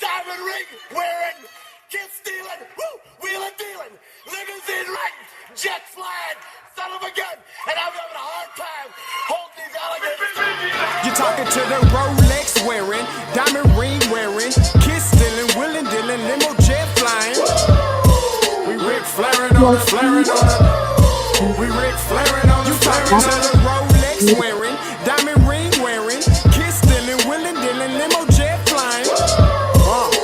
diamond ring wearing, kid stealing, wheeling dealing, limousine riding, jet flying, son of a gun, and I'm having a hard time holding these alligators. You're talking to the Rolex wearing, diamond ring wearing, kid stealing, wheeling dealing, limo jet flying. We Rick flaring on it, flaring on it. We Rick flaring on it, flaring to the Rolex wearing, diamond ring wearing, kid stealing, wheeling dealing, limo jet flying.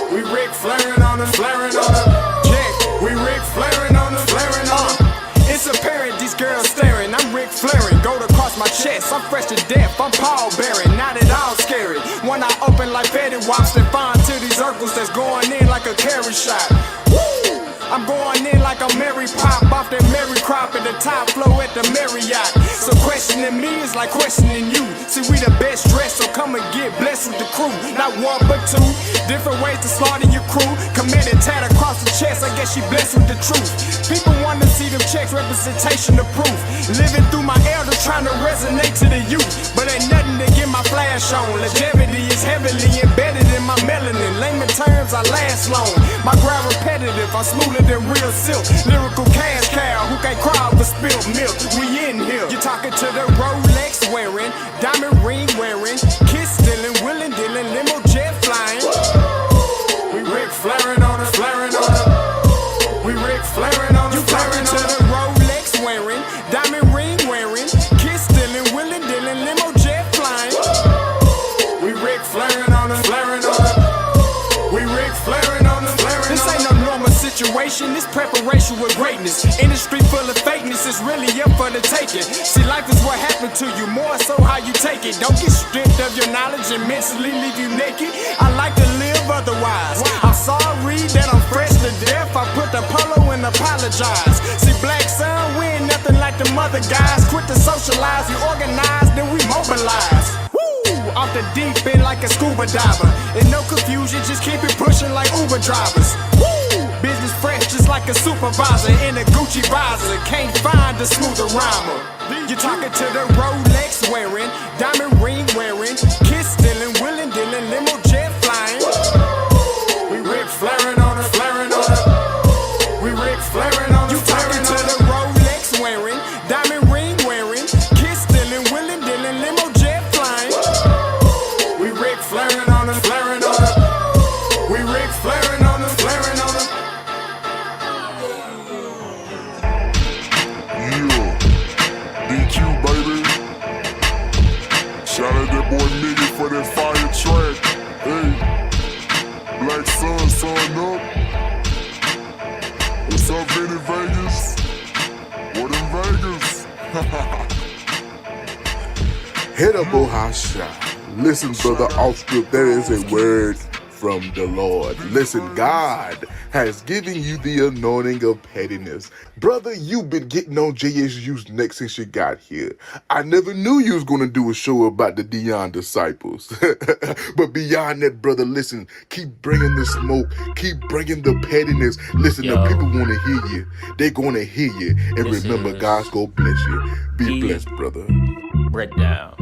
We Rick flaring on it, flaring on it. Yeah, we Rick flaring on it, flaring on it. It's apparent these girls staring. I'm Rick flaring, gold across my chest. I'm fresh to death, I'm Paul Bearing, not at all scary. One eye open like Betty Wops and fine to these circles that's going in like a carry shot. Woo! I'm going in like a Mary Pop off that Mary crop at the top flow at the Marriott. So questioning me is like questioning you. See, we the best dressed, so come and get blessed with the crew. Not one but two, different ways to slaughter your crew. Committed tat across the chest, I guess she blessed with the truth. People want to see them checks, representation of proof. Living through my elder, trying to resonate to the youth. But ain't nothing to get my flash on. Longevity is heavily embedded in my melanin. Layman terms, I last long. My grind repetitive, I'm smoother than real silk. Lyrical cash cow who can't cry over spilled milk. We in here. You're talking to the Rolex wearing, diamond ring wearing, kiss stealing, wheeling dealing, limo jet flying. We Rick flaring on it, flaring on it. We Rick flaring on it, flaring on it. You talking to the Rolex wearing, diamond ring wearing, kiss stealing, wheeling dealing, limo jet flying. We Rick flaring on it, flaring on it. We Rick flaring on it, flaring on it. This ain't no normal situation, this preparation with greatness. Industry full of fakeness, it's really up for the taking. See, life is what happened to you, more so how you take it. Don't get stripped of your knowledge and mentally leave you naked. I like to live otherwise. I'm sorry that I'm fresh to death. I put the polo and apologize. See, black son, we ain't nothing like the mother guys. Quit to socialize, we organize, then we mobilize. Off the deep end like a scuba diver. And no confusion, just keep it pushing like Uber drivers. Woo! Business fresh just like a supervisor in a Gucci visor. Can't find a smoother rhymer. You're talking to the Rolex wearing, diamond ring wearing, kiss stealing, wheeling dealing, limo jet flying. We Rick flaring on it, flaring on it. We Rick flaring on it. You talking to the Rolex wearing, diamond ring wearing, kiss stealing, wheeling dealing, limo jet flying. We Rick flaring on it, flaring on it. We Rick flaring on it, flaring on it. Yeah, DQ baby. Shout out that boy Nigga for that fire track. Hey, Black Sun, sun up. What's up, Vinny Vegas? What in Vegas? Hit up Ohasha. Listen, brother, off script, that is a word from the Lord. Listen, God has given you the anointing of pettiness. Brother, you've been getting on JSU's neck since you got here. I never knew you was going to do a show about the Dion disciples. But beyond that, brother, listen, keep bringing the smoke. Keep bringing the pettiness. Listen, the people want to hear you. They're going to hear you. And remember, God's going to bless you. Be blessed, brother. Breakdown.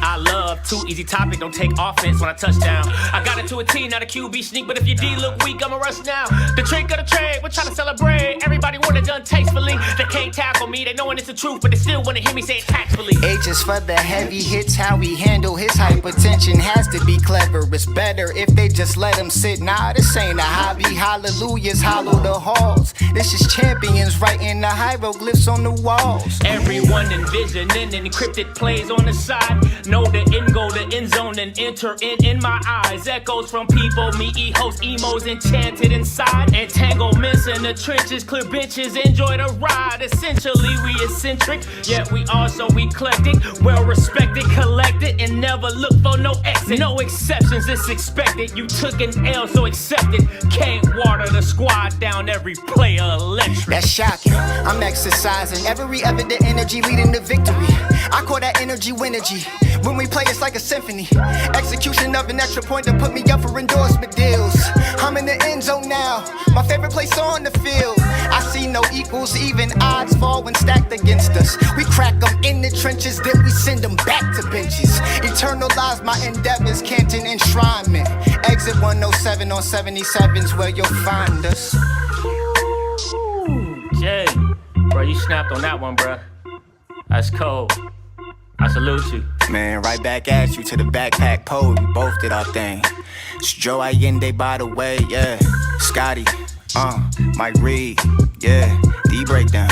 I love, too easy topic, don't take offense when I touch down. I got into a team, not a QB sneak, but if your D look weak, I'ma rush now. The trick of the trade, we're trying to celebrate. Everybody want it done tastefully. They can't tackle me, they knowing it's the truth, but they still wanna hear me say it tactfully. H is for the heavy hits, how we handle his hypertension has to be clever. It's better if they just let him sit. Nah, this ain't a hobby, hallelujahs hollow the halls. This is champions writing the hieroglyphs on the walls. Everyone envisioning encrypted plays on the side. Know the end goal, the end zone, and enter in my eyes. Echoes from people, me host emos enchanted inside. Entanglements in the trenches, clear benches, enjoy the ride. Essentially we eccentric, yet we also eclectic. Well respected, collected, and never look for no exit. No exceptions, it's expected. You took an L, so accept it. Can't water the squad down, every player electric. That's shocking, I'm exercising every evident energy leading to victory. I call that energy winergy. When we play, it's like a symphony. Execution of an extra point to put me up for endorsement deals. I'm in the end zone now, my favorite place on the field. I see no equals, even odds fall when stacked against us. We crack them in the trenches, then we send them back to benches. Eternalize my endeavors, Canton enshrinement. Exit 107 on 77's where you'll find us. Jay, bro, you snapped on that one, bro. That's cold. I salute you. Man, right back at you to the backpack pole. We both did our thing. It's Joe Allende, by the way, yeah. Scotty, Mike Reed, yeah. D breakdown,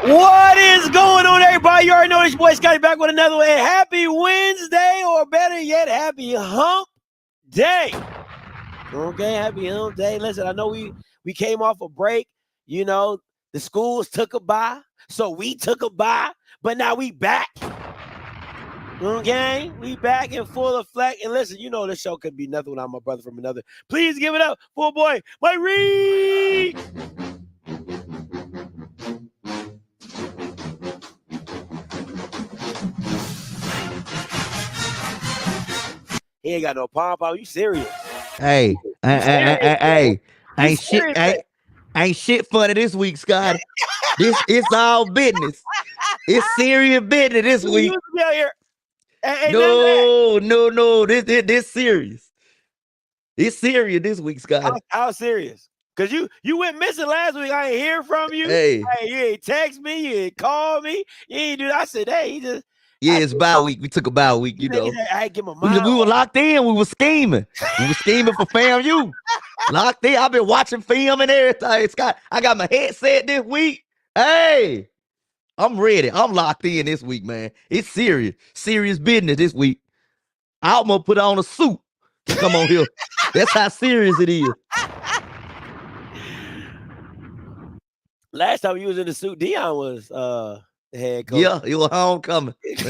What is going on, everybody? You already know this boy Scotty back with another one. And happy Wednesday, or better yet, happy hump day. Okay, happy hump day. Listen, I know we came off a break. You know, the schools took a bye, so we took a bye, but now we back. Okay, we back in full effect. And listen, you know this show could be nothing without my brother from another. Please give it up for boy Mike Reed. He ain't got no pom-pom. You serious? Hey, ain't shit funny this week, Scott. It's all business. It's serious business this week. Out here. No. This serious. It's serious this week, Scott. How serious? Cause you went missing last week. I ain't hear from you. Hey, you ain't text me. You ain't call me. You ain't do that. I said, hey, he just. Yeah, it's bye week. We took a bye week, you know. I give him a we were locked in. We were scheming. We were scheming for FAMU. Locked in. I've been watching film and everything. Scott, I got my headset this week. Hey, I'm ready. I'm locked in this week, man. It's serious. Serious business this week. I almost put on a suit to come on here. That's how serious it is. Last time you was in the suit, Dion was the head coach. Yeah, it was homecoming. Yeah. It's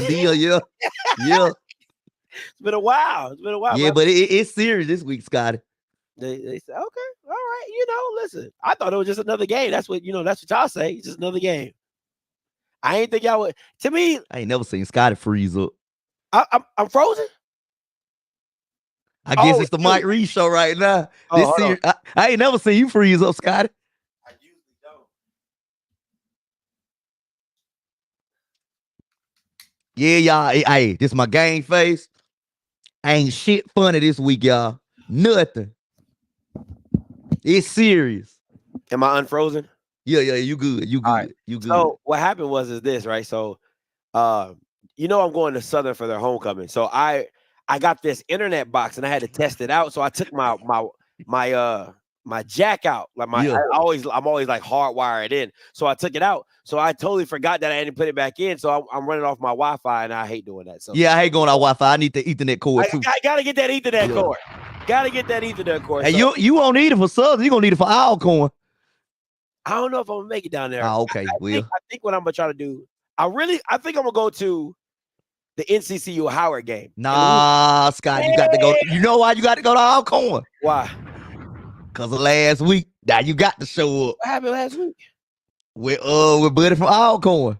been a while. Yeah, but it's serious this week, Scotty. They said, okay, all right. You know, listen. I thought it was just another game. That's what y'all say. It's just another game. I ain't think y'all would. To me, I ain't never seen Scotty freeze up. I'm frozen. I guess it's the Mike Reed show right now. This serious. I ain't never seen you freeze up, Scotty. I usually don't. Yeah, y'all. Hey, this my game face. Ain't shit funny this week, y'all. Nothing. It's serious. Am I unfrozen? Yeah, you good. You good. Right. You good. So what happened is this, right? So you know I'm going to Southern for their homecoming. So I got this internet box and I had to test it out. So I took my jack out. Like I'm always like hardwired in. So I took it out. So I totally forgot that I hadn't put it back in. So I'm running off my Wi-Fi and I hate doing that. So yeah, I hate going on Wi-Fi. I need the Ethernet cord too. I gotta get that Ethernet cord. Gotta get that Ethernet cord. Hey, you won't need it for Southern. You're gonna need it for Alcorn. I don't know if I'm gonna make it down there. Oh, okay. I think what I'm gonna try to do. I think I'm gonna go to the NCCU Howard game. Nah, Scott, you got to go. You know why you got to go to Alcorn? Why? Because of last week. Now you got to show up. What happened last week? With Buddy from Alcorn.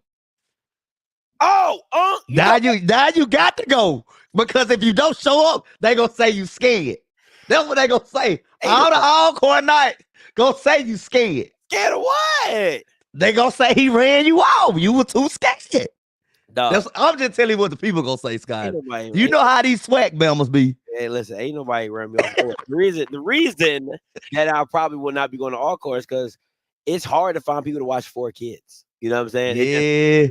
Now you got to go. Because if you don't show up, they gonna say you scared. That's what they gonna say. All the Alcorn night gonna say you scared. Scared of what? They gonna say he ran you off. You were too scared. No. I'm just telling you what the people gonna say, Scott. You know how these SWAC members be. Hey, listen, ain't nobody run me off course. The reason that I probably will not be going to all course because it's hard to find people to watch 4 kids. You know what I'm saying? Yeah.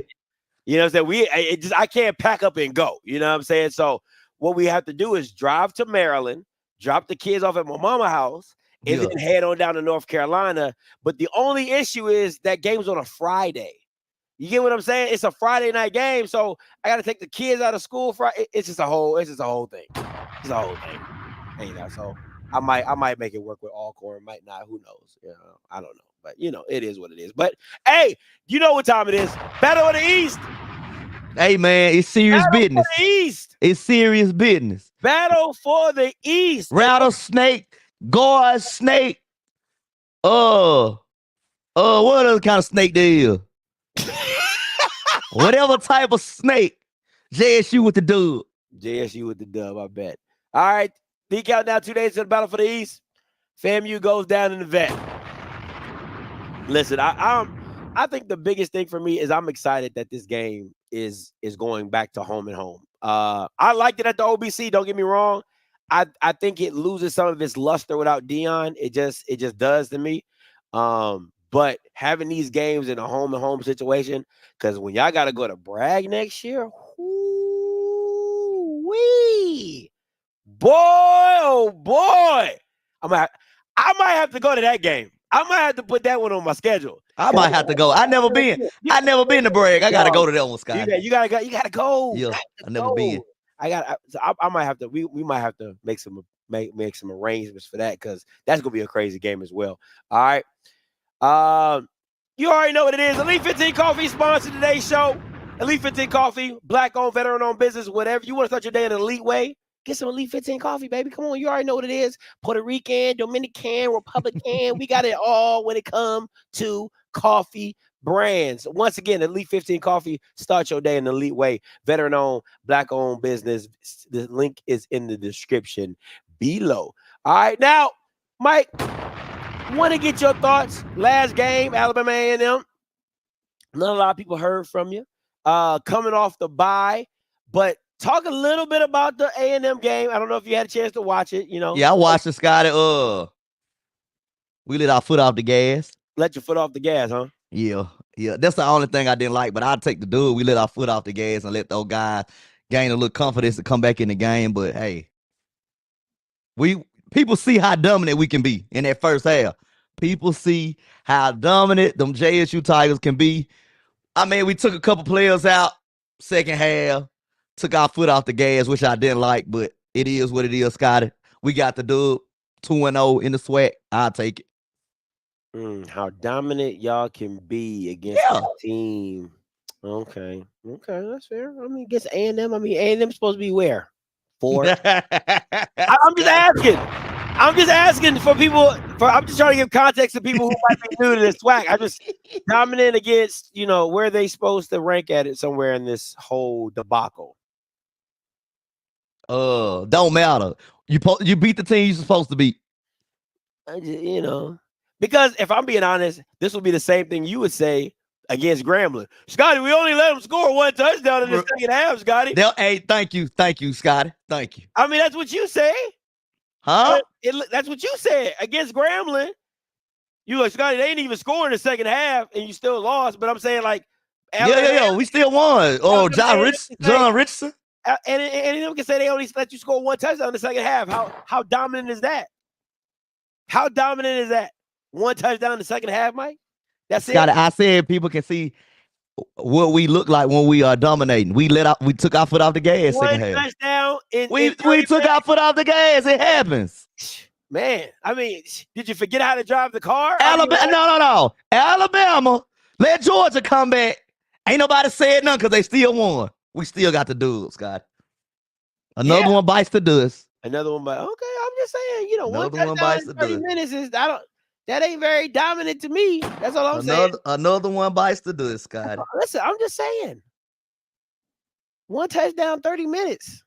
You know what I'm saying? I can't pack up and go. You know what I'm saying? So what we have to do is drive to Maryland, drop the kids off at my mama's house, and then head on down to North Carolina. But the only issue is that game's on a Friday. You get what I'm saying? It's a Friday night game, so I got to take the kids out of school. It's just a whole thing. It's a whole thing. You know, so I might make it work with Alcorn, might not. Who knows? You know, I don't know, but you know, it is what it is. But hey, you know what time it is? Battle of the East. Hey man, it's serious business. For the East. It's serious business. Battle for the East. Rattlesnake, guard snake. What other kind of snake there is? Whatever type of snake, JSU with the dub. JSU with the dub, I bet. All right. The countdown 2 days to the battle for the East. FAMU goes down in the vet. Listen, I think the biggest thing for me is I'm excited that this game is going back to home and home. I liked it at the OBC. Don't get me wrong. I think it loses some of its luster without Dion. It just does to me. But having these games in a home and home situation, because when y'all got to go to Bragg next year, wee, boy, oh boy, I might have to go to that game. I might have to put that one on my schedule. I might have to go. I never been to Bragg. I gotta go to that one, Scott. You gotta go. Yeah, I never been. I might have to. We might have to make some arrangements for that because that's gonna be a crazy game as well. All right. You already know what it is. Elite 15 Coffee sponsored today's show. Elite 15 Coffee, black-owned, veteran-owned business, whatever. You want to start your day in an elite way? Get some Elite 15 coffee, baby. Come on, you already know what it is. Puerto Rican, Dominican, Republican. We got it all when it comes to coffee brands. Once again, Elite 15 Coffee. Start your day in an elite way. Veteran-owned, black-owned business. The link is in the description below. All right, now, Mike, want to get your thoughts. Last game, Alabama A&M. Not a lot of people heard from you. Coming off the bye, but talk a little bit about the A&M game. I don't know if you had a chance to watch it, Yeah, I watched it, Scotty. We let our foot off the gas. Let your foot off the gas, huh? Yeah. That's the only thing I didn't like, but I'd take the dude. We let our foot off the gas and let those guys gain a little confidence to come back in the game. But hey, people see how dominant we can be in that first half. People see how dominant them JSU Tigers can be. I mean, we took a couple players out second half. Took our foot off the gas, which I didn't like, but it is what it is, Scotty. We got the dub 2-0 in the SWAC. I'll take it. How dominant y'all can be against the team. Okay, that's fair. I mean, against A&M. I mean, A&M supposed to be where? 4. I'm just asking for people. I'm just trying to give context to people who might be new to this SWAC. I just dominant against, where they supposed to rank at it somewhere in this whole debacle. Don't matter. You beat the team you're supposed to beat. Because if I'm being honest, this would be the same thing you would say against Grambling. Scotty, we only let them score 1 touchdown in the second half, Scotty. Hey, thank you, Scotty. Thank you. I mean, that's what you say. Huh? That's what you said against Grambling. You like, Scotty, they didn't even score in the second half, and you still lost. But I'm saying, like, yeah, we still won. Oh, John Richardson. And them can say they only let you score 1 touchdown in the second half. How dominant is that? How dominant is that? 1 touchdown in the second half, Mike? That's it. I said people can see what we look like when we are dominating. We took our foot off the gas. One second half. Touchdown. We took our foot off the gas. It happens. Man, I mean, did you forget how to drive the car? Alabama, no. Alabama, let Georgia come back. Ain't nobody said nothing because they still won. We still got the dudes, Scott. Another one bites the dust. Another one bites. Okay, I'm just saying, another one bites the 30 minutes is that ain't very dominant to me. That's all I'm saying. Another one bites the dust, Scott. Listen, I'm just saying. 1 touchdown, 30 minutes.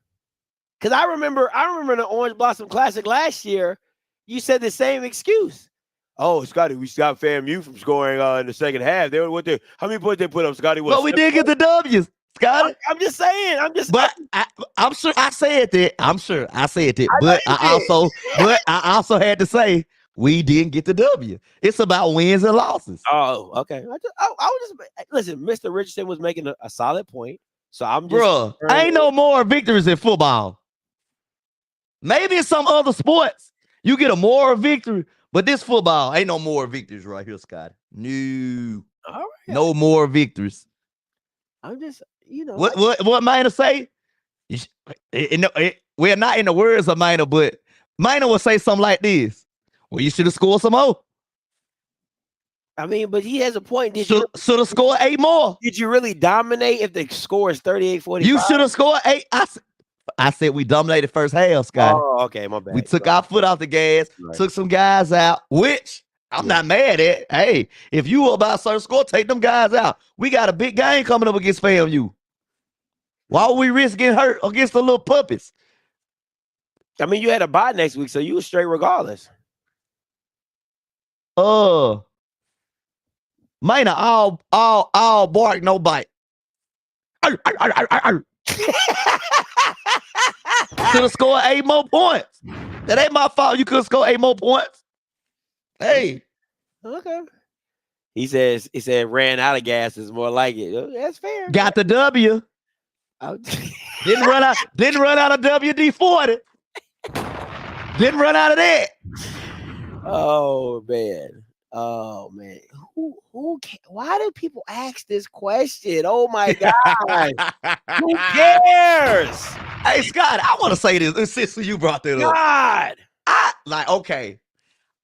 Because I remember the Orange Blossom Classic last year. You said the same excuse. Oh, Scotty, we stopped FAMU from scoring in the second half. How many points they put up, Scotty? But we did get the W's, Scotty. I'm just saying. I'm sure I said that. But I also had to say we didn't get the W. It's about wins and losses. Oh, okay. Listen. Mr. Richardson was making a solid point. So I'm just, ain't no more victories in football. Maybe in some other sports you get a moral victory, but this football ain't no more victories right here, Scotty. No, all right. No more victories. I'm just, what Minor say? We're not in the words of Minor, but Minor will say something like this. Well, you should have scored some more. I mean, but he has a point. Should have scored 8 more. Did you really dominate if the score is 38-45? You should have scored 8. I said we dominated first half, Scott. Oh, okay, my bad. We took our foot off the gas, took some guys out, which I'm not mad at. Hey, if you about a certain score, take them guys out. We got a big game coming up against FAMU. Why would we risk getting hurt against the little puppies? I mean, you had a bye next week, so you were straight regardless. Mine all bark, no bite. Could have scored 8 more points. That ain't my fault. You could have scored 8 more points. Hey. Okay. He said ran out of gas is more like it. That's fair. Got the W. Didn't run out of WD-40. Didn't run out of that. Oh man. Why do people ask this question? Oh my God. Who cares? Hey Scott, I want to say this since you brought that up. God. Okay.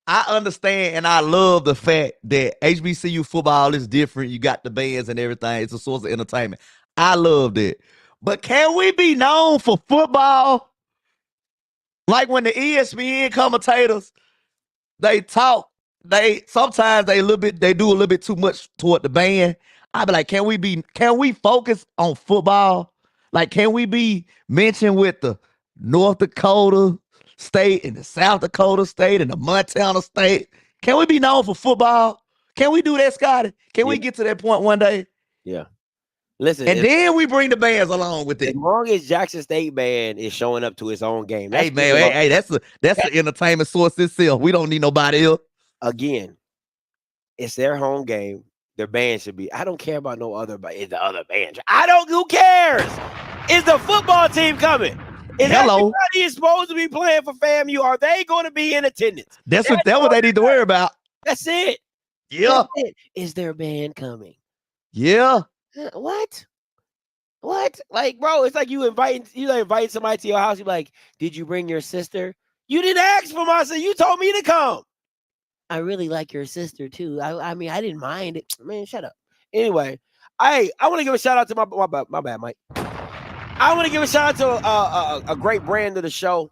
I understand and I love the fact that HBCU football is different. You got the bands and everything. It's a source of entertainment. I loved it. But can we be known for football? Like when the ESPN commentators, they talk, sometimes they do a little bit too much toward the band. I be like, can we focus on football? Like, can we be mentioned with the North Dakota State and the South Dakota State and the Montana State? Can we be known for football? Can we do that, Scotty? Can we get to that point one day? Yeah. Listen, and then we bring the bands along with it. As long as Jackson State band is showing up to its own game. Hey man, that's an entertainment source itself. We don't need nobody else. Again, it's their home game. Their band should be. I don't care about no other, but is the other band? Who cares? Is the football team coming? Is everybody is supposed to be playing for FAMU? Are they going to be in attendance? That's what they need to worry about. That's it. Yeah. That's it. Is their band coming? Yeah. What? Like, bro, it's like you invite somebody to your house. You're like, did you bring your sister? You didn't ask for my sister. You told me to come. I really like your sister too. I mean, I didn't mind it. Man, shut up. Anyway, I want to give a shout out to my bad, Mike. I want to give a shout out to a great brand of the show.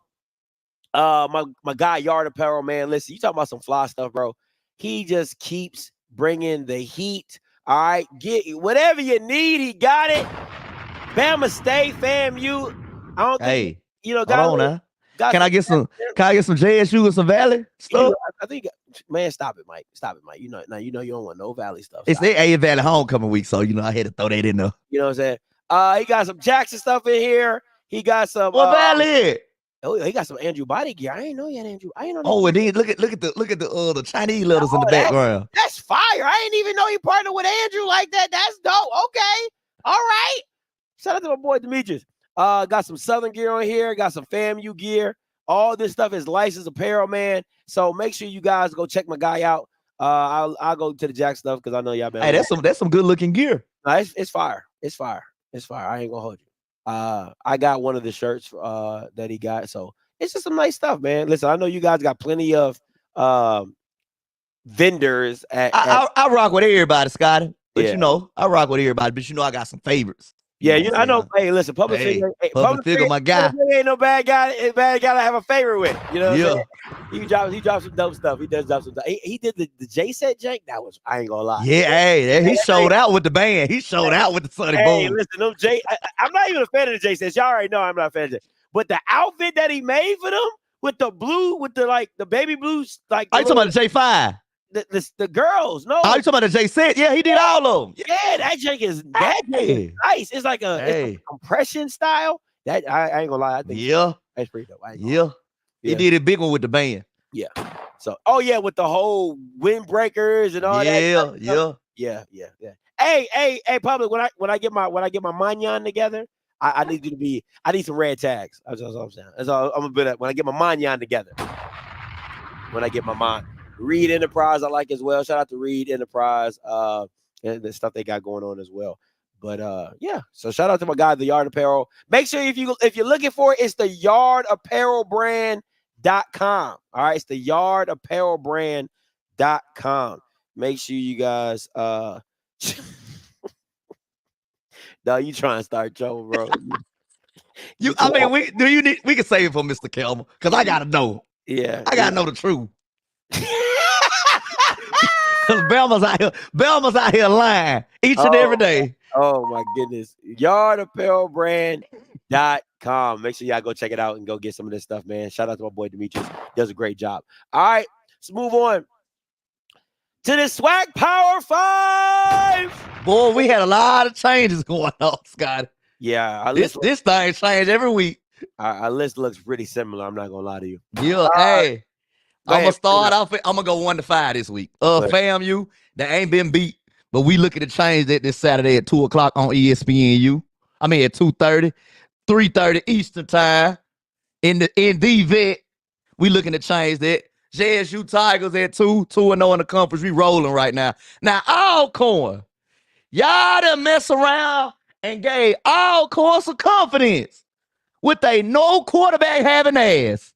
My guy Yard Apparel, man. Listen, you talking about some fly stuff, bro. He just keeps bringing the heat. All right, get whatever you need. He got it. Bama State, FAMU. I don't think hold on now. Can I get some JSU and some Valley stuff? I think, man, stop it, Mike. You know you don't want no Valley stuff. It's their A Valley homecoming week, so I had to throw that in there. You know what I'm saying? He got some Jackson stuff in here. He got some Valley. Oh, he got some Andrew Body gear. I ain't know you had Andrew. I ain't know. Oh, and then look at the Chinese letters in the background. That's fire. I ain't even know he partnered with Andrew like that. That's dope. Okay. All right. Shout out to my boy Demetrius. Got some Southern gear on here. Got some FAMU gear. All this stuff is licensed apparel, man. So make sure you guys go check my guy out. I'll go to the Jack stuff because I know y'all been. Hey, that's some good looking gear. No, it's fire. It's fire. I ain't gonna hold you. I got one of the shirts that he got. So it's just some nice stuff, man. Listen, I know you guys got plenty of vendors. I rock with everybody, Scotty. But I rock with everybody. But I got some favorites. Yeah, I know. Hey, listen, public figure, my guy. Ain't no bad guy. Bad guy to have a favorite with. You know what I'm saying? He dropped some dope stuff. He does drop some stuff. He did the J set jank. That was, I ain't gonna lie. Yeah, he showed out with the band. He showed out with the Sunny Boom. Listen, them I'm not even a fan of the J sets. Y'all already know I'm not a fan of it. But the outfit that he made for them with the blue, with the baby blues, like. Are you talking about the J5? The girls, no. Oh, you talking about the J set? Yeah, he did all of them. Yeah, that jank is nice. It's like a compression style. That I ain't gonna lie. I think that's pretty dope. He did a big one with the band. Yeah. So, with the whole windbreakers and all that. Yeah. Hey, public. When I get my manyan together, I need some red tags. That's all I'm saying. That's all I'm gonna be at when I get my manyan together. When I get my man. Reed Enterprise, I like as well. Shout out to Reed Enterprise, and the stuff they got going on as well. But so shout out to my guy, the Yard Apparel. Make sure if you're looking for it, it's the yardapparelbrand.com. All right, it's the yardapparelbrand.com. Make sure you guys no, you trying to start trouble, bro. we can save it for Mr. Kelmer because I gotta know. Yeah, I gotta know the truth. Because Belma's out here lying each and every day. Oh my goodness. Yardapparelbrand.com. Make sure y'all go check it out and go get some of this stuff, man. Shout out to my boy Demetrius. Does a great job. All right, let's move on to the SWAC Power 5. Boy, we had a lot of changes going on, Scott. Yeah, this thing changed every week. Our list looks pretty similar. I'm not gonna lie to you. Yeah, hey. I'm gonna start off. I'm gonna go 1 to 5 this week. FAMU, they ain't been beat, but we looking to change that this Saturday at 2:00 on ESPNU. I mean at 2:30, 3:30 Eastern time in the vet. We looking to change that. JSU Tigers at 2-0 in the conference. We rolling right now. Now Alcorn, y'all done mess around and gave Alcorn some confidence with a no quarterback having ass.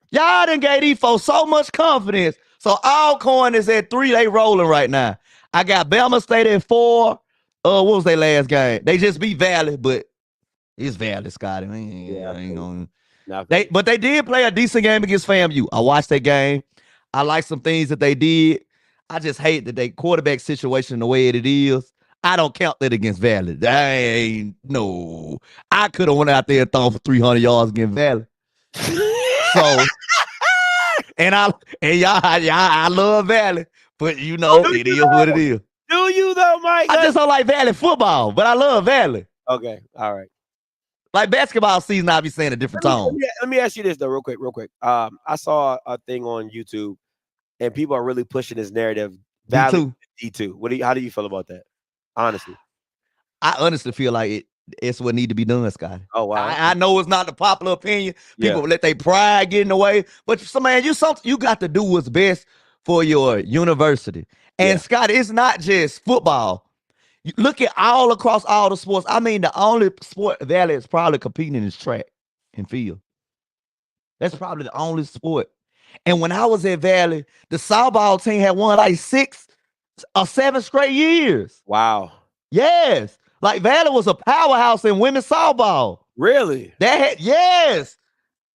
Y'all done gave these folks so much confidence. So Alcorn is at 3. They rolling right now. I got Bama State at 4. What was their last game? They just beat Valley, but it's Valley, Scotty. But they did play a decent game against FAMU. I watched that game. I like some things that they did. I just hate that they quarterback situation the way it is. I don't count that against Valley. I could have went out there and thrown for 300 yards against Valley. So, I love Valley, but it is what it is. Do you though, Mike? I just don't like Valley football, but I love Valley. Okay, all right. Like basketball season, I'll be saying a different tone. Let me ask you this though, real quick. I saw a thing on YouTube, and people are really pushing this narrative. Valley D2. How do you feel about that? Honestly, I honestly feel like it's what need to be done, Scotty. Oh wow! I know it's not the popular opinion. People let their pride get in the way, but you got to do what's best for your university. And Scotty, it's not just football. You look at all across all the sports. I mean, the only sport Valley is probably competing is track and field. That's probably the only sport. And when I was at Valley, the softball team had won like 6 or 7 straight years. Wow. Yes. Like Valley was a powerhouse in women's softball. Really? Yes.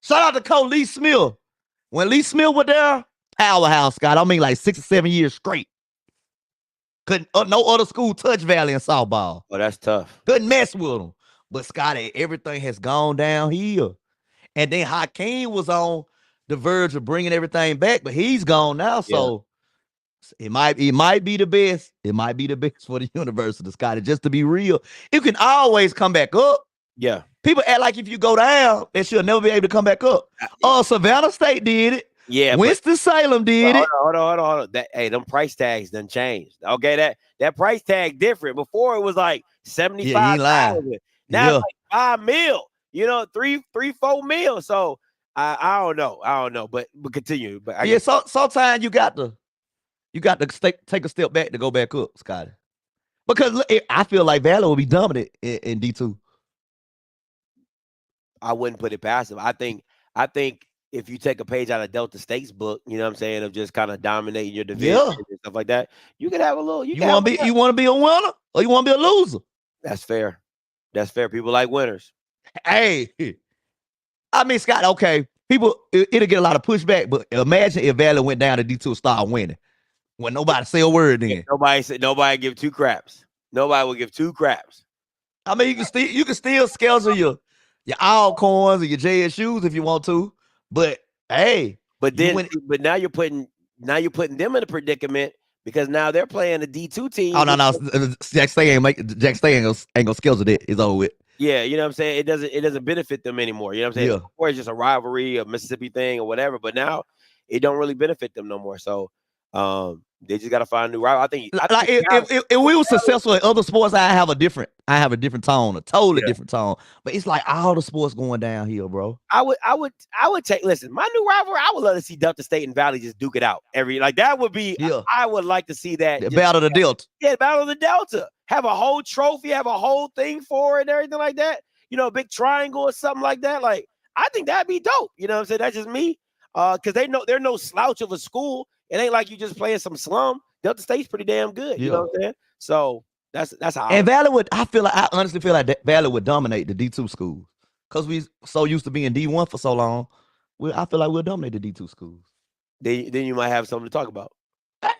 Shout out to Coach Lee Smith. When Lee Smith was there, powerhouse, Scott. I mean, like 6 or 7 years straight. Couldn't no other school touch Valley in softball. Oh, that's tough. Couldn't mess with them. But Scotty, everything has gone downhill. And then Hakeem was on the verge of bringing everything back, but he's gone now. So it might be the best. It might be the best for the university, Scotty. Just to be real, you can always come back up. Yeah. People act like if you go down, they should never be able to come back up. Savannah State did it. Yeah. Winston-Salem did it. Hold on. Them price tags done changed. Okay, that price tag different. Before it was like 75. Now it's like $5 million. 3-4 million. So I don't know. But continue. But sometimes you got to take a step back to go back up, Scotty. Because I feel like Valley will be dominant in D2. I wouldn't put it past them. I think if you take a page out of Delta State's book, you know what I'm saying, of just kind of dominating your division and stuff like that, you could have a little. You want to be a winner or you want to be a loser? That's fair. People like winners. Hey, I mean, Scott. Okay, it'll get a lot of pushback, but imagine if Valley went down to D2 and started winning. When nobody say a word then. Nobody give 2 craps. Nobody will give 2 craps. I mean, you can still schedule your Alcorns or your JSUs if you want to, but hey. But now you're putting them in a predicament because now they're playing a D2 team. Oh no, Jack Stay ain't gonna schedule it. It's over with. Yeah, you know what I'm saying? It doesn't benefit them anymore. You know what I'm saying? Yeah. Before it's just a rivalry, a Mississippi thing or whatever, but now it don't really benefit them no more. So they just gotta find a new rival. I think if we were successful in other sports, I have a different tone, a totally different tone. But it's like all the sports going downhill, bro. I would take. Listen, my new rivalry. I would love to see Delta State and Valley just duke it out that would be. Yeah. I would like to see that. The battle of the Delta. Yeah, battle of the Delta. Have a whole trophy, have a whole thing for it and everything like that. A big triangle or something like that. Like I think that'd be dope. You know what I'm saying? That's just me. Because they're no slouch of a school. It ain't like you just playing some slum. Delta State's pretty damn good. You know what I'm saying? So that's how. And Valley I honestly feel like Valley would dominate the D2 schools because we so used to being D1 for so long. I feel like we'll dominate the D2 schools. Then you might have something to talk about.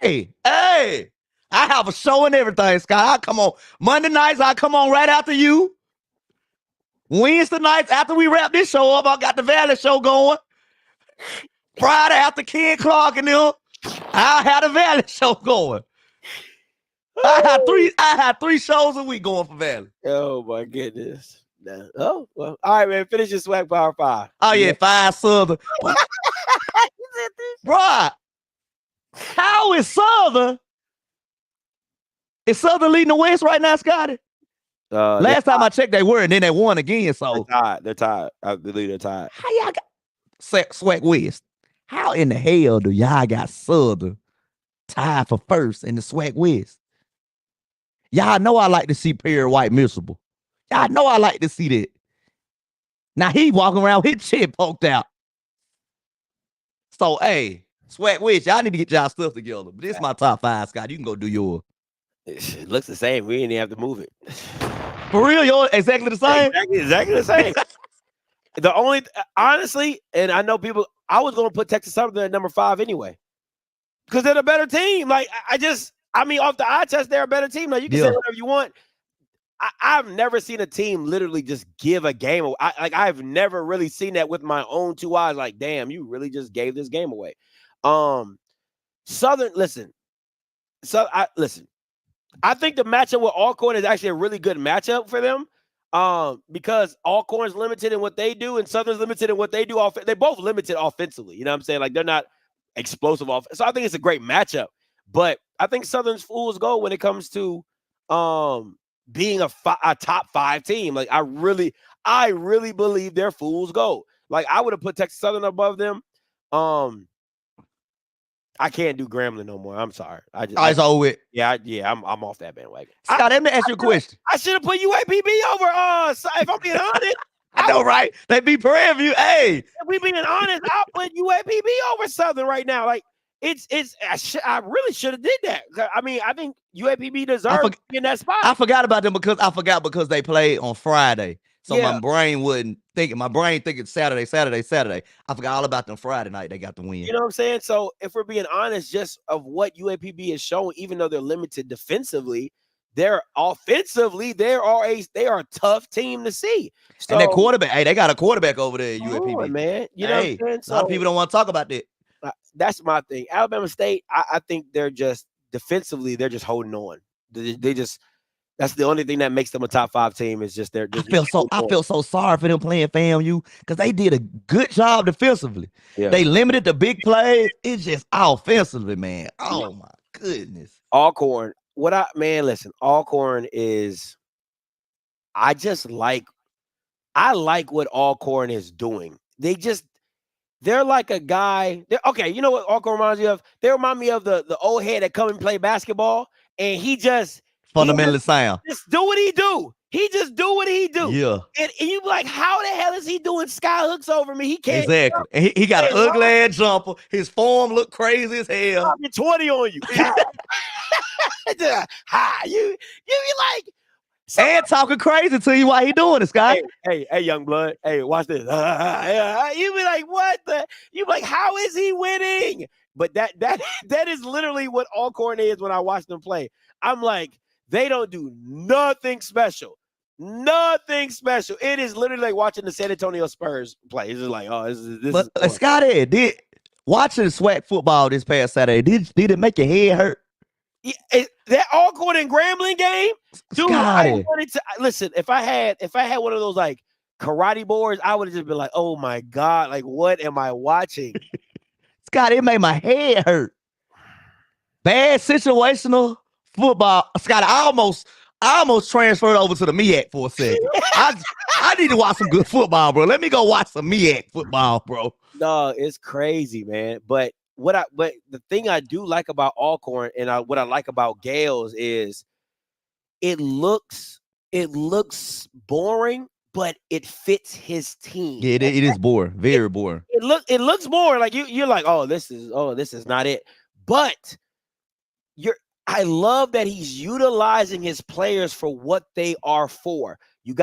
Hey, I have a show and everything, Scott. I come on Monday nights. I come on right after you. Wednesday nights after we wrap this show up, I got the Valley show going. Friday after Ken Clark and them, I had the Valley show going. I had three shows a week going for Valley. Oh my goodness. No. Oh well. All right, man. Finish your SWAC Power 5. Oh yeah, 5 Southern. Bro, how is Southern? Is Southern leading the West right now, Scotty? Last time I checked, they were, and then they won again. So they're tied. I believe they're tied. how y'all got SWAC West? How in the hell do y'all got Southern tied for first in the SWAC West? Y'all know I like to see Perry White miserable. Y'all know I like to see that. Now he walking around with his chin poked out. So hey, SWAC West, y'all need to get y'all stuff together. But this is my top 5, Scott. You can go do yours. It looks the same. We didn't even have to move it. For real, you're exactly the same. Exactly the same. The only, honestly, and I know people, I was going to put Texas Southern at number 5 anyway, because they're the better team. Like I mean, off the eye test, they're a better team. Now you can say whatever you want. I've never seen a team literally just give a game away. I've never really seen that with my own 2 eyes. Like, damn, you really just gave this game away. Southern, listen. I think the matchup with Alcorn is actually a really good matchup for them, because Alcorn's limited in what they do and Southern's limited in what they do. They're both limited offensively. You know what I'm saying? Like, they're not explosive offense. So I think it's a great matchup. But I think Southern's fool's gold when it comes to being a top 5 team. Like, I really believe they're fool's gold. Like, I would have put Texas Southern above them. I can't do Grambling no more. I'm sorry. It's over with. Yeah, I'm off that bandwagon. Scott, let me ask you a question. I should have put UAPB over. If I'm being honest, I know, right? They be praying for you. Hey, if we being honest, I'll put UAPB over Southern right now. Like, I really should have did that. I mean, I think UAPB deserves to be in that spot. I forgot about them because they played on Friday. So my brain wouldn't think. My brain thinking Saturday. I forgot all about them Friday night. They got the win. You know what I'm saying? So if we're being honest, just of what UAPB is showing, even though they're limited defensively, they're offensively they are a tough team to see. So, and that quarterback, hey, they got a quarterback over there at UAPB, man. You know what I'm saying? So, a lot of people don't want to talk about that. That's my thing. Alabama State, I think they're just defensively, they're just holding on. They just. That's the only thing that makes them a top 5 team is just their. I feel so sorry for them playing FAMU because they did a good job defensively. Yeah. They limited the big plays. It's just offensively, man. Oh my goodness. Alcorn. Alcorn is. I like what Alcorn is doing. They're like a guy. Okay, you know what Alcorn reminds me of? They remind me of the old head that come and play basketball, and he just. Fundamentally sound. Just do what he do. He just do what he do. Yeah. And you be like, how the hell is he doing sky hooks over me? He can't. Exactly. And he got an ugly ass jumper. His form look crazy as hell. I'll get 20 on you. You be like. And talking crazy to you while he doing it, Scott. Hey, young blood. Hey, watch this. You be like, what the? You be like, how is he winning? But that is literally what Alcorn is when I watch them play. I'm like, they don't do nothing special. Nothing special. It is literally like watching the San Antonio Spurs play. It's just like, this is Scotty, did watching SWAC football this past Saturday, did it make your head hurt? Yeah, that Alcorn and Grambling game, dude. I wanted to listen. If I had one of those like karate boards, I would have just been like, oh my God, like what am I watching? Scott, it made my head hurt. Bad situational football. Scott, I almost transferred over to the MEAC for a second. I need to watch some good football, bro. Let me go watch some MEAC football, bro. No, it's crazy, man. But the thing I do like about Alcorn and what I like about Gales is it looks boring, but it fits his team. Yeah, it is boring, very boring. It looks boring. Like you're like, this is not it. But I love that he's utilizing his players for what they are for. You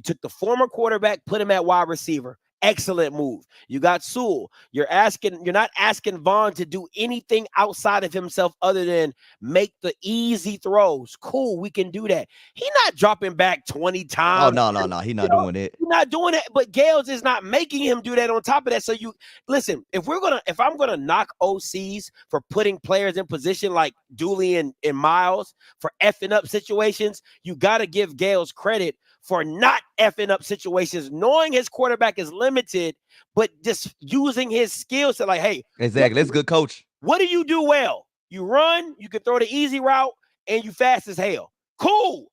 took the former quarterback, put him at wide receiver, excellent move. You got Sewell. You're not asking Vaughn to do anything outside of himself other than make the easy throws. Cool, we can do that. He's not dropping back 20 times. Oh, no. He's not doing it. He's not doing it, but Gales is not making him do that on top of that. So you listen, if I'm gonna knock OCs for putting players in position like Dooley and Miles for effing up situations, you gotta give Gales credit for not effing up situations, knowing his quarterback is limited, but just using his skill set like, hey. Exactly. That's good coach. What do you do well? You run, you can throw the easy route, and you fast as hell. Cool.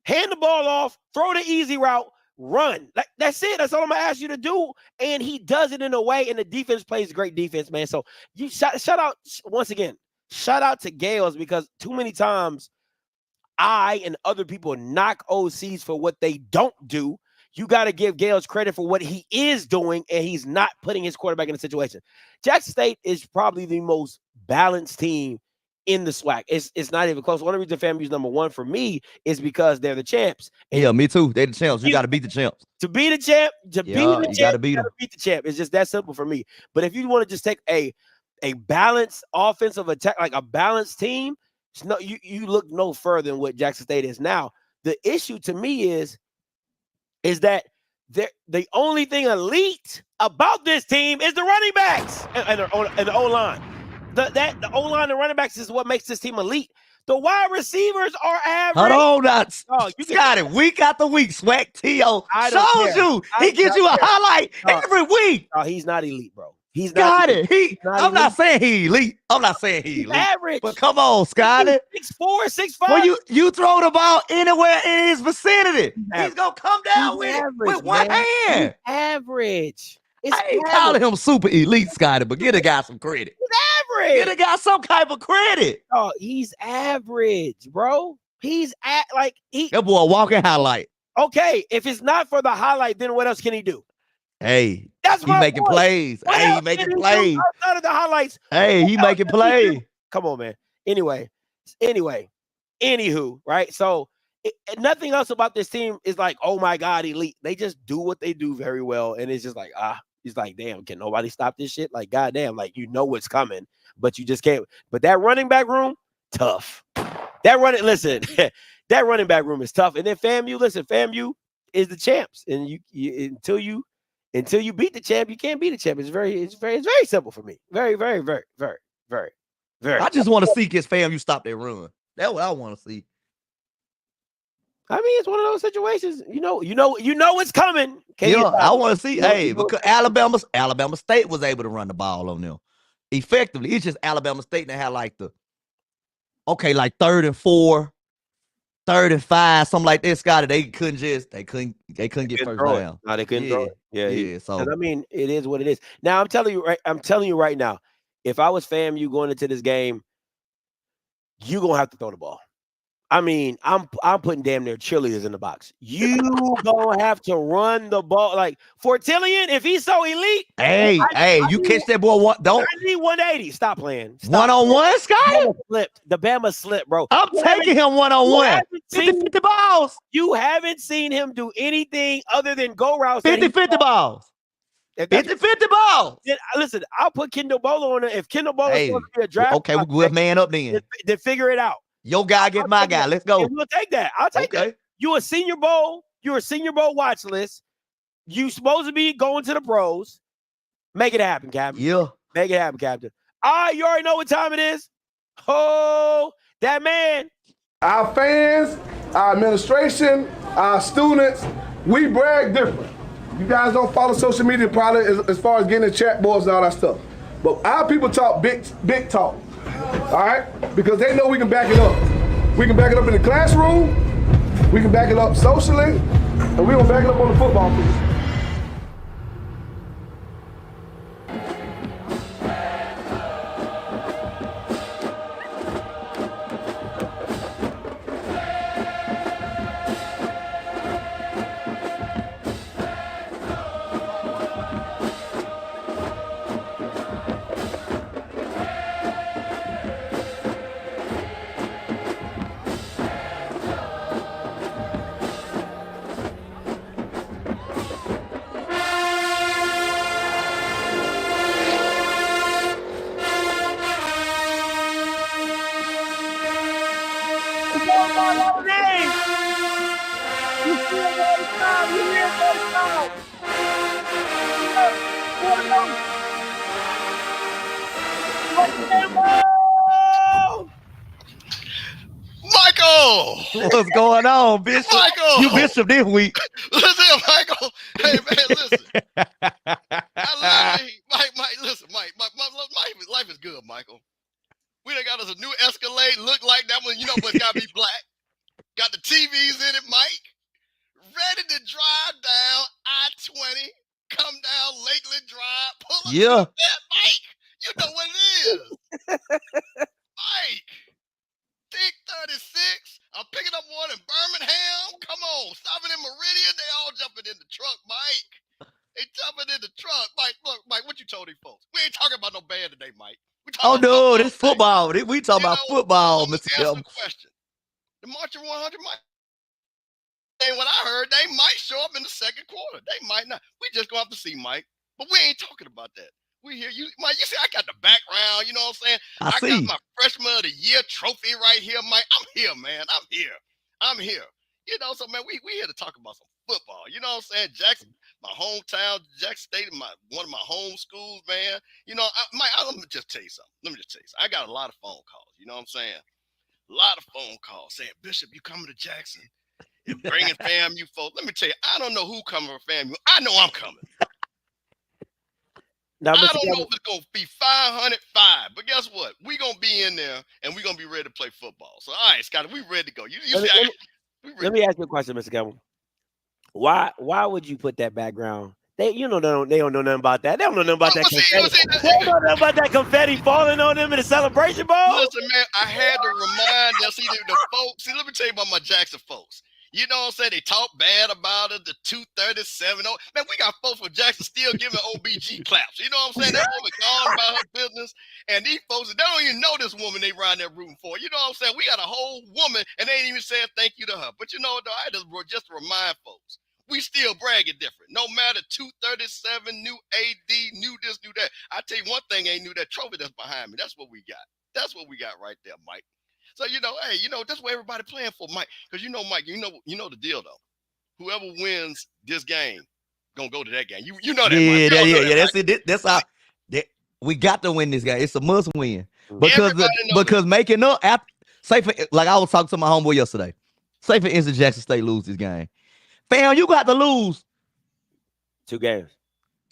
Hand the ball off, throw the easy route, run. That's it. That's all I'm going to ask you to do. And he does it in a way, and the defense plays great defense, man. So you shout out, once again, shout out to Gales, because too many times I and other people knock OCs for what they don't do. You got to give Gales credit for what he is doing, and he's not putting his quarterback in a situation. Jackson State is probably the most balanced team in the SWAC. It's not even close. One of the reasons FAMU's number one for me is because they're the champs. And yeah, me too. They're the champs. You got to beat the champs. To be the champ, you got to beat the champ. It's just that simple for me. But if you want to just take a balanced offensive attack, like a balanced team, no, you look no further than what Jackson State is now. The issue to me is that the only thing elite about this team is the running backs and the O-line. The O-line and running backs is what makes this team elite. The wide receivers are average. Hold on, you got it. Week after week, SWAC T.O. shows you. He gives you a highlight every week. No, he's not elite, bro. He's not it. I'm not saying he elite. I'm not saying he elite. Average. But come on, Scotty. 6'4", 6'5". When you throw the ball anywhere in his vicinity, he's gonna come down with one hand. He's average. I ain't calling him super elite, Scotty, but get a guy some credit. He's average. Get a guy some type of credit. Oh, he's average, bro. That boy a walking highlight. Okay, if it's not for the highlight, then what else can he do? Hey, that's he making plays. Hey, he making plays. Outside of the highlights. Hey, he making plays. Come on, man. Anyway, anywho, right? So nothing else about this team is like, oh my God, elite. They just do what they do very well, and it's just like, it's like, damn, can nobody stop this shit? Like, goddamn, like you know what's coming, but you just can't. But that running back room, tough. That running back room is tough. And then FAMU is the champs, and until you beat the champ, you can't beat the champ. It's very simple for me. Very, very, very, very, very, very. I just want to see his FAMU stop their run. That's what I want to see. I mean, it's one of those situations. You know what's coming. I want to see. Because Alabama State was able to run the ball on them effectively. It's just Alabama State that had like 3rd and 4, 3rd and 5, something like that, Scotty. They couldn't get first down. No, they couldn't throw it. Yeah. So I mean, it is what it is. Now I'm telling you right now, if I was FAMU going into this game, you're gonna have to throw the ball. I mean, I'm putting damn near cheerleaders in the box. You gonna have to run the ball. Like Fortillion, if he's so elite. You catch that boy. I need 180. Stop playing. One-on-one, Scotty? The Bama slipped, bro. I'm taking him one-on-one. 50 balls. You haven't seen him do anything other than go routes. 50 balls. 50 balls. Listen, I'll put Kendall Bolo on it. If Kendall Bolo is going to be a draft, okay, we'll man up then. Then figure it out. Your guy get my guy. Let's go. We'll take that. I'll take that. You're a Senior Bowl watch list. You supposed to be going to the pros. Make it happen, Captain. Yeah. Make it happen, Captain. You already know what time it is. Oh, that man. Our fans, our administration, our students, we brag different. You guys don't follow social media probably as far as getting the chat boards and all that stuff. But our people talk big talk. All right? Because they know we can back it up. We can back it up in the classroom, we can back it up socially, and we're going to back it up on the football field. What's going on, Bishop? Michael! You Bishop this week. Listen, Michael. Hey, man, listen. Mike, listen, Mike, life is good, Michael. We done got us a new Escalade. Look like that one, but it's got to be black. Got the TVs in it, Mike. Ready to drive down I-20, come down Lakeland Drive, pull up to the bed, Mike. You know what it is. Mike, Thick 36. I'm picking up one in Birmingham. Come on, stopping in Meridian. They all jumping in the truck, Mike. They jumping in the truck. Mike, look, Mike, what you told these folks? We ain't talking about no band today, Mike. Oh, no, this football. We talking about football, Mr. Answer the question. The Marching 100 Mike. And what I heard, they might show up in the second quarter. They might not. We just going to have to see, Mike. But we ain't talking about that. We hear you, Mike. You see, I got the background. You know what I'm saying? I got my Freshman of the Year trophy right here, Mike. I'm here, man. I'm here. So, man, we here to talk about some football. You know what I'm saying? Jackson, my hometown, Jackson State, one of my home schools, man. Mike, let me just tell you something. I got a lot of phone calls. You know what I'm saying? A lot of phone calls saying, Bishop, you coming to Jackson? And bringing FAMU folks. Let me tell you, I don't know who coming for FAMU. I know I'm coming. Now, I don't know if it's going to be 505, but guess what? We're going to be in there, and we're going to be ready to play football. So, all right, Scotty, we ready to go. Let me ask you a question, Mr. Campbell. Why would you put that background? They don't know nothing about that. They don't know nothing about that confetti. They don't know nothing about that confetti falling on them in the celebration bowl. Listen, man, I had to remind them. See, the folks. See, let me tell you about my Jackson folks. You know what I'm saying? They talk bad about it, the 237. Man, we got folks from Jackson still giving OBG claps. You know what I'm saying? That woman gone about her business. And these folks, they don't even know this woman they around there rooting for. You know what I'm saying? We got a whole woman, and they ain't even saying thank you to her. But you know what, though? I just remind folks. We still bragging different. No matter 237, new AD, new this, new that. I tell you one thing ain't new, that trophy that's behind me. That's what we got. That's what we got right there, Mike. So, hey, that's what everybody playing for, Mike. Because Mike, you know the deal, though. Whoever wins this game gonna go to that game. You know that, Mike. Yeah. That's it. That's how we got to win this game. It's a must win. Because making up after, say for, like I was talking to my homeboy yesterday. Say for instance, Jackson State lose this game. Fam, you got to lose 2 games.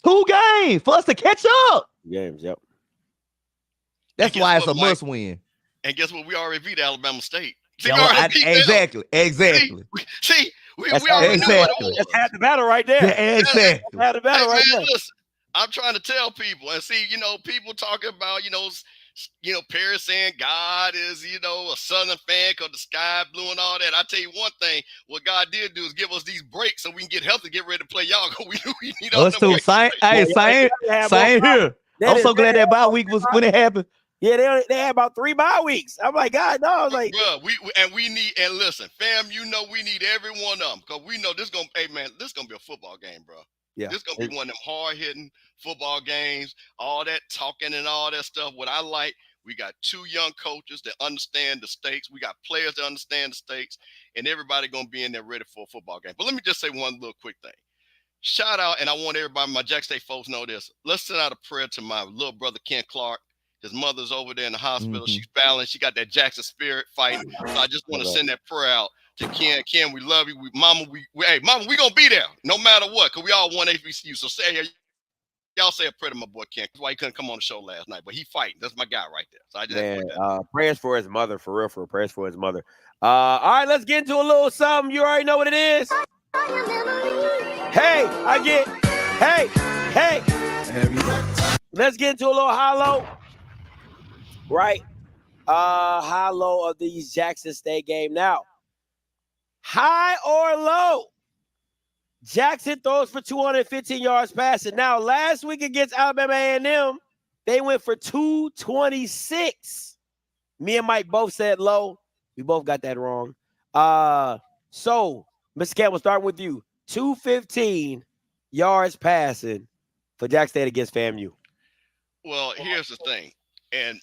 2 games for us to catch up. Games, yep. That's why it's a must win. And guess what? We already beat Alabama State. See, exactly. See, we already knew what it was. That's half the battle right there. Yeah, exactly. That's half the battle right there. Listen, I'm trying to tell people, and see, people talking about, Perry saying God is, a Southern fan because the sky blue and all that. I tell you one thing, what God did do is give us these breaks so we can get healthy, get ready to play y'all. We need all us too. Same here. I'm so glad that bye week was when it happened. Yeah, they had about 3 bye weeks. I'm like, God, no. I was like, bro, and listen, fam, we need every one of them because we know this is gonna be a football game, bro. Yeah, this is gonna be one of them hard-hitting football games. All that talking and all that stuff. What I like, we got 2 young coaches that understand the stakes. We got players that understand the stakes, and everybody gonna be in there ready for a football game. But let me just say one little quick thing. Shout out, and I want everybody, my Jack State folks, know this. Let's send out a prayer to my little brother Ken Clark. His mother's over there in the hospital. She's battling. She got that Jackson spirit fighting. So I just want to send that prayer out to Ken. Ken, we love you. Mama, we gonna be there no matter what, because we all want HBCU. So y'all say a prayer to my boy Ken. That's why he couldn't come on the show last night, but he fighting. That's my guy right there. So I just prayers for his mother, for real, prayers for his mother. All right, let's get into a little something. You already know what it is. Hey. Let's get into a little high-low. Right. High-low of these Jackson State game. Now, high or low, Jackson throws for 215 yards passing. Now, last week against Alabama A&M, they went for 226. Me and Mike both said low. We both got that wrong. So, Mr. Campbell, start with you. 215 yards passing for Jackson State against FAMU. Well, here's the thing. And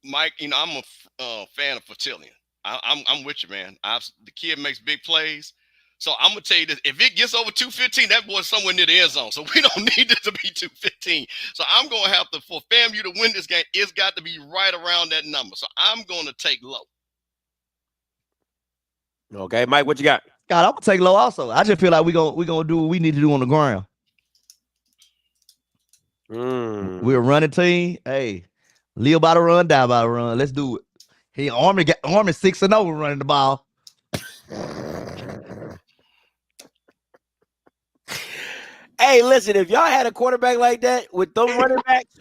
Mike, I'm a fan of Fertillion. I'm with you, man. The kid makes big plays. So I'm going to tell you this. If it gets over 215, that boy's somewhere near the end zone. So we don't need it to be 215. So I'm going to have to, for FAMU to win this game, it's got to be right around that number. So I'm going to take low. Okay, Mike, what you got? God, I'm gonna take low also. I just feel like we gonna do what we need to do on the ground. We're a running team. Hey, live by the run, die by the run. Let's do it. Hey, Army 6-0 running the ball. Hey, listen, if y'all had a quarterback like that with them running backs,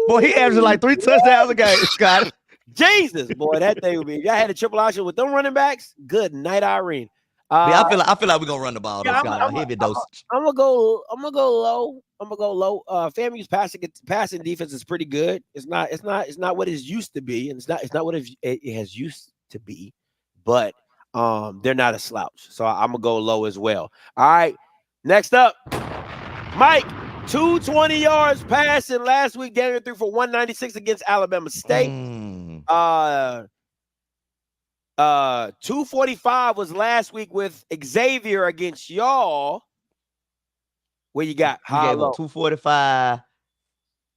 boy, he averaging like 3 touchdowns a game, Scott. Jesus, boy, that thing would be. If y'all had a triple option with them running backs, good night, Irene. I feel like we're gonna run the ball. Yeah, heavy dosage. I'm gonna go low. FAMU's passing defense is pretty good. It's not what it used to be, and it's not what it has used to be, but they're not a slouch. So I'm gonna go low as well. All right, next up, Mike. 220 yards passing last week. Daniel threw for 196 against Alabama State. 245 was last week with Xavier against y'all. Where you got? We gave up 245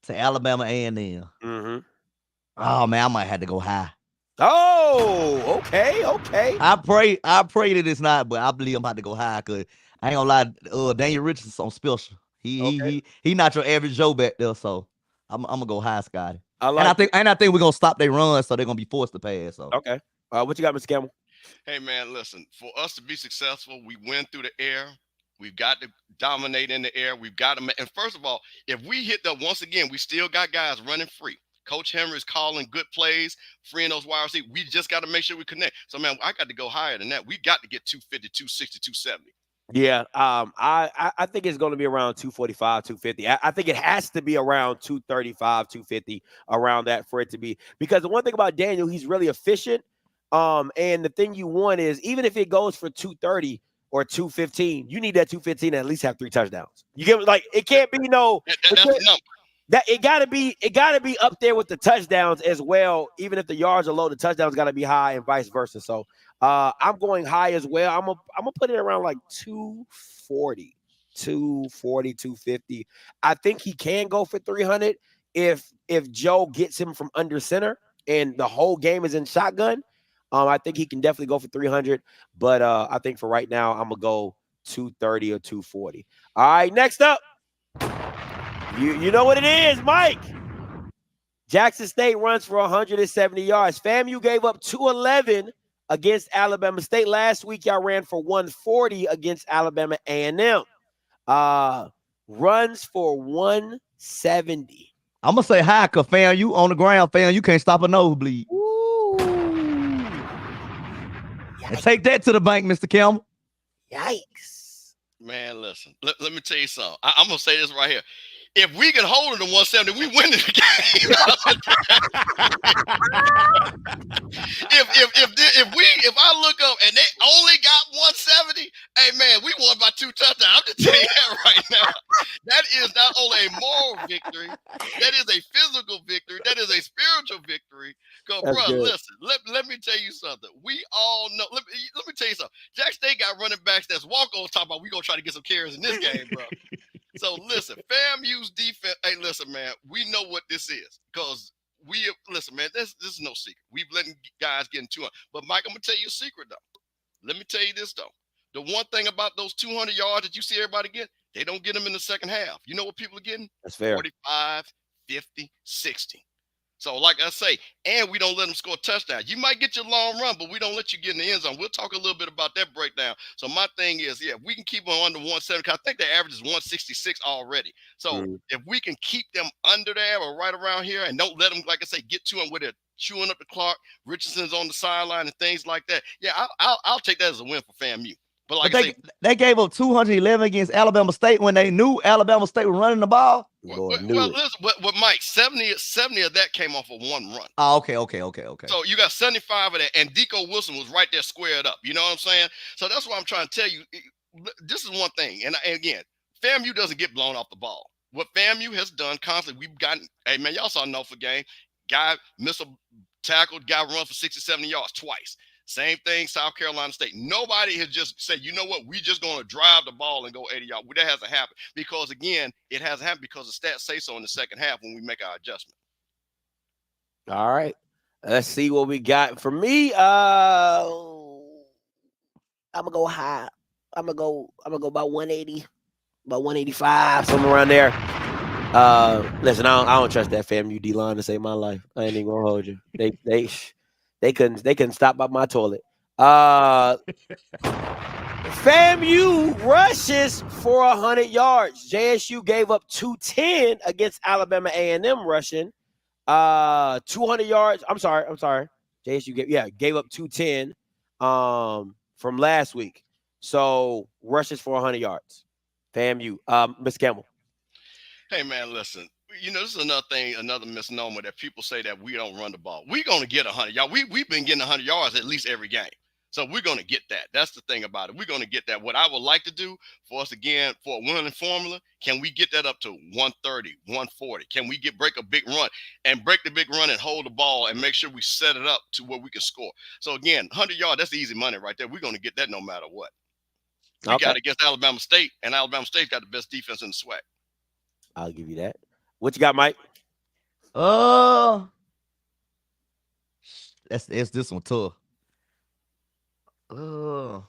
to Alabama A&M. Oh man, I might have to go high. Oh, okay. I pray that it's not, but I believe I'm about to go high because I ain't gonna lie. Daniel Richardson's on special. He not your average Joe back there, so I'm gonna go high, Scotty. I think we're gonna stop their run, so they're gonna be forced to pass. So okay. What you got, Mr. Campbell? Hey man, listen. For us to be successful, we win through the air. We've got to dominate in the air. We've got to. And first of all, if we hit that once again, we still got guys running free. Coach Henry is calling good plays, freeing those wide receivers. We just got to make sure we connect. So man, I got to go higher than that. We got to get 250, 260, 270. Yeah, I think it's going to be around 245, 250. I think it has to be around 235, 250, around that for it to be. Because the one thing about Daniel, he's really efficient. And the thing you want is, even if it goes for 230 or 215, you need that 215 to at least have 3 touchdowns. You get, like, it can't be it gotta be up there with the touchdowns as well. Even if the yards are low, the touchdowns gotta be high and vice versa. So I'm going high as well. I'm gonna put it around like 240, 250. I think he can go for 300 if Joe gets him from under center and the whole game is in shotgun. I think he can definitely go for 300, but I think for right now, I'm going to go 230 or 240. All right, next up, you know what it is, Mike. Jackson State runs for 170 yards. FAMU gave up 211 against Alabama State. Last week, y'all ran for 140 against Alabama A&M. Runs for 170. I'm going to say high because FAMU on the ground, FAMU can't stop a nosebleed. And take that to the bank, Mr. Campbell. Yikes. Man, listen. Let me tell you something. I'm going to say this right here. If we can hold it to 170, we win the game. if I look up and they only got 170, hey man, we won by 2 touchdowns. I'm just telling you that right now. That is not only a moral victory, that is a physical victory, that is a spiritual victory. Because, bro, listen, let me tell you something. We all know. Let me tell you something. Jack State got running backs that's walk-ons talking about we gonna try to get some carries in this game, bro. So listen, FAMU's defense. Hey, listen, man, we know what this is because listen, man. This is no secret. We've letting guys get into it. But Mike, I'm gonna tell you a secret though. Let me tell you this though. The one thing about those 200 yards that you see everybody get, they don't get them in the second half. You know what people are getting? That's fair. 45, 50, 60. So, like I say, and we don't let them score touchdowns. You might get your long run, but we don't let you get in the end zone. We'll talk a little bit about that breakdown. So, my thing is, if we can keep them under 170, because I think the average is 166 already. So, if we can keep them under there or right around here and don't let them, like I say, get to them where they're chewing up the clock, Richardson's on the sideline and things like that. Yeah, I'll take that as a win for FAMU. But like they gave up 211 against Alabama State when they knew Alabama State was running the ball. Listen, Mike, 70 of that came off of one run. Oh, okay. So you got 75 of that, and Deco Wilson was right there squared up. You know what I'm saying? So that's what I'm trying to tell you. This is one thing, and again, FAMU doesn't get blown off the ball. What FAMU has done constantly, we've gotten, hey man, y'all saw Norfolk game. Guy missed a tackle, guy run for 60, 70 yards twice. Same thing, South Carolina State. Nobody has just said, you know what, we just going to drive the ball and go 80 yards. That hasn't happened because, again, it hasn't happened because the stats say so in the second half when we make our adjustment. All right. Let's see what we got. For me, I'm gonna go high. I'm gonna go about 180, about 185, somewhere around there. Listen, I don't trust that FAMU D line to save my life. I ain't even gonna hold you. They couldn't stop by my toilet. FAMU rushes for 100 yards. JSU gave up 210 against Alabama A&M rushing. 200 yards. I'm sorry. JSU gave up 210 from last week. So rushes for 100 yards. FAMU. Mr. Campbell. Hey man, listen. You know, this is another thing, another misnomer that people say that we don't run the ball. We're gonna get 100. Y'all, we've been getting 100 yards at least every game. So we're gonna get that. That's the thing about it. We're gonna get that. What I would like to do for us again for a winning formula, can we get that up to 130, 140? Can we break a big run and break the big run and hold the ball and make sure we set it up to where we can score? So again, 100 yards, that's easy money right there. We're gonna get that no matter what. We got against Alabama State, and Alabama State's got the best defense in the SWAC. I'll give you that. What you got, Mike? It's this one tough. I'm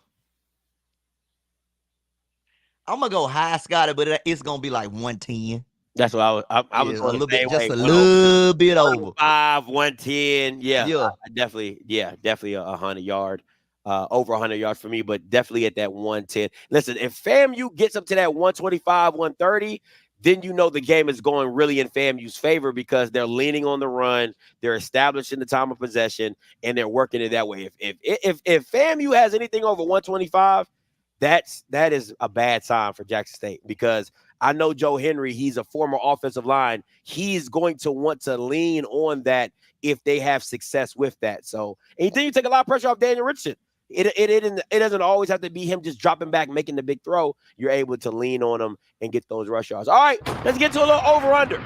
gonna go high, Scotty, but it's gonna be like 110. That's what I was going a little bit, just a little bit over. 110. Yeah. Definitely 100 yard. Over 100 yards for me, but definitely at that 110. Listen, if FAMU gets up to that 125, 130, then you know the game is going really in FAMU's favor because they're leaning on the run, they're establishing the time of possession, and they're working it that way. If FAMU has anything over 125, that is a bad sign for Jackson State because I know Joe Henry, he's a former offensive line. He's going to want to lean on that if they have success with that. So anything you take a lot of pressure off Daniel Richardson. It doesn't always have to be him just dropping back, making the big throw. You're able to lean on him and get those rush yards. All right, let's get to a little over-under.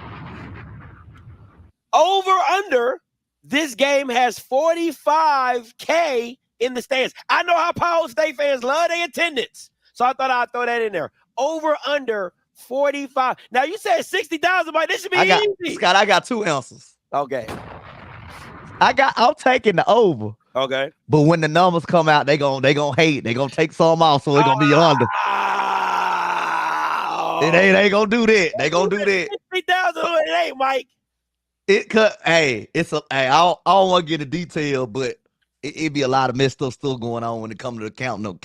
Over-under, this game has 45K in the stands. I know how Powell State fans love their attendance, so I thought I'd throw that in there. Over-under 45. Now, you said 60,000, but this should be easy. Scott, I got two answers. Okay. I'm taking the over. Okay. But when the numbers come out, they gonna hate. They gonna take some off, so it's gonna be under. They ain't gonna do that. They gonna do that. 60,000, it ain't, Mike. I don't want to get a detail, but it be a lot of messed up stuff going on when it comes to counting them.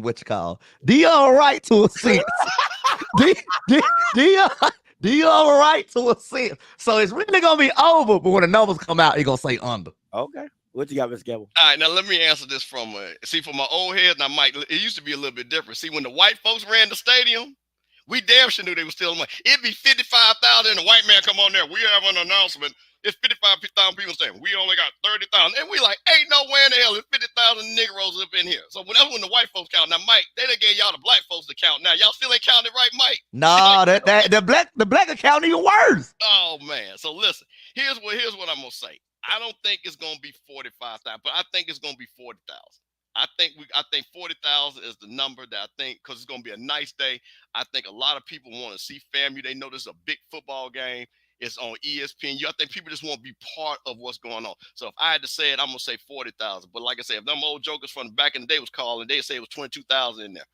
What you call Dion right to a sense. Dion right to a sense. So it's really gonna be over, but when the numbers come out, it's gonna say under. Okay. What you got, Mr. Campbell? All right, now let me answer this from for my old head. Now, Mike, it used to be a little bit different. See, when the white folks ran the stadium, we damn sure knew they were still money. It'd be 55,000, and the white man come on there. We have an announcement. It's 55,000 people saying we only got 30,000, and we like, ain't no way in the hell there's 50,000 Negroes up in here. So that's when the white folks count. Now, Mike, they done gave y'all the black folks to count. Now, y'all still ain't counting right, Mike? No, the black account even worse. Oh man. So listen, here's what I'm gonna say. I don't think it's gonna be 45,000, but I think it's gonna be 40,000. I think 40,000 is the number that I think because it's gonna be a nice day. I think a lot of people want to see FAMU. They know this is a big football game. It's on ESPN. I think people just want to be part of what's going on. So if I had to say it, I'm gonna say 40,000. But like I said, if them old jokers from back in the day was calling, they'd say it was 22,000 in there.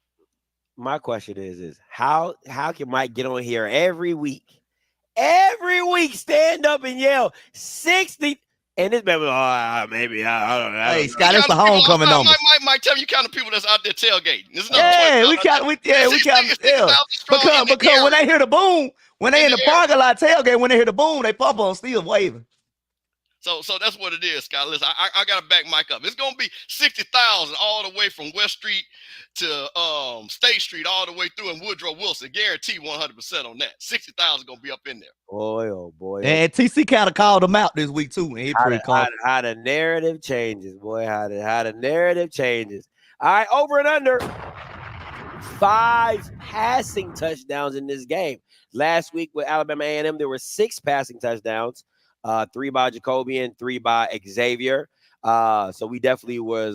My question is how can Mike get on here every week, stand up and yell 60? And this man was, maybe I don't know. Hey, Scott, it's the homecoming number. Mike, tell me you kind of people that's out there tailgating. We count. Because when they hear the boom, when they in the parking lot tailgate, when they hear the boom, they pop on still waving. So that's what it is, Scott. Listen, I gotta back Mike up. It's gonna be 60,000 all the way from West Street to State Street, all the way through in Woodrow Wilson. Guarantee 100% on that. 60,000 gonna be up in there. Boy, oh boy. And TC kind of called them out this week too. And how the narrative changes, boy. How the narrative changes. All right, over and under 5 passing touchdowns in this game. Last week with Alabama A&M, there were 6 passing touchdowns. 3 by Jacobian, 3 by Xavier. So we definitely was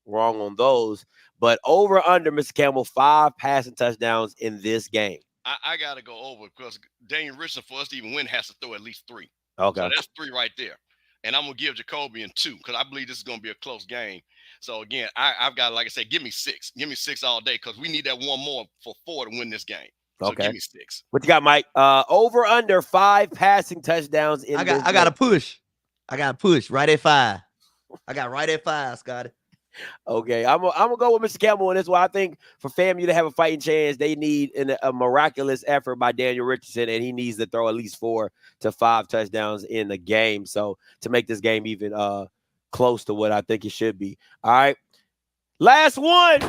wrong on those. But over under, Mr. Campbell, 5 passing touchdowns in this game. I got to go over because Daniel Richardson, for us to even win, has to throw at least 3. Okay. So that's 3 right there. And I'm going to give Jacobian 2 because I believe this is going to be a close game. So again, I've got, like I said, give me 6. Give me 6 all day because we need that one more for 4 to win this game. So Okay. give me 6. What you got, Mike? Over under 5 passing touchdowns in I got to push. I got to push right at 5. I got right at 5, Scotty. Okay, I'm gonna go with Mr. Campbell on this one. I think for FAMU to have a fighting chance, they need a miraculous effort by Daniel Richardson, and he needs to throw at least 4 to 5 touchdowns in the game. So to make this game even close to what I think it should be. All right, last one.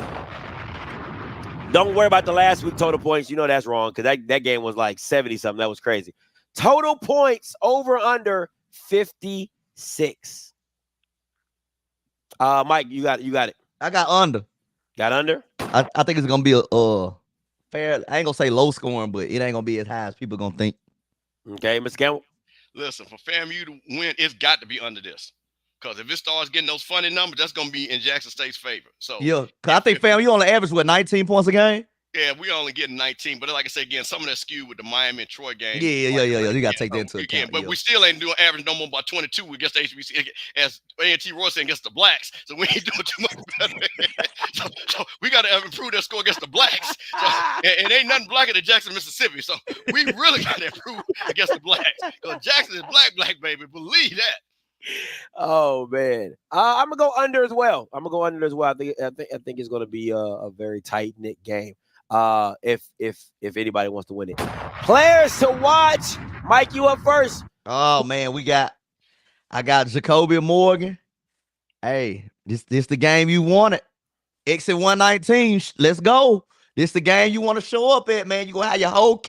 Don't worry about the last week total points. You know that's wrong because that game was like 70 something. That was crazy. Total points over under 56. Mike, you got it. I got under. Got under? I think it's gonna be a fair. I ain't gonna say low scoring, but it ain't gonna be as high as people gonna think. Okay, Mr. Campbell. Listen, for FAMU to win, it's got to be under this. Because if it starts getting those funny numbers, that's gonna be in Jackson State's favor. So yeah, cause I think FAMU on the average with 19 points a game. Yeah, we only getting 19, but like I said again, some of that skewed with the Miami and Troy game. Yeah. You gotta take that into account. But we still ain't doing average no more about 22 against the HBC, as A&T Roy said, against the blacks. So we ain't doing too much better. so we got to improve that score against the blacks. So, and ain't nothing blacker than Jackson, Mississippi. So we really got to improve against the blacks. Because Jackson is black, baby. Believe that. Oh man, I'm gonna go under as well. I think it's gonna be a very tight knit game. If anybody wants to win it, players to watch. Mike, you up first. Oh man, I got Jacoby Morgan. Hey, this the game you wanted. Exit 119. Let's go. This the game you want to show up at, man. You gonna have your whole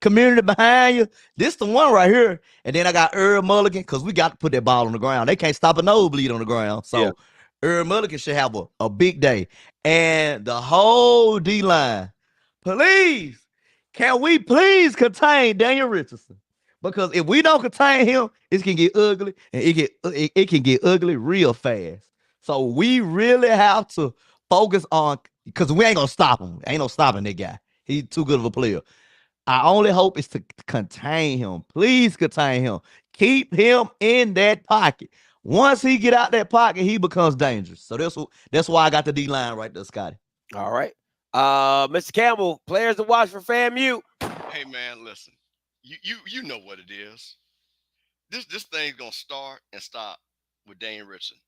community behind you. This the one right here. And then I got Earl Mulligan because we got to put that ball on the ground. They can't stop a nosebleed on the ground. So yeah. Earl Mulligan should have a big day. And the whole D-line. Please, can we please contain Daniel Richardson? Because if we don't contain him, it can get ugly, and it can get ugly real fast. So we really have to focus on, because we ain't gonna stop him. Ain't no stopping that guy. He's too good of a player. Our only hope is to contain him. Please contain him. Keep him in that pocket. Once he get out that pocket, he becomes dangerous. So that's why I got the D-line right there, Scotty. All right. Mr. Campbell, players to watch for FAMU. Hey man, listen. You know what it is. This thing's gonna start and stop with Daniel Richardson.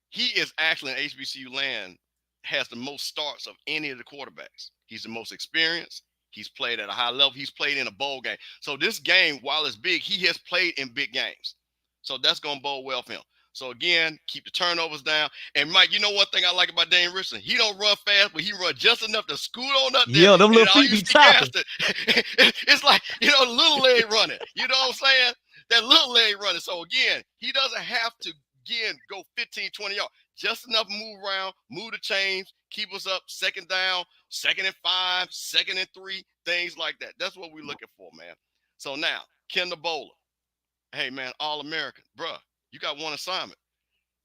He is actually in HBCU land, has the most starts of any of the quarterbacks. He's the most experienced. He's played at a high level. He's played in a bowl game. So this game, while it's big, he has played in big games. So that's gonna bode well for him. So again, keep the turnovers down. And Mike, you know one thing I like about Daniel Richardson? He don't run fast, but he run just enough to scoot on up there. Yeah, them little feet be chopping. It's like, little leg running. You know what I'm saying? That little leg running. So again, he doesn't have to go 15, 20 yards. Just enough move around, move the chains, keep us up, 2nd down, 2nd and 5, 2nd and 3, things like that. That's what we're looking for, man. So now, Kendall Bowler. Hey man, All-American, bruh. You got one assignment.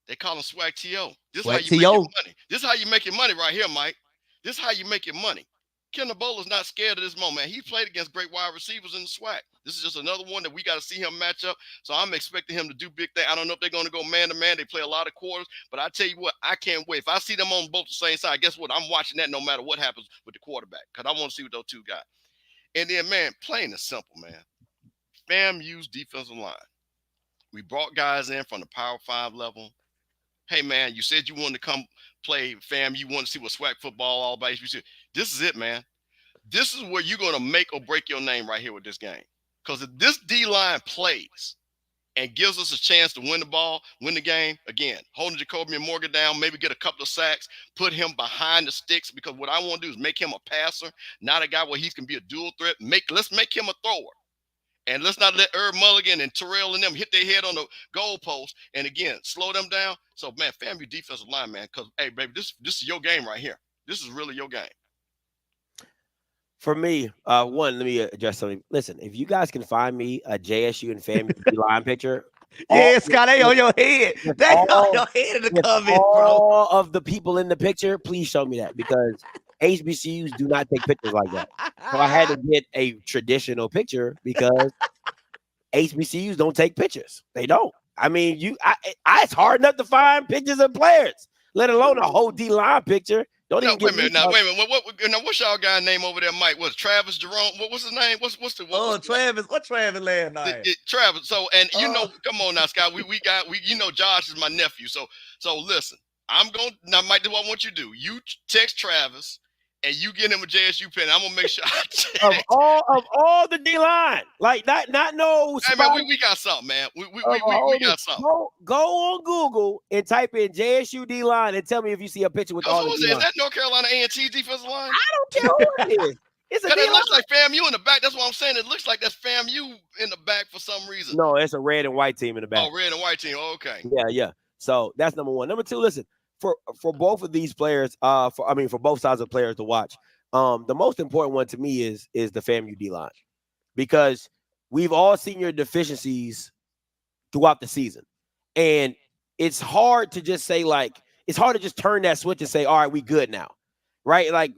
They call him SWAC TO. This is how you make your money. This is how you make your money right here, Mike. This is how you make your money. Kendall Bowler's not scared of this moment. He played against great wide receivers in the SWAC. This is just another one that we got to see him match up. So I'm expecting him to do big things. I don't know if they're going to go man-to-man. They play a lot of quarters. But I tell you what, I can't wait. If I see them on both the same side, guess what? I'm watching that no matter what happens with the quarterback because I want to see what those two got. And then, man, plain and simple, man. FAMU's defensive line. We brought guys in from the Power 5 level. Hey, man, you said you wanted to come play FAMU. You want to see what SWAC football all about. This is it, man. This is where you're going to make or break your name right here with this game. Because if this D-line plays and gives us a chance to win the ball, win the game, again, holding Jacoby Morgan down, maybe get a couple of sacks, put him behind the sticks, because what I want to do is make him a passer, not a guy where he can be a dual threat. Let's make him a thrower. And let's not let Herb Mulligan and Terrell and them hit their head on the goalpost. And again, slow them down. So, man, FAMU defensive line, man, because, hey, baby, this is your game right here. This is really your game. For me, one, let me address something. Listen, if you guys can find me a JSU and FAMU line picture. Yeah, Scott, they on your head. They on your head in the comments, bro. All of the people in the picture, please show me that, because HBCUs do not take pictures like that. So I had to get a traditional picture because HBCUs don't take pictures. They don't. I mean, it's hard enough to find pictures of players. let alone a whole D-line picture. Don't No, even get wait a minute. Now, what's y'all guy name over there, Mike? What's Travis Jerome? What's his name? What's Travis. What Travis last name? Travis. So, and come on now, Scott. We Josh is my nephew. So listen, now, Mike, this is what I want you to do. You text Travis and you get him a JSU pen. I'm gonna make sure I check. of all the D-line, like not no. Hey, man, we got something, man. We got something. Go on Google and type in JSU D-line and tell me if you see a picture with all the D-line. Is that North Carolina A&T's defensive line? I don't care who it is. It's a it looks like FAMU in the back. That's what I'm saying. It looks like that's FAMU in the back for some reason. No, it's a red and white team in the back. Oh, red and white team. Oh, okay. Yeah. So that's number one. Number two, listen, for both of these players, for both sides of players to watch, the most important one to me is the FAMU D-line, because we've all seen your deficiencies throughout the season. And it's hard to just say, it's hard to just turn that switch and say, all right, we good now. Right? Like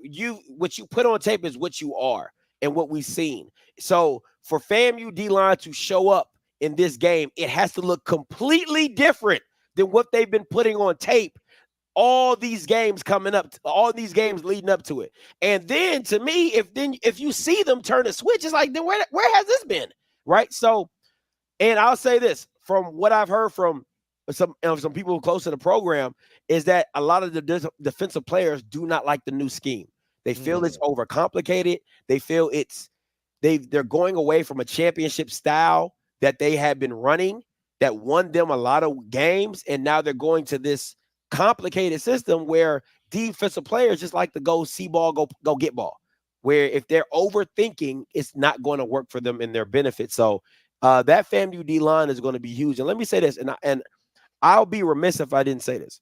what you put on tape is what you are and what we've seen. So for FAMU D-line to show up in this game, it has to look completely different than what they've been putting on tape all these games coming up, all these games leading up to it. And then to me, if you see them turn a switch, it's like, then where has this been? Right? So, and I'll say this, from what I've heard from some people close to the program, is that a lot of the defensive players do not like the new scheme. They feel it's overcomplicated. They feel they're going away from a championship style that they have been running that won them a lot of games, and now they're going to this complicated system where defensive players just like to go see ball, go get ball, where if they're overthinking, it's not going to work for them in their benefit. So that FAMU D-line is going to be huge. And let me say this, and I'll be remiss if I didn't say this.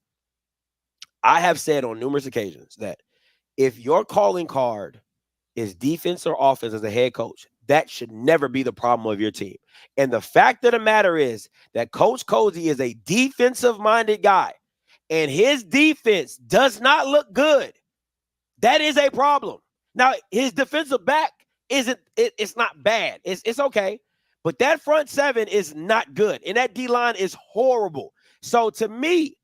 I have said on numerous occasions that if your calling card is defense or offense as a head coach, that should never be the problem of your team. And the fact of the matter is that Coach Cozy is a defensive-minded guy, and his defense does not look good. That is a problem. Now, his defensive back it's not bad. It's okay. But that front seven is not good, and that D-line is horrible. So to me,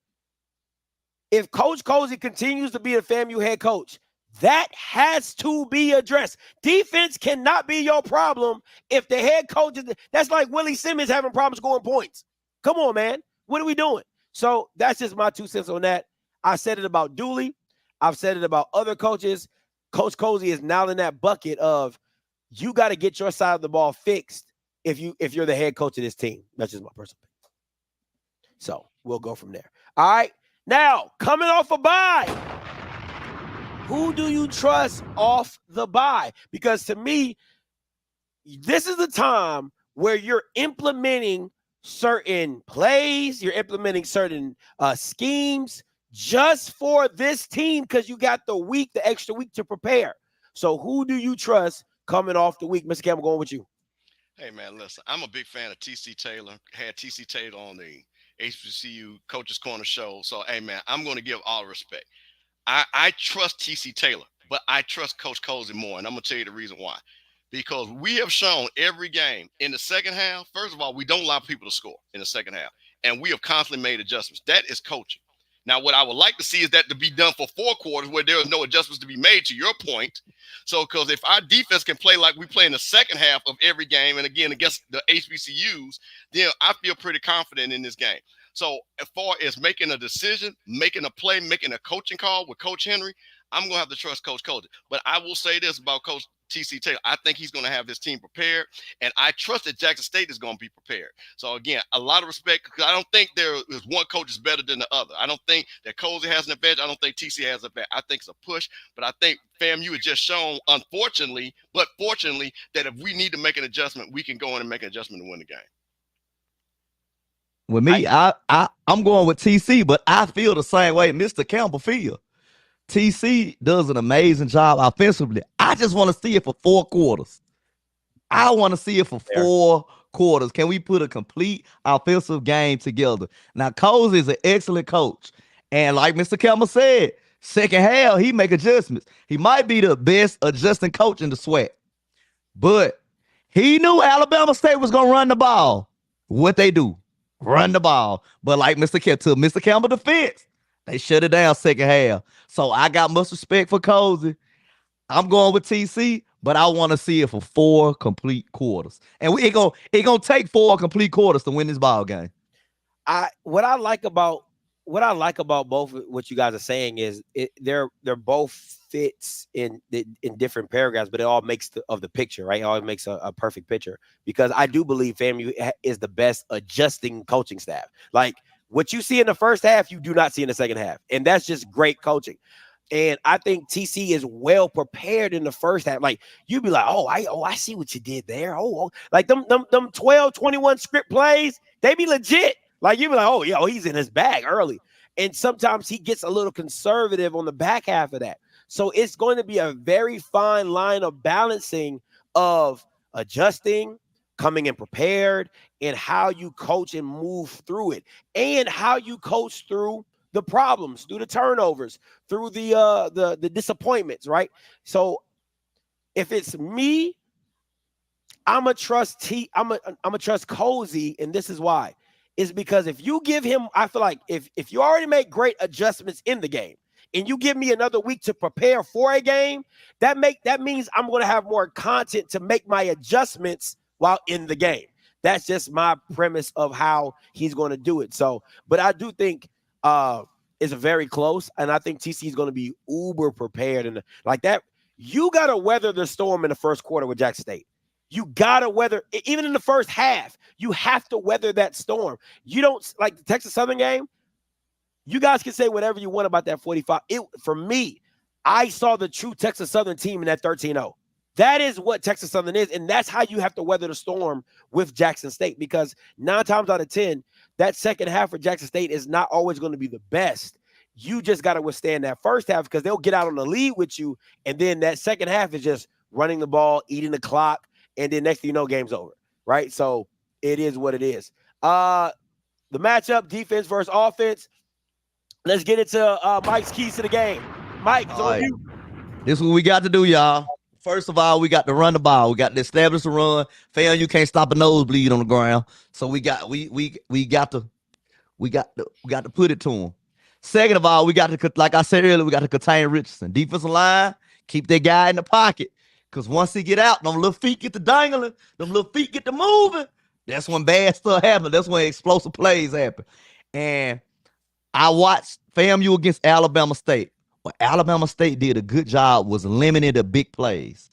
if Coach Cozy continues to be a FAMU head coach, that has to be addressed. Defense cannot be your problem if the head coach is. That's like Willie Simmons having problems scoring points. Come on, man. What are we doing? So that's just my 2 cents on that. I said it about Dooley. I've said it about other coaches. Coach Cozy is now in that bucket of you got to get your side of the ball fixed if you're the head coach of this team. That's just my personal opinion. So we'll go from there. All right. Now, coming off a bye, who do you trust off the bye? Because to me, this is the time where you're implementing certain plays, you're implementing certain schemes just for this team because you got the extra week to prepare. So who do you trust coming off the week? Mr. Campbell, going with you. Hey, man, listen, I'm a big fan of T.C. Taylor. Had T.C. Taylor on the HBCU Coaches Corner show. So, hey, man, I'm going to give all respect. I trust T.C. Taylor, but I trust Coach Cozy more, and I'm going to tell you the reason why. Because we have shown every game in the second half, first of all, we don't allow people to score in the second half, and we have constantly made adjustments. That is coaching. Now, what I would like to see is that to be done for 4 quarters where there are no adjustments to be made, to your point. So, because if our defense can play like we play in the second half of every game, and again, against the HBCUs, then I feel pretty confident in this game. So, as far as making a decision, making a play, making a coaching call with Coach Henry, I'm going to have to trust Coach Cozy. But I will say this about Coach T.C. Taylor. I think he's going to have his team prepared, and I trust that Jackson State is going to be prepared. So, again, a lot of respect, because I don't think there is one coach is better than the other. I don't think that Cozy has an advantage. I don't think T.C. has an advantage. I think it's a push, but I think FAMU has just shown, unfortunately, but fortunately, that if we need to make an adjustment, we can go in and make an adjustment to win the game. With me, I'm going with TC, but I feel the same way Mr. Campbell feel. TC does an amazing job offensively. I just want to see it for 4 quarters. I want to see it for 4 quarters. Can we put a complete offensive game together? Now, Cozy is an excellent coach. And like Mr. Campbell said, second half, he make adjustments. He might be the best adjusting coach in the SWAC. But he knew Alabama State was going to run the ball. What they do? Run the ball. But like Mr. Campbell defense, They shut it down second half. So I got much respect for Cozy. I'm going with TC, but I want to see it for 4 complete quarters. And it gonna take 4 complete quarters to win this ball game. What I like about both what you guys are saying is they're both fits in different paragraphs, but it all makes the picture, right? It all makes a perfect picture, because I do believe FAMU is the best adjusting coaching staff. Like what you see in the first half, you do not see in the second half, and that's just great coaching. And I think TC is well prepared in the first half. Like you'd be like, I see what you did there. Like them 12, 21 script plays, they be legit. Like you'd be like, he's in his bag early. And sometimes he gets a little conservative on the back half of that. So it's going to be a very fine line of balancing of adjusting, coming in prepared, and how you coach and move through it, and how you coach through the problems, through the turnovers, through the disappointments, right? So if it's me, I'm a trust Cozy, and this is why. Is because if you give him, I feel like if you already make great adjustments in the game and you give me another week to prepare for a game, that means I'm going to have more content to make my adjustments while in the game. That's just my premise of how he's going to do it. So, but I do think it's very close, and I think TC is going to be uber prepared, and like that. You got to weather the storm in the first quarter with Jackson State. You got to weather, even in the first half, you have to weather that storm. You don't, like the Texas Southern game, you guys can say whatever you want about that 45. For me, I saw the true Texas Southern team in that 13-0. That is what Texas Southern is, and that's how you have to weather the storm with Jackson State, because 9 times out of 10, that second half for Jackson State is not always going to be the best. You just got to withstand that first half, because they'll get out on the lead with you, and then that second half is just running the ball, eating the clock, and then next thing you know, game's over, right? So it is what it is. The matchup, defense versus offense. Let's get into Mike's keys to the game. Mike, it's on you. This is what we got to do, y'all. First of all, we got to run the ball. We got to establish the run. Fam, you can't stop a nosebleed on the ground. So we got to put it to them. Second of all, we got to, like I said earlier, we got to contain Richardson. Defensive line, keep that guy in the pocket. Because once he get out, them little feet get to dangling, them little feet get to moving. That's when bad stuff happens. That's when explosive plays happen. And I watched FAMU against Alabama State. What Alabama State did a good job was limiting the big plays.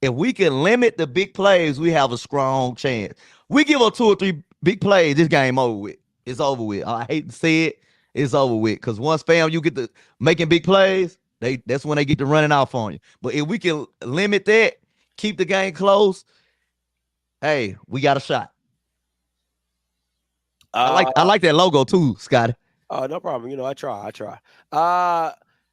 If we can limit the big plays, we have a strong chance. We give up 2 or 3 big plays, this game over with. It's over with. I hate to say it, it's over with. Because once FAMU get to making big plays, that's when they get to running off on you. But if we can limit that, keep the game close, hey, we got a shot. I like that logo too, Scotty. Oh, no problem. I try.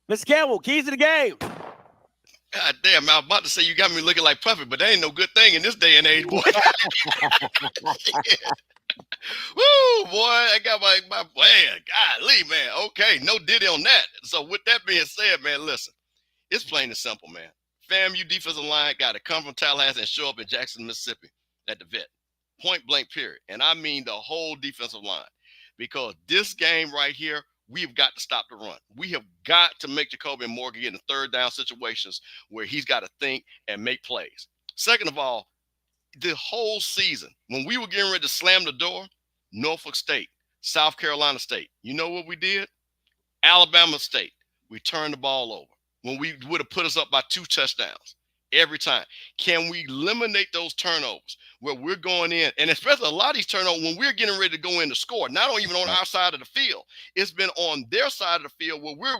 Mr. Campbell, keys to the game. God damn, I was about to say you got me looking like Puffy, but that ain't no good thing in this day and age, boy. Woo, boy, I got my man. Golly, man. Okay, no diddy on that. So with that being said, man, listen, it's plain and simple, man. FAMU defensive line got to come from Tallahassee and show up in Jackson, Mississippi at the vet. Point blank, period. And I mean the whole defensive line. Because this game right here, we've got to stop the run. We have got to make Jacoby Morgan get in third down situations where he's got to think and make plays. Second of all, the whole season, when we were getting ready to slam the door, Norfolk State, South Carolina State, you know what we did? Alabama State, we turned the ball over when we would have put us up by 2 touchdowns every time. Can we eliminate those turnovers where we're going in, and especially a lot of these turnovers when we're getting ready to go in to score, not even on our side of the field, it's been on their side of the field where we're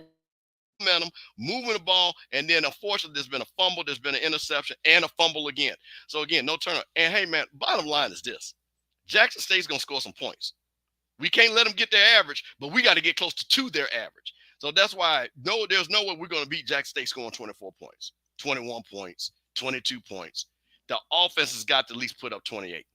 momentum, moving the ball, and then unfortunately there's been a fumble, there's been an interception, and a fumble again. So again, no turnover. And hey, man, bottom line is this: Jackson State's gonna score some points. We can't let them get their average, but we got to get close to their average. So that's why there's no way we're going to beat Jackson State scoring 24 points, 21 points, 22 points. The offense has got to at least put up 28.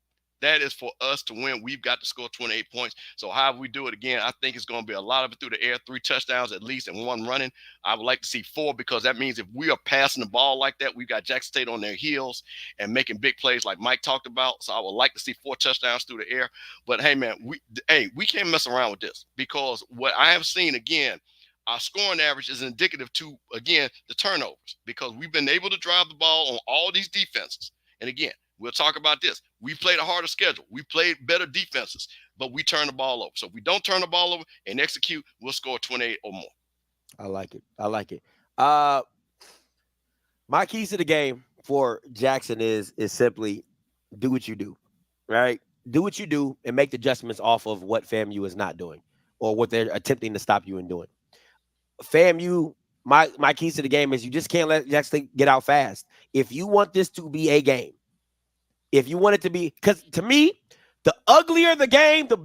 That is for us to win. We've got to score 28 points. So how we do it again, I think it's going to be a lot of it through the air, 3 touchdowns at least and 1 running. I would like to see 4, because that means if we are passing the ball like that, we've got Jackson State on their heels and making big plays like Mike talked about. So I would like to see 4 touchdowns through the air. But hey, man, we can't mess around with this, because what I have seen again, our scoring average is indicative to, again, the turnovers, because we've been able to drive the ball on all these defenses. And again, we'll talk about this. We played a harder schedule. We played better defenses, but we turn the ball over. So if we don't turn the ball over and execute, we'll score 28 or more. I like it. I like it. My keys to the game for Jackson is simply do what you do, right? Do what you do and make the adjustments off of what FAMU is not doing or what they're attempting to stop you in doing. FAMU, my keys to the game is you just can't let Jackson get out fast. If you want this to be a game, if you want it to be, because to me, the uglier the game, the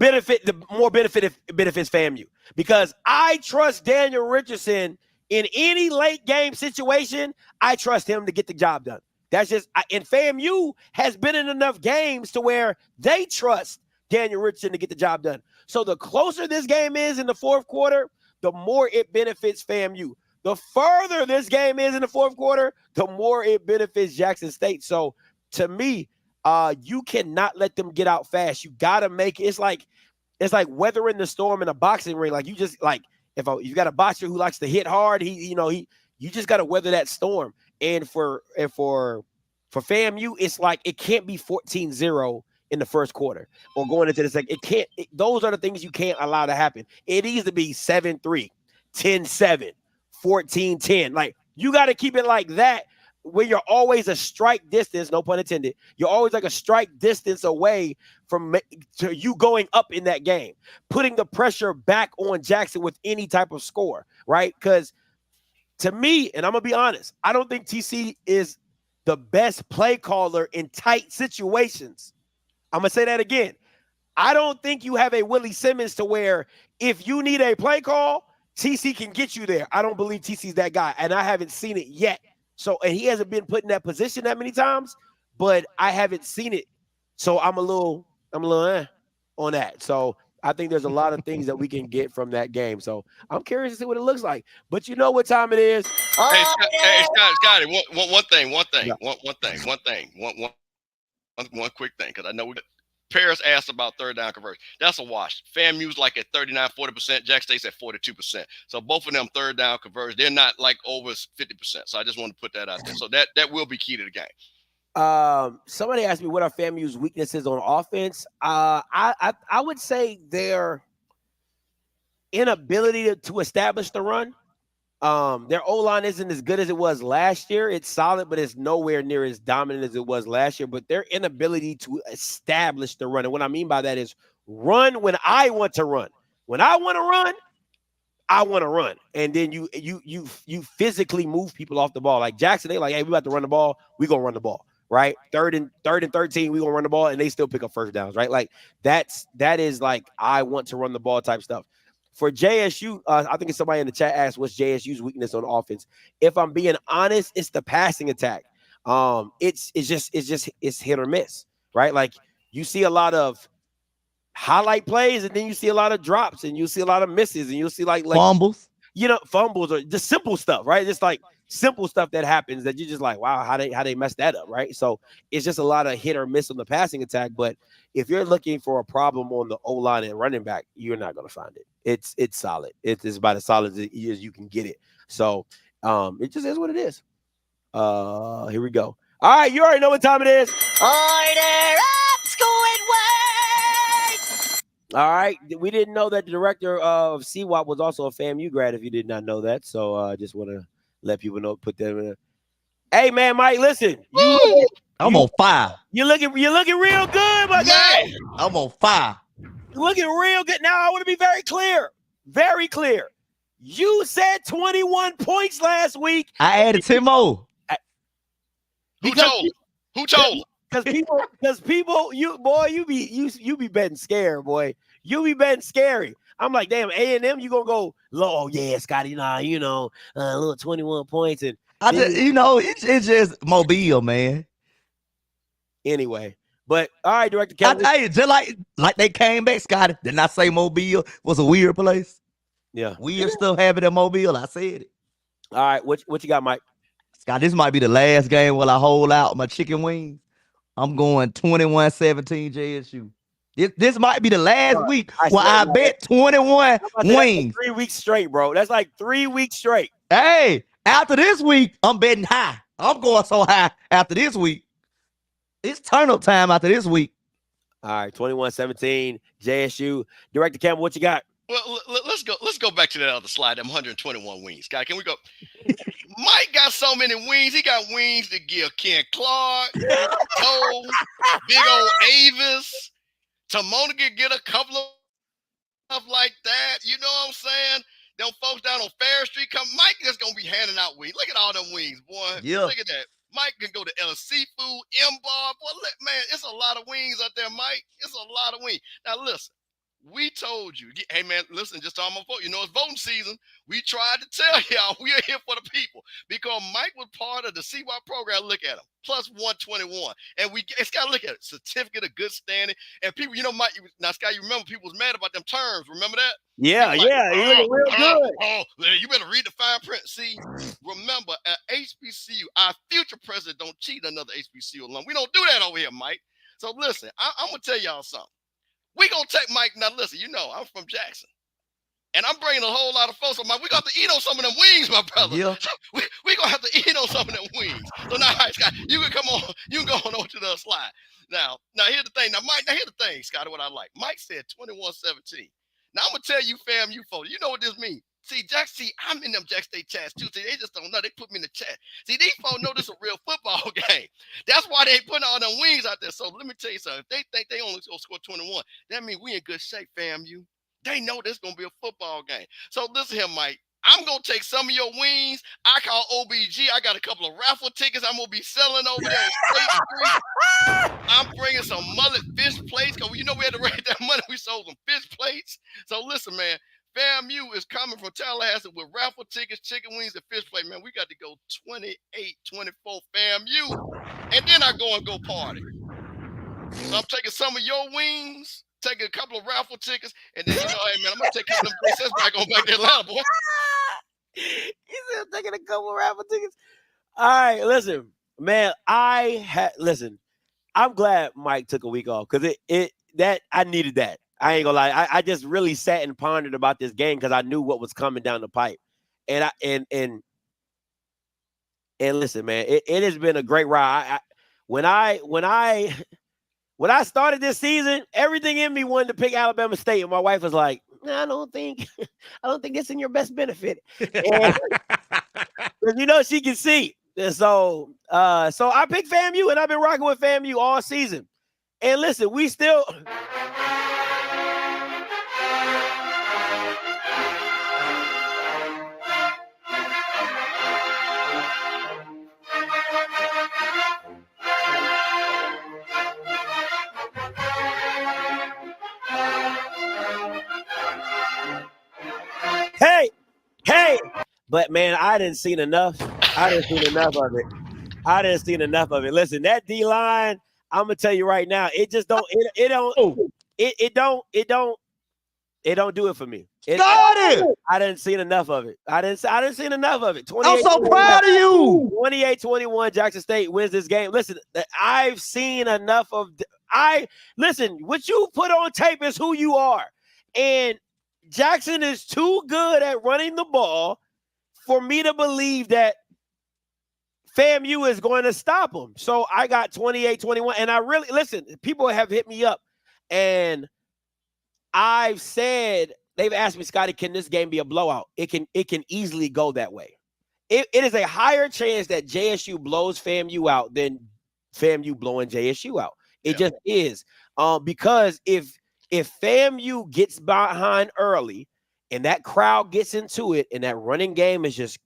more benefits FAMU. Because I trust Daniel Richardson in any late game situation. I trust him to get the job done. That's just, and FAMU has been in enough games to where they trust Daniel Richardson to get the job done. So the closer this game is in the fourth quarter, the more it benefits FAMU. The further this game is in the fourth quarter, the more it benefits Jackson State. So to me, you cannot let them get out fast. You got to make it. It's like weathering the storm in a boxing ring. Like you just like, if you got a boxer who likes to hit hard, you just got to weather that storm. And for FAMU, it's like it can't be 14-0 in the first quarter or going into the second. It can't. Those are the things you can't allow to happen. It needs to be 7-3, 10-7, 14-10. Like you got to keep it like that, where you're always a strike distance, no pun intended. You're always like a strike distance away from you going up in that game, putting the pressure back on Jackson with any type of score, right? Because to me, and I'm going to be honest, I don't think TC is the best play caller in tight situations. I'm going to say that again. I don't think you have a Willie Simmons to where if you need a play call, TC can get you there. I don't believe TC's that guy, and I haven't seen it yet. So, and he hasn't been put in that position that many times, but I haven't seen it. So I'm a little on that. So I think there's a lot of things that we can get from that game. So I'm curious to see what it looks like. But you know what time it is. Hey, Scotty, one quick thing, because I know Paris asked about third down conversion. That's a wash. FAMU's like at 39, 40%. Jack State's at 42%. So both of them third down conversion. They're not like over 50%. So I just want to put that out there. So that will be key to the game. Somebody asked me what are FAMU's weaknesses on offense. I would say their inability to establish the run. Their O-line isn't as good as it was last year. It's solid, but it's nowhere near as dominant as it was last year. But their inability to establish the run. And what I mean by that is run when I want to run. When I want to run, I want to run. And then you physically move people off the ball. Like Jackson, they like, hey, we about to run the ball. We gonna run the ball, right? Third and 13, we gonna run the ball, and they still pick up first downs, right? Like that is like I want to run the ball type stuff. For JSU, I think it's somebody in the chat asked what's JSU's weakness on offense. If I'm being honest, it's the passing attack. It's hit or miss, right? Like you see a lot of highlight plays, and then you see a lot of drops, and you see a lot of misses, and you'll see like fumbles. Fumbles or just simple stuff, right? Just like simple stuff that happens that you're just like, wow, how they messed that up, right? So it's just a lot of hit or miss on the passing attack. But if you're looking for a problem on the O-line and running back, you're not going to find it. It's solid. It's about as solid as you can get it. So it just is what it is. Here we go. All right, you already know what time it is. Order up, scoring words. All right, we didn't know that the director of SWAC was also a FAMU grad. If you did not know that, so I just want to let people know. Put them in. Hey man, Mike, listen. I'm on fire. You're looking real good, my guy. I'm on fire. You're looking real good. Now I want to be very clear. Very clear. You said 21 points last week. I added 10 more. Who told? Because people, you be betting scared, boy. You be betting scary. I'm like, damn, A&M, you gonna go low? Oh yeah, Scotty, a little 21 points, and it's just Mobile, man. Anyway, but all right, Director Kelly. I just like they came back, Scotty. Didn't I say Mobile was a weird place? Yeah, weird stuff happened in Mobile. I said it. All right, what you got, Mike? Scott, this might be the last game while I hold out my chicken wings. I'm going 21-17 JSU. This might be the last week I where swear, I man. bet 21 wings. 3 weeks straight, bro. That's like 3 weeks straight. Hey, after this week, I'm betting high. I'm going so high after this week. It's turn up time after this week. All right, 21-17, JSU. Director Campbell, what you got? Well, let's go back to that other slide. Them 121 wings, guy. Can we go? Mike got so many wings. He got wings to give Ken Clark, Toe, Big old Avis. Timona can get a couple of stuff like that. You know what I'm saying? Them folks down on Fair Street come. Mike is gonna be handing out wings. Look at all them wings, boy. Yeah. Look at that. Mike can go to El Seafood, M-Bar. Boy, man, it's a lot of wings out there, Mike. It's a lot of wings. Now listen. We told you, hey man, listen, just on my phone. You know, it's voting season. We tried to tell y'all we are here for the people because Mike was part of the CY program. Look at him, plus 121. And it's got to look at it. Certificate of good standing. And people, you know, Mike, now, Scott, you remember people was mad about them terms. Remember that? Yeah, like, yeah. You look real good. You better read the fine print. See, remember, at HBCU, our future president don't cheat another HBCU alum. We don't do that over here, Mike. So listen, I'm going to tell y'all something. We gonna take Mike. Now listen, you know I'm from Jackson, and I'm bringing a whole lot of folks on Mike. We got to eat on some of them wings, my brother. Yeah. We gonna have to eat on some of them wings. So now, Scott, you can come on. You can go on over to the slide. Now here's the thing. Now, Mike. Now here's the thing, Scotty. What I like. Mike said 21-17. Now I'm gonna tell you, FAMU folks. You know what this means. See, I'm in them Jack State chats too. See, they just don't know. They put me in the chat. See, these folks know this is a real football game. That's why they ain't putting all them wings out there. So let me tell you something. If they think they only gonna score 21, that means we in good shape, FAMU. They know this gonna be a football game. So listen here, Mike. I'm gonna take some of your wings. I call OBG. I got a couple of raffle tickets I'm gonna be selling over there at State Street. I'm bringing some mullet fish plates because you know we had to raise that money. We sold some fish plates. So listen, man. FAMU is coming from Tallahassee with raffle tickets, chicken wings, and fish plate. Man, we got to go 28-24 FAMU, and then I go party. So I'm taking some of your wings, taking a couple of raffle tickets, and then, you know, hey, man, I'm going to take a couple of them sets back on back to Atlanta, boy. He said I'm taking a couple of raffle tickets. All right, listen, man, I'm glad Mike took a week off because I needed that. I ain't gonna lie. I just really sat and pondered about this game because I knew what was coming down the pipe. And listen, man, it has been a great ride. When I started this season, everything in me wanted to pick Alabama State, and my wife was like, "I don't think it's in your best benefit." Because you know she can see. And so I picked FAMU, and I've been rocking with FAMU all season. And listen, we still. Hey, but man, I didn't seen enough. I didn't seen enough of it. Listen, that D line, I'm gonna tell you right now, it just don't. It don't do it for me. I didn't seen enough of it. I didn't seen enough of it. I'm so proud of you. 28-21, Jackson State wins this game. Listen, I've seen enough of. Listen. What you put on tape is who you are, and Jackson is too good at running the ball for me to believe that FAMU is going to stop him. So I got 28-21, and I really listen. People have hit me up, and I've said they've asked me, Scotty, can this game be a blowout? It can easily go that way. It is a higher chance that JSU blows FAMU out than FAMU blowing JSU out. It just is. Because if FAMU gets behind early and that crowd gets into it and that running game is just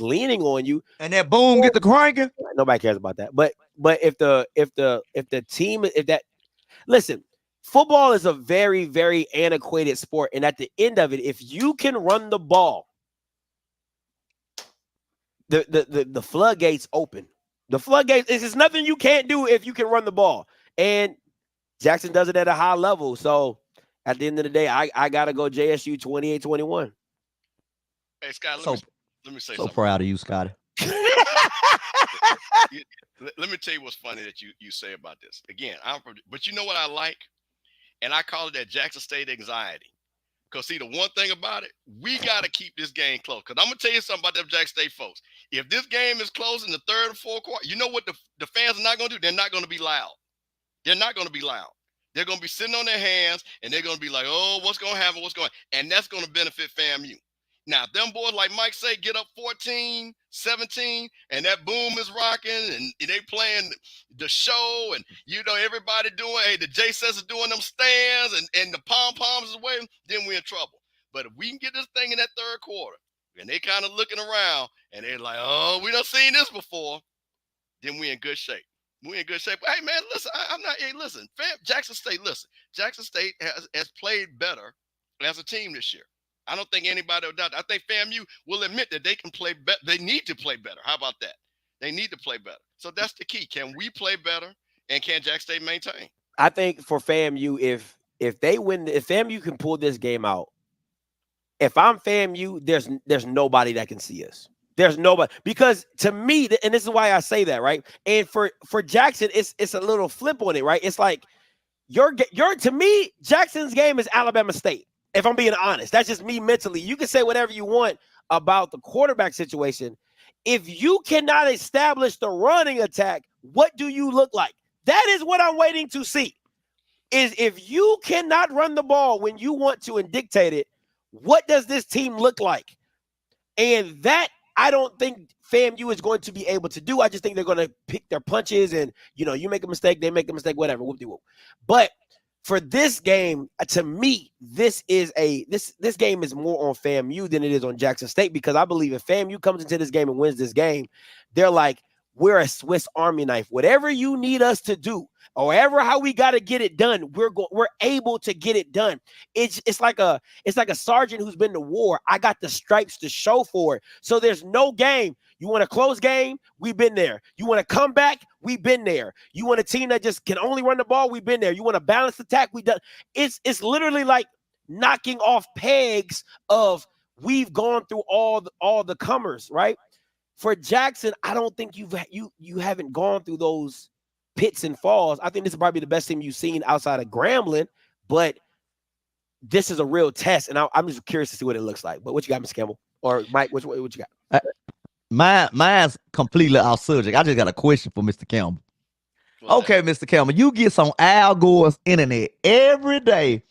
leaning on you, and that boom get the cranking, nobody cares about that. But if the team listen, football is a very, very antiquated sport, and at the end of it, if you can run the ball, the floodgates open. The floodgates, there's nothing you can't do if you can run the ball. And Jackson does it at a high level. So at the end of the day, I gotta go JSU 28-21. Hey, Scott, let me say so something. proud of you, Scotty. Let me tell you what's funny that you say about this. Again, but you know what I like? And I call it that Jackson State anxiety. Because, see, the one thing about it, we got to keep this game close. Because I'm going to tell you something about them Jackson State folks. If this game is close in the third or fourth quarter, you know what the fans are not going to do? They're not going to be loud. They're not going to be loud. They're going to be sitting on their hands, and they're going to be like, oh, what's going to happen? What's going to And that's going to benefit FAMU. Now, if them boys, like Mike say, get up 14, 17, and that boom is rocking, and they playing the show, and, everybody doing, hey, the J-Sets are doing them stands, and the pom-poms is waving, then we're in trouble. But if we can get this thing in that third quarter, and they kind of looking around, and they're like, oh, we done seen this before, then we're in good shape. We're in good shape. Hey, man, listen, Jackson State has played better as a team this year. I don't think anybody will doubt that. I think FAMU will admit that they can play better. They need to play better. How about that? They need to play better. So that's the key. Can we play better, and can Jackson State maintain? I think for FAMU, if they win, if FAMU can pull this game out, if I'm FAMU, there's nobody that can see us. There's nobody, because to me, and this is why I say that, right? And for Jackson, it's a little flip on it, right? It's like to me, Jackson's game is Alabama State. If I'm being honest, that's just me mentally. You can say whatever you want about the quarterback situation. If you cannot establish the running attack, what do you look like? That is what I'm waiting to see. Is if you cannot run the ball when you want to and dictate it, what does this team look like? And that I don't think FAMU is going to be able to do. I just think they're going to pick their punches, and you make a mistake, they make a mistake, whatever. Whoop-de-whoop. But for this game, to me, this game is more on FAMU than it is on Jackson State, because I believe if FAMU comes into this game and wins this game, they're like, we're a Swiss Army knife. Whatever you need us to do, however how we got to get it done, we're able to get it done. It's like a sergeant who's been to war. I got the stripes to show for it. So there's no game. You want a close game? We've been there. You want to come back? We've been there. You want a team that just can only run the ball? We've been there. You want a balanced attack? We done. It's literally like knocking off pegs of we've gone through all the comers, right? For Jackson, I don't think you haven't gone through those pits and falls. I think this is probably the best team you've seen outside of Grambling, but this is a real test, and I'm just curious to see what it looks like. But what you got, Mr. Campbell? Or Mike, what you got? Mine's completely off subject. I just got a question for Mr. Campbell. Okay, Mr. Campbell, you get on Al Gore's internet every day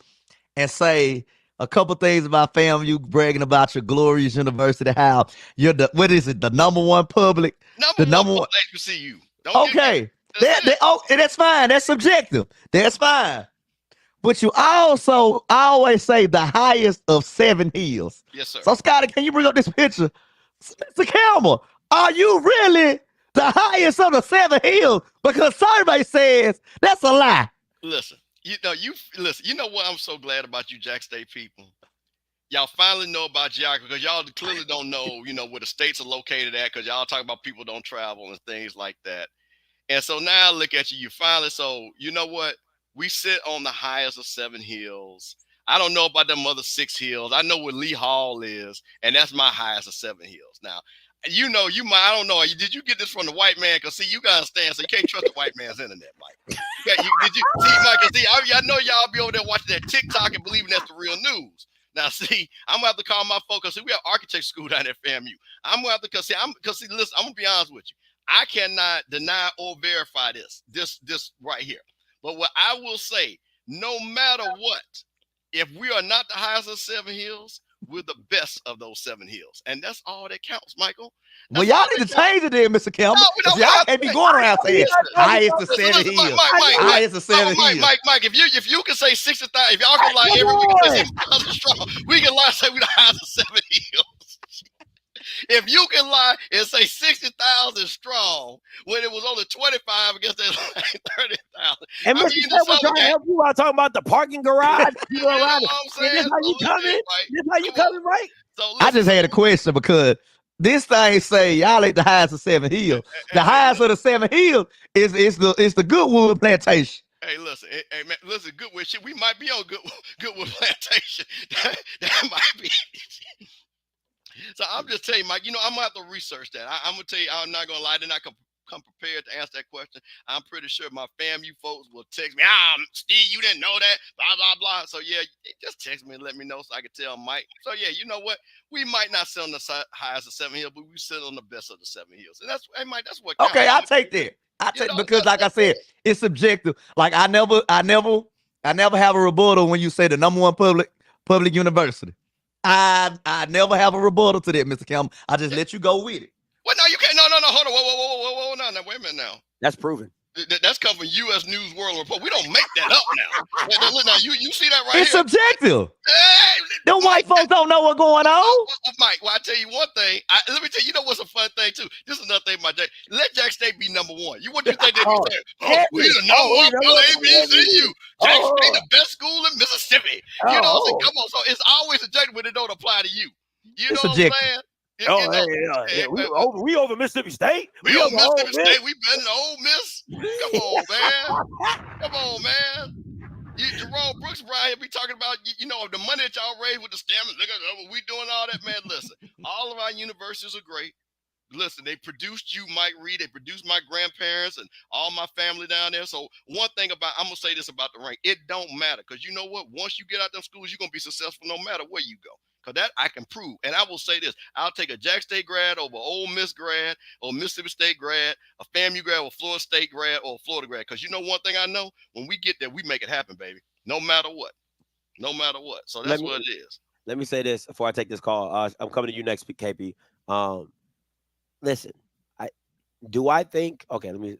and say a couple things about FAMU, bragging about your glorious university, how you're the number one public, number one HBCU. Okay, that's fine. That's subjective. That's fine. But you also always say the highest of 7 hills. Yes, sir. So, Scotty, can you bring up this picture? Mr. Campbell, are you really the highest of the 7 hills? Because survey says that's a lie. Listen, you know what I'm so glad about you Jack State people? Y'all finally know about geography, because y'all clearly don't know, where the states are located at, because y'all talk about people don't travel and things like that. And so now look at you finally, so you know what? We sit on the highest of 7 hills. I don't know about them other 6 hills. I know where Lee Hall is, and that's my highest of 7 hills. Now, I don't know. Did you get this from the white man? Because, see, you got to understand, so you can't trust the white man's internet, Mike. Did you see, Mike? See, I know y'all be over there watching that TikTok and believing that's the real news. Now, see, I'm going to have to call my folks. See, we have architecture school down at FAMU. I'm going to have to, listen, I'm going to be honest with you. I cannot deny or verify this right here. But what I will say, no matter what, if we are not the highest of 7 hills, we're the best of those 7 hills. And that's all that counts, Michael. Well, y'all need to change it then, Mr. Campbell. No, y'all can't be going around saying highest of 7 hills. Highest of 7 hills. Mike, if you can say 60,000, if y'all can lie every week and say 60,000 strong, we can lie and say we're the highest of 7 hills. If you can lie and say 60,000 strong when it was only 25 against that 30,000. And Mr. Campbell trying to help you out talking about the parking garage. You know what I'm saying? This how you coming? This how you coming, right? So I just had a question, because this thing say y'all ain't the highest of 7 hills. The highest of the 7 hills is the Goodwood Plantation. Hey, listen, man, listen, Goodwood shit. We might be on Goodwood Plantation. that might be. So I'm just telling you, Mike, I'm going to have to research that. I'm going to tell you, I'm not going to lie. They're not come prepared to answer that question. I'm pretty sure my FAMU folks will text me, Steve, you didn't know that, blah, blah, blah. So, yeah, just text me and let me know so I can tell Mike. So, yeah, you know what? We might not sit on the highest of 7 hills, but we sit on the best of the 7 hills. And that's, hey, Mike, that's what counts. Okay, I'll take that. Because like I said, it's subjective. Like I never have a rebuttal when you say the number one public university. I never have a rebuttal to that, Mr. Campbell. I just let you go with it. Well, no, you can't. No, hold on. Whoa, no, wait a minute now. That's proven. That's come from U.S. News World Report. We don't make that up now. Look, now you see that right it's here? It's subjective. Hey, the white folks don't know what's going on. Mike, well, I tell you one thing. Let me tell you, what's a fun thing too? This is another thing, my Jack. Let Jack State be number one. What do you think they be saying? We the number one HBCU. Jack State, the best school in Mississippi. You know what I'm saying? Come on. So it's always subjective when it don't apply to you. You know what I'm saying? We over Mississippi State. We over Mississippi State. We better than Ole Miss. Come on, man. Come on, man. Jerome Brooks around here be talking about, the money that y'all raised with the STEM. Look at what we doing, all that, man. Listen, all of our universities are great. Listen, they produced you, Mike Reed. They produced my grandparents and all my family down there. So one thing I'm going to say this about the rank. It don't matter because you know what? Once you get out them schools, you're going to be successful no matter where you go. Because that I can prove. And I will say this. I'll take a Jack State grad over Ole Miss grad or Mississippi State grad, a FAMU grad or Florida State grad or Florida grad. Because you know one thing I know? When we get there, we make it happen, baby. No matter what. No matter what. So that's what it is. Let me say this before I take this call. I'm coming to you next, KP. Listen, I think, okay, let me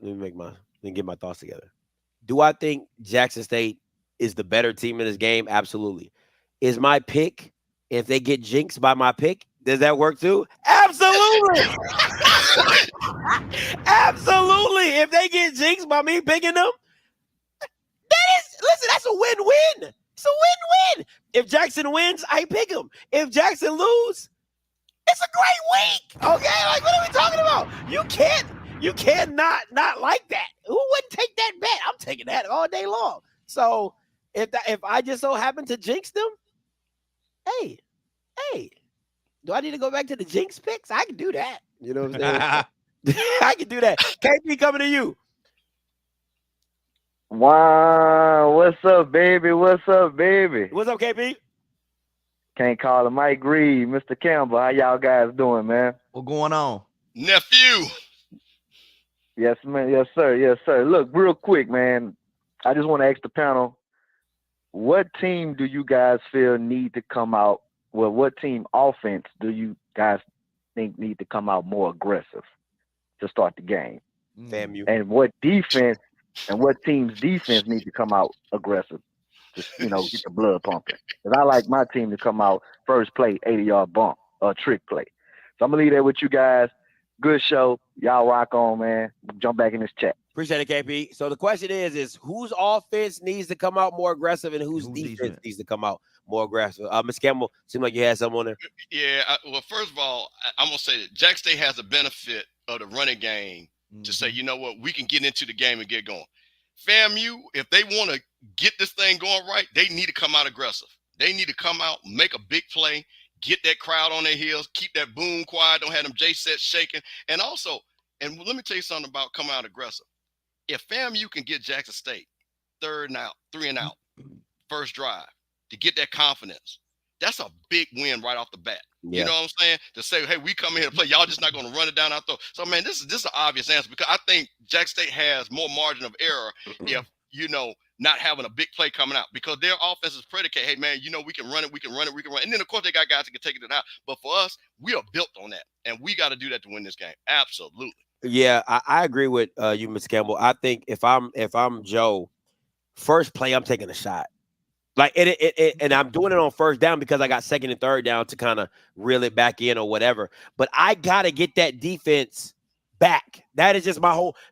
get my thoughts together. Do I think Jackson State is the better team in this game? Absolutely. Is my pick, if they get jinxed by my pick, does that work too? Absolutely. Absolutely. If they get jinxed by me picking them, that's a win-win. It's a win-win. If Jackson wins, I pick him. If Jackson lose, it's a great week. Okay, like what are we talking about? You can't not like that. Who wouldn't take that bet? I'm taking that all day long. So if I just so happen to jinx them, hey, do I need to go back to the jinx picks? I can do that. You know what I'm saying? I can do that. KP coming to you. Wow, what's up, baby? What's up, baby? What's up, KP? Can't call him Mike Reed, Mr. Campbell. How y'all guys doing, man? What's going on? Nephew. Yes, man. Yes, sir. Yes, sir. Look, real quick, man. I just want to ask the panel, what team do you guys feel need to come out? Well, what team offense do you guys think need to come out more aggressive to start the game? FAMU. And what defense and what team's defense need to come out aggressive to, get the blood pumping? Because I like my team to come out first play, 80-yard bump or trick play. So I'm going to leave that with you guys. Good show. Y'all rock on, man. Jump back in this chat. Appreciate it, KP. So the question is whose offense needs to come out more aggressive and whose defense needs to come out more aggressive? Ms. Campbell, seemed like you had something on there. Yeah, well, first of all, I'm going to say that Jack State has a benefit of the running game to say, you know what, we can get into the game and get going. FAMU, if they want to get this thing going right, they need to come out aggressive. They need to come out, make a big play, get that crowd on their heels, keep that boom quiet, don't have them J sets shaking. And also, and let me tell you something about coming out aggressive. If FAMU can get Jackson State 3rd and out, first drive to get that confidence, that's a big win right off the bat. Yeah. You know what I'm saying? To say, hey, we come in here to play. Y'all just not going to run it down our throat. So, man, this is an obvious answer because I think Jackson State has more margin of error if, not having a big play coming out because their offense is predicated. Hey, man, we can run it. And then, of course, they got guys that can take it out. But for us, we are built on that. And we got to do that to win this game. Absolutely. Yeah, I agree with you, Ms. Campbell. I think if I'm Joe, first play, I'm taking a shot. Like and I'm doing it on first down because I got 2nd and 3rd down to kind of reel it back in or whatever. But I gotta get that defense back. That is just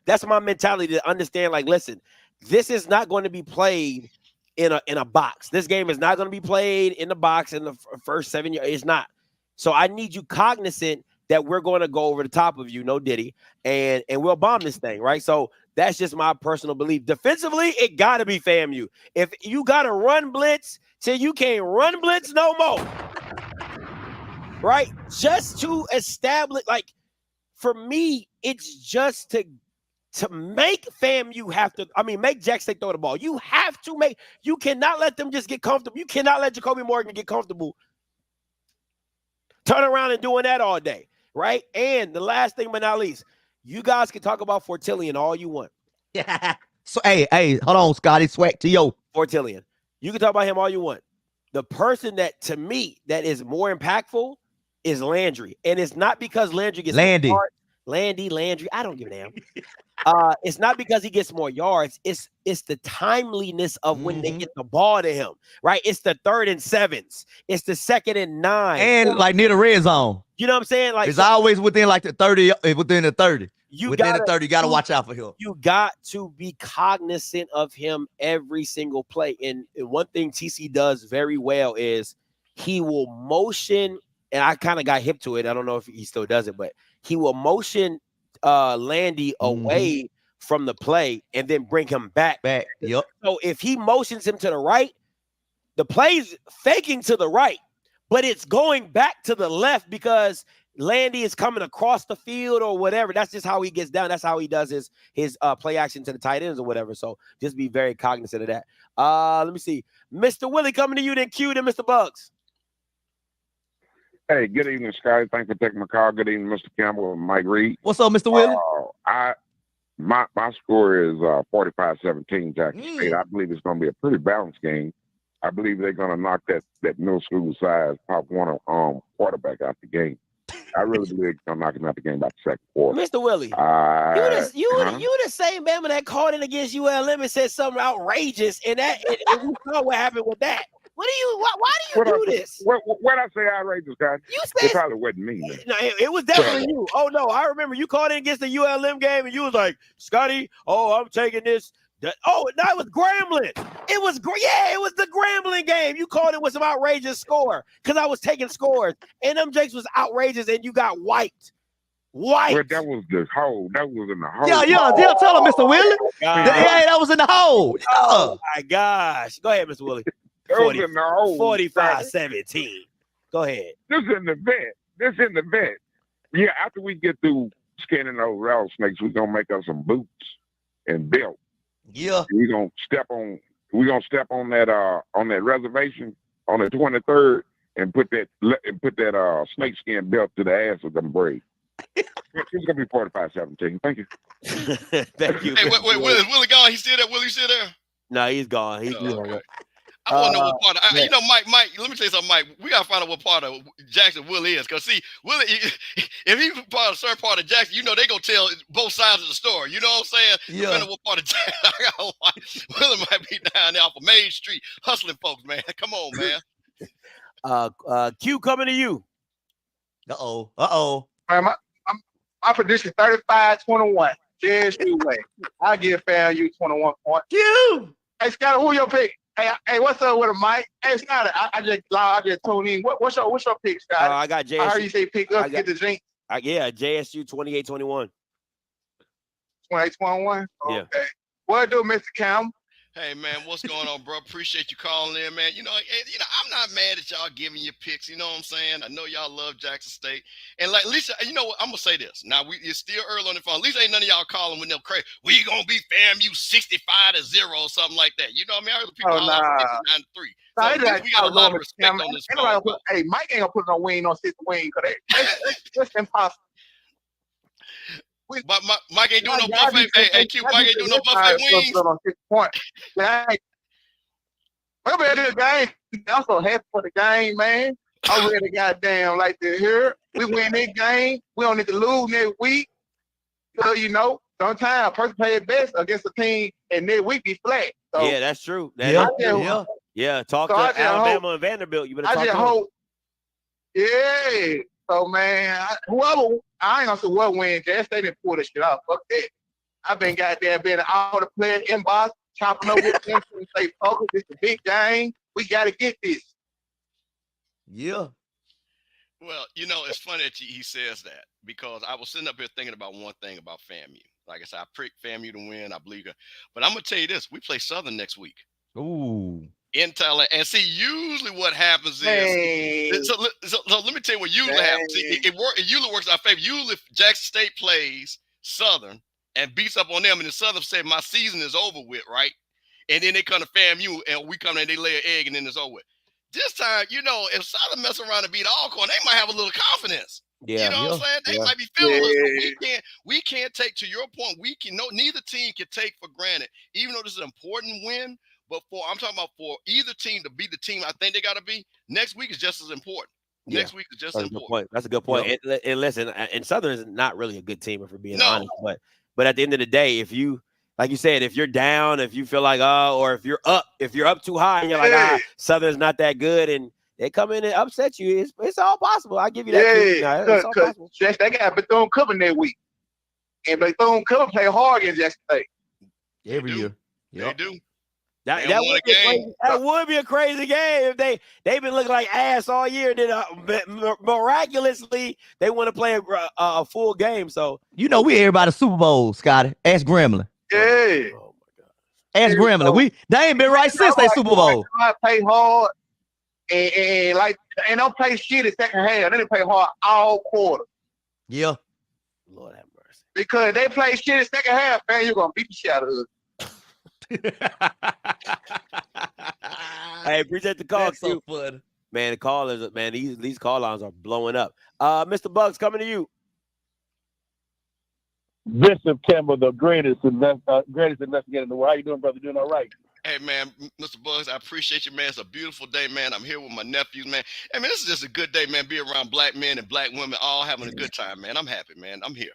that's my mentality to understand. Like, listen, this is not going to be played in a box. This game is not going to be played in the box in the first 7 years. It's not. So I need you cognizant that we're going to go over the top of you, no diddy, and we'll bomb this thing, right? So that's just my personal belief. Defensively, it got to be FAMU. If you got to run blitz till you can't run blitz no more, right? Just to establish, like, for me, it's just to to make FAMU have to, make Jackson State throw the ball. You cannot let them just get comfortable. You cannot let Jacoby Morgan get comfortable. Turn around and doing that all day, right? And the last thing but not least, you guys can talk about Fortillion all you want. Yeah. So, hey, hold on, Scotty. SWAC to yo. Fortillion. You can talk about him all you want. The person that, to me, that is more impactful is Landry. And it's not because Landry gets more yards. Landry. I don't give a damn. It's not because he gets more yards. It's the timeliness of when they get the ball to him, right? It's the 3rd and 7s. It's the 2nd and 9. And like near the red zone. You know what I'm saying? Like it's always within like the 30, within the 30. You gotta watch out for him. You got to be cognizant of him every single play. And one thing TC does very well is he will motion, and I kind of got hip to it. I don't know if he still does it, but he will motion Landy away from the play and then bring him back. Yep. So if he motions him to the right, the play's faking to the right, but it's going back to the left because Landy is coming across the field or whatever. That's just how he gets down. That's how he does his play action to the tight ends or whatever. So just be very cognizant of that. Let me see. Mr. Willie coming to you, then Q, then Mr. Bugs. Hey, good evening, Scotty. Thanks for taking my call. Good evening, Mr. Campbell and Mike Reed. What's up, Mr. Willie? My score is 45-17 Jackson State. I believe it's going to be a pretty balanced game. I believe they're going to knock that middle school size Pop Warner quarterback out the game. I really believe they're going to knock him out the game by the second quarter. Mr. Willie, you the same Bama that called in against ULM and said something outrageous, and we saw what happened with that. Why do you do this? What I say outrageous, guys? It probably wasn't me. Man. No, it was definitely you. Oh no, I remember you called in against the ULM game, and you was like, Scotty, I'm taking this. No, it was Grambling. It was the Grambling game. You called it with some outrageous score because I was taking scores, and them Jakes was outrageous, and you got wiped. Well, that was the hole. That was in the hole. Yeah, tell him, Mr. Willie. That was in the hole. Oh my gosh. Go ahead, Mr. Willie. 45-17. Go ahead. This in the vet. Yeah, after we get through skinning those rattlesnakes, we're gonna make us some boots and belt. Yeah. We're gonna step on that reservation on the 23rd and put that snakeskin belt to the ass of them braids. It's gonna be 45-17. Thank you. Thank you. Hey, wait, Willie gone? He still there? Willie still there? No, he's gone. He's okay. I want to know what part of, you know, Mike, let me tell you something, Mike. We got to find out what part of Jackson Willie is. Because, see, Willie, if he's part of a certain part of Jackson, you know, they're going to tell both sides of the story. You know what I'm saying? Yeah. Depending on what part of Jackson, Willie might be down there off of Main Street hustling folks, man. Come on, man. Q coming to you. Uh-oh. All right, my prediction 35-21. JSU way. I'll give FAMU 21 points. Q! Hey, Scott, who your pick? Hey, what's up with him, Mike? Hey, Scott, I just tuned in. What's your pick, Scott? I got JSU. I heard you say pick up, get the drink. JSU 28-21. 28-21? Yeah. Okay. What do, Mr. Campbell? Hey, man, what's going on, bro? Appreciate you calling in, man. You know, I'm not mad at y'all giving your picks. You know what I'm saying? I know y'all love Jackson State. And, like, at least, you know what? I'm going to say this. Now, it's still early on the phone. At least ain't none of y'all calling with no crazy. We going to be FAMU 65-0 or something like that. You know what I mean? I heard the people nah. 59-3. So we got a lot of respect on this phone. Hey, Mike ain't going to put no wing on 6 wing because that's impossible. But Mike ain't doing no buffet. Hey, Q, Mike ain't doing no buffet wings. I'm ready to the game. I'm so happy for the game, man. I'm ready goddamn like to hear. We win this game. We don't need to lose next week. So, you know, sometimes a person play best against a team and next week be flat. So, yeah, that's true. Yeah. Talk to Alabama and Vanderbilt. You better talk to them. Yeah. So, man, whoever, I ain't gonna say what win. Jazz State didn't pull this shit out. Fuck that. I've been goddamn being all the players inbox, chopping up with them and say, focus, this is a big game. We got to get this. Yeah. Well, you know, it's funny that he says that because I was sitting up here thinking about one thing about FAMU. Like I said, I picked FAMU to win. I believe it. But I'm going to tell you this. We play Southern next week. Ooh. In Thailand. And see, usually what happens is, so let me tell you what usually happens. See, it usually works in our favor. Usually if Jackson State plays Southern, and beats up on them, and the Southern said, my season is over with, right? And then they come to FAMU, and we come and they lay an egg, and then it's over with. This time, if Southern mess around and beat Alcorn, they might have a little confidence. Yeah. You know what I'm saying? They might be feeling us. We can't take, to your point, neither team can take for granted, even though this is an important win. But I'm talking about for either team to be the team I think they got to be, next week is just as important. Yeah. Next week is just as important. That's a good point. Yep. And listen, and Southern is not really a good team, if we're being honest. But at the end of the day, if you, like you said, if you're down, if you feel like, or if you're up too high and you're like, Southern's not that good, and they come in and upset you, it's all possible. I give you that. Yeah, because they got Bethune-Cookman that week. And Bethune-Cookman play hard against Jackson State. Every year. They do. That would be a crazy game if they've been looking like ass all year. Then miraculously they want to play a full game. So we everybody Super Bowl, Scotty. Ask Gremlin. Yeah. Oh my God. Ask Gremlin. They ain't been right since they Super Bowl. Play hard and don't play shit in second half. They didn't play hard all quarter. Yeah. Lord have mercy. Because they play shit in second half, man, you're gonna beat the shit out of us. Hey, appreciate the call. That's so fun. Man, the callers, these call lines are blowing up. Mr. Bugs, coming to you. Bishop Campbell, the greatest investigator in the world. How you doing, brother? Doing all right? Hey, man, Mr. Bugs, I appreciate you, man. It's a beautiful day, man. I'm here with my nephews, man. Hey, man, this is just a good day, man. Be around black men and black women all having a good time, man. I'm happy, man. I'm here.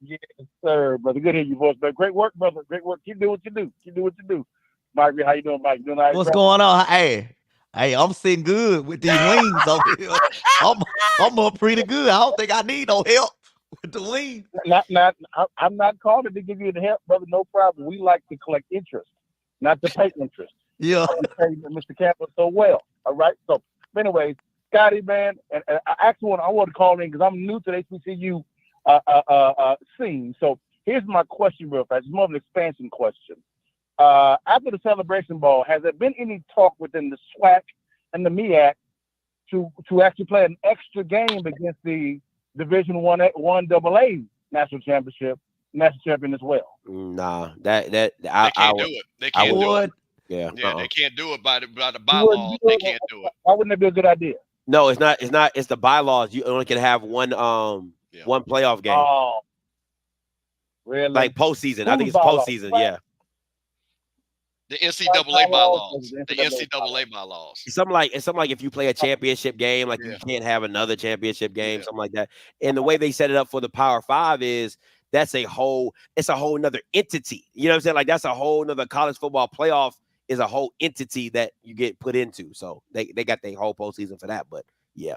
Yes, sir, brother. Good to hear your voice, man. Great work, brother. Great work. Keep doing what you do. Keep doing what you do. Mike, how you doing, Mike? Doing all right? What's going on? Hey, I'm sitting good with these wings over here. I'm up pretty good. I don't think I need no help with the wings. I'm not calling to give you the help, brother. No problem. We like to collect interest, not to pay interest. Yeah. Mr. Campbell so well. All right. So, anyways, Scotty, man, and I actually want to call in because I'm new to the HBCU scene. So here's my question real fast. It's more of an expansion question. After the Celebration Ball, has there been any talk within the SWAC and the MEAC to actually play an extra game against the Division One AA national champion as well? Nah, they can't do it. They can't do it. Yeah, they can't do it by the bylaws. They can't do it. Why wouldn't that be a good idea? No, it's not. It's the bylaws. You only can have one playoff game. Oh, really? Like postseason. I think it's postseason. Yeah. The NCAA bylaws. The NCAA bylaws. It's something like if you play a championship game, like you can't have another championship game, something like that. And the way they set it up for the Power Five is it's a whole nother entity. You know what I'm saying? Like that's a whole nother college football playoff is a whole entity that you get put into. So they got their whole postseason for that. But yeah.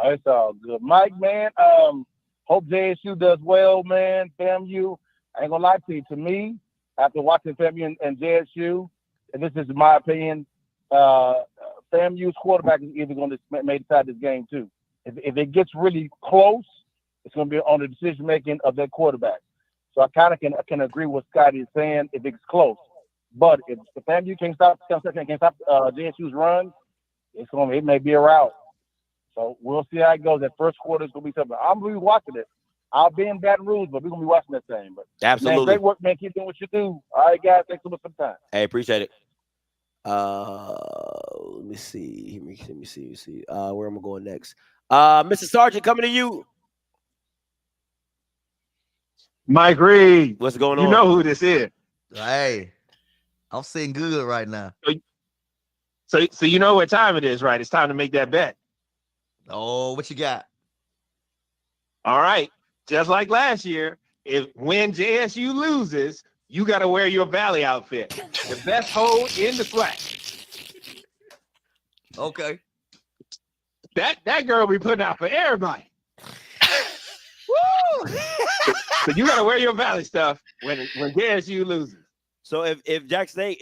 It's all good. Mike, man, hope JSU does well, man. FAMU, I ain't gonna lie to you. To me, after watching FAMU and JSU, and this is my opinion, FAMU's quarterback is either going to decide this game too. If it gets really close, it's going to be on the decision making of that quarterback. So I kind of can agree with what Scotty is saying if it's close. But if the FAMU can't stop JSU's run, it may be a rout. So we'll see how it goes. That first quarter is going to be something. I'm going to be watching it. I'll be in Baton Rouge, but we're going to be watching that thing. But absolutely. Man, great work, man. Keep doing what you do. All right, guys. Thanks so much for the time. Hey, appreciate it. Let me see. Where am I going next? Mr. Sergeant, coming to you. Mike Reed. What's going on? You know who this is. Hey, I'm sitting good right now. So you know what time it is, right? It's time to make that bet. Oh, what you got? All right. Just like last year, when JSU loses, you got to wear your Valley outfit. The best hole in the SWAC. Okay. That girl be putting out for everybody. Woo! So you got to wear your Valley stuff when JSU loses. So if Jack State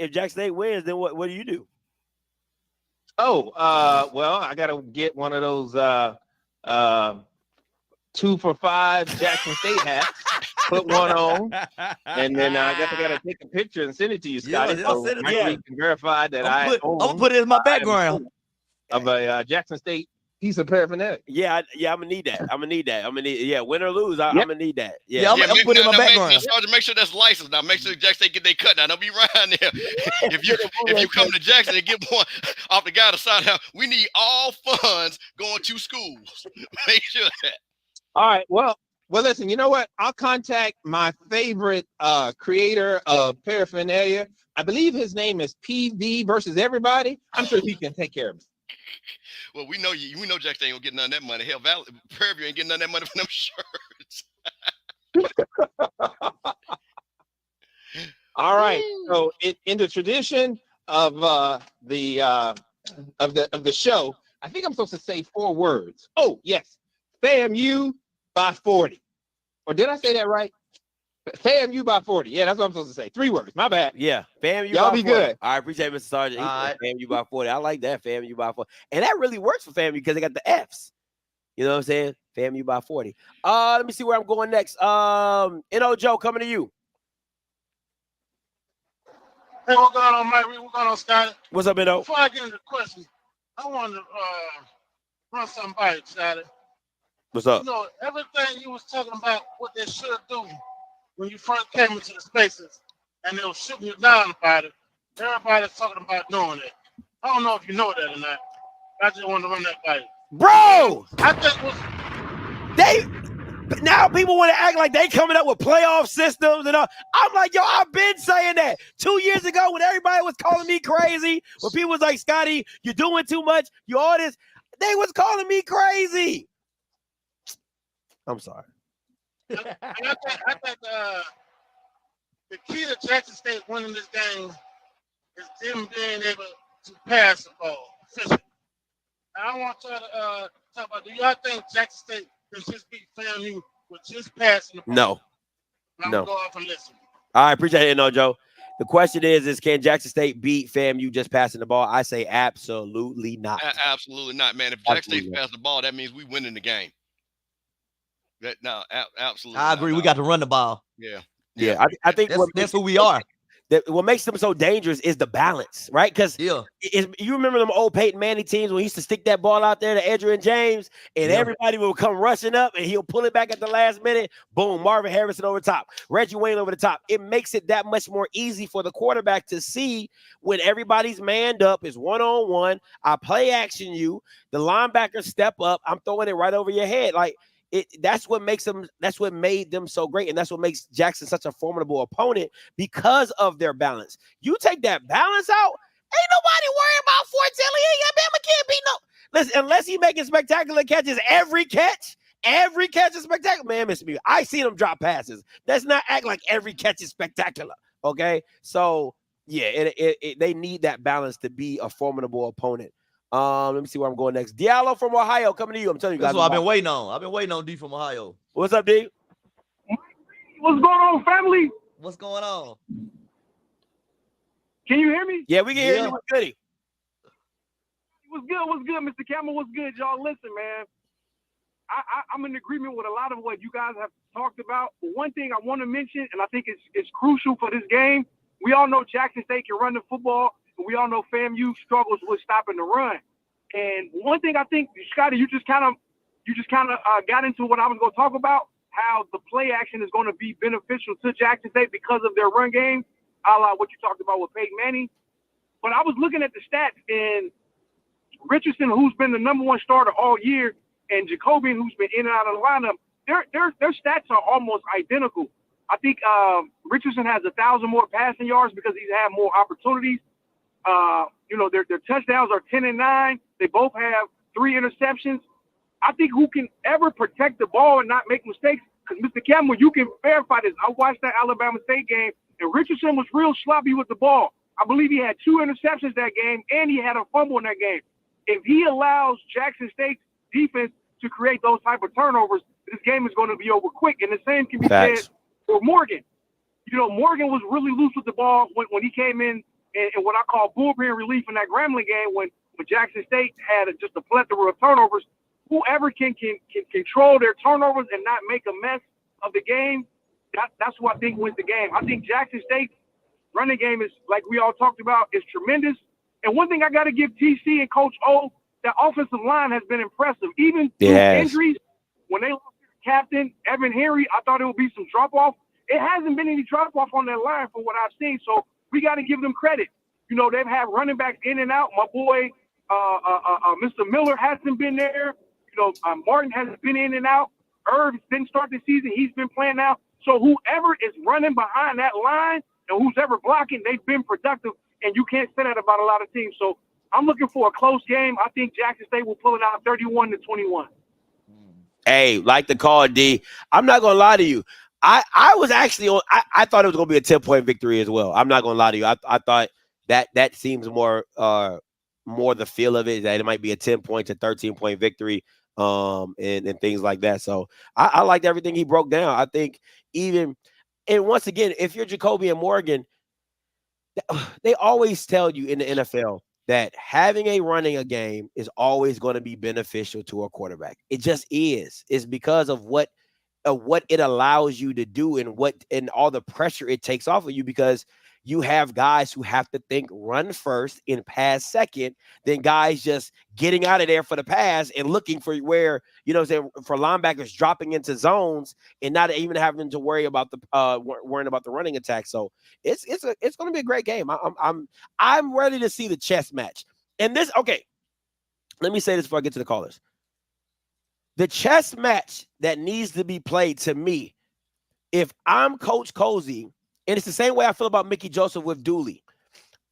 wins, then what do you do? Oh, well, I got to get one of those 2 for $5 Jackson State hats, put one on, and then I guess I got to take a picture and send it to you, Scotty. Yeah, so you can verify that I'm gonna put it in my background of a Jackson State piece of paraphernalia. Yeah, I'm gonna need that. Yeah, win or lose, I'm gonna need that. Yeah, I'm putting in my background. Sergeant, make sure that's licensed. Now make sure Jackson State get their cut. Now don't be around there. if you come to Jackson and get one off the guy to sign out, we need all funds going to schools. Make sure that. All right. Well, listen, you know what? I'll contact my favorite creator of paraphernalia. I believe his name is PV versus Everybody. I'm sure he can take care of it. Well, we know you. We know Jackson ain't gonna get none of that money. Hell, Prairie View ain't getting none of that money for them shirts. All right. So, in the tradition of the show, I think I'm supposed to say 4 words. Oh yes, FAMU by 40. Or did I say that right? FAMU by 40. Yeah, that's what I'm supposed to say. 3 words. My bad. Yeah, FAMU. Y'all by be 40. good. I appreciate Mr. Sergeant. Right. FAMU by 40. I like that. FAMU by 40, and that really works for FAMU because they got the F's. You know what I'm saying? FAMU by 40. Let me see where I'm going next. Joe, coming to you. Hey, what's going on, Mike? What's going on, Scotty? What's up, Eno? Before I get into the question, I wanted to run something by you, Scotty. What's up? You know, everything you was talking about, what they should do when you first came into the spaces, and they were shooting you down about it. Everybody's talking about doing it. I don't know if you know that or not. I just wanted to run that by you. Bro! I think now people want to act like they coming up with playoff systems and all. I'm like, yo, I've been saying that 2 years ago when everybody was calling me crazy, when people was like, Scotty, you're doing too much, you all this. They was calling me crazy. I'm sorry. I think the key to Jackson State winning this game is them being able to pass the ball efficiently. I want y'all to talk about, do y'all think Jackson State can just beat FAMU with just passing the ball? No. I'm going to go off and listen. I appreciate it, Joe. The question is can Jackson State beat FAMU just passing the ball? I say absolutely not. Absolutely not, man. If Jackson State passes the ball, that means we winning the game. Absolutely. I agree. We got to run the ball. Yeah. I think that's who we are. What makes them so dangerous is the balance, right? Because you remember them old Peyton Manning teams when he used to stick that ball out there to Edgerrin James, and everybody would come rushing up, and he'll pull it back at the last minute. Boom, Marvin Harrison over the top, Reggie Wayne over the top. It makes it that much more easy for the quarterback to see when everybody's manned up, is one-on-one. I play action you, the linebackers step up, I'm throwing it right over your head. Like, that's what makes them. That's what made them so great, and that's what makes Jackson such a formidable opponent because of their balance. You take that balance out, ain't nobody worried about Fortelli. Alabama can't beat no. Listen, unless he making spectacular catches, every catch is spectacular. Man, Mr. B, I see them drop passes. Let's not act like every catch is spectacular. Okay, so yeah, they need that balance to be a formidable opponent. Let me see where I'm going next. Diallo from Ohio coming to you. I'm telling you guys. That's what I've been waiting on. I've been waiting on D from Ohio. What's up, D? What's going on, family? What's going on? Can you hear me? Yeah, we can hear you. What's goody? What's good, Mr. Campbell? What's good, y'all? Listen, man. I'm in agreement with a lot of what you guys have talked about. But one thing I want to mention, and I think it's crucial for this game, we all know Jackson State can run the football. We all know FAMU struggles with stopping the run. And one thing I think, Scotty, you just kind of got into what I was going to talk about, how the play action is going to be beneficial to Jackson State because of their run game, a la what you talked about with Peyton Manning. But I was looking at the stats, and Richardson, who's been the number one starter all year, and Jacobian, who's been in and out of the lineup, their stats are almost identical. I think Richardson has 1,000 more passing yards because he's had more opportunities. Their touchdowns are 10 and 9. They both have 3 interceptions. I think who can ever protect the ball and not make mistakes, because Mr. Campbell, you can verify this. I watched that Alabama State game, and Richardson was real sloppy with the ball. I believe he had 2 interceptions that game, and he had a fumble in that game. If he allows Jackson State's defense to create those type of turnovers, this game is going to be over quick. And the same can be said for Morgan. Morgan was really loose with the ball when he came in and what I call bullpen relief in that Grambling game when Jackson State had just a plethora of turnovers. Whoever can control their turnovers and not make a mess of the game, that's what I think wins the game. I think Jackson State's running game is, like we all talked about, is tremendous. And one thing I got to give TC and Coach O, that offensive line has been impressive. Even through injuries, when they lost their captain, Evan Henry, I thought it would be some drop-off. It hasn't been any drop-off on that line from what I've seen, so we got to give them credit. You know, they've had running backs in and out. My boy, Mr. Miller hasn't been there. You know, Martin has been in and out. Irv didn't start the season. He's been playing now. So whoever is running behind that line and who's ever blocking, they've been productive, and you can't say that about a lot of teams. So I'm looking for a close game. I think Jackson State will pull it out 31-21. Hey, like the call, D. I'm not going to lie to you. I was actually on. I thought it was going to be a 10-point victory as well. I'm not going to lie to you. I thought that seems more the feel of it, that it might be a 10-point to 13-point victory, and things like that. So I liked everything he broke down. I think and once again, if you're Jacoby and Morgan, they always tell you in the NFL that having a running a game is always going to be beneficial to a quarterback. It just is. It's because of what it allows you to do and all the pressure it takes off of you, because you have guys who have to think run first and pass second, then guys just getting out of there for the pass and looking for where, for linebackers dropping into zones and not even having to worry about worrying about the running attack. So it's going to be a great game. I'm ready to see the chess match. And this, okay, let me say this before I get to the callers. The chess match that needs to be played, to me, if I'm Coach Cozy, and it's the same way I feel about Mickey Joseph with Dooley,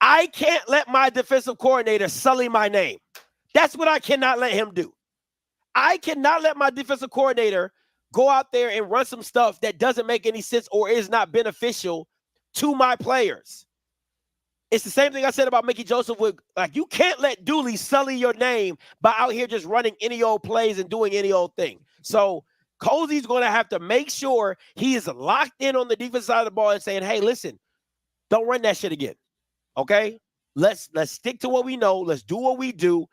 I can't let my defensive coordinator sully my name. That's what I cannot let him do. I cannot let my defensive coordinator go out there and run some stuff that doesn't make any sense or is not beneficial to my players. It's the same thing I said about Mickey Joseph with, like, you can't let Dooley sully your name by out here just running any old plays and doing any old thing. So Cozy's going to have to make sure he is locked in on the defense side of the ball and saying, hey, listen, don't run that shit again. Okay? Let's stick to what we know. Let's do what we do.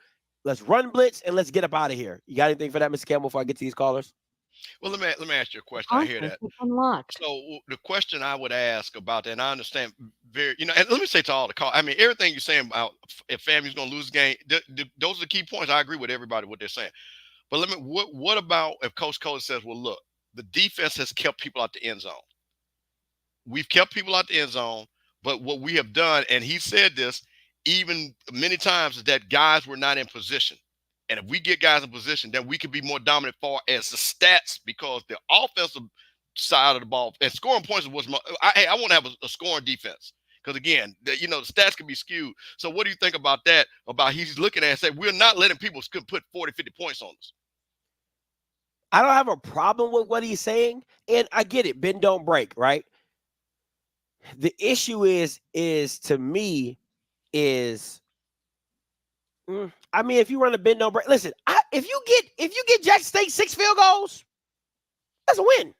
Let's run blitz and let's get up out of here. You got anything for that, Mr. Campbell, before I get to these callers? Well, let me ask you a question. I hear that. So the question I would ask about that, and I understand and let me say to all the call, I mean, everything you're saying about if FAMU's going to lose the game, those are the key points. I agree with everybody what they're saying. But what about if Coach Cole says, well, look, the defense has kept people out the end zone. We've kept people out the end zone, but what we have done, and he said this even many times, is that guys were not in position. And if we get guys in position, then we could be more dominant far as the stats, because the offensive side of the ball and scoring points was I want to have a scoring defense. Because again, the stats can be skewed. So what do you think about that? About he's looking at and say, we're not letting people put 40, 50 points on us. I don't have a problem with what he's saying. And I get it. Bend, don't break, right? The issue is to me, I mean, if you run a bend, don't break. Listen, if you get Jackson State 6 field goals, that's a win.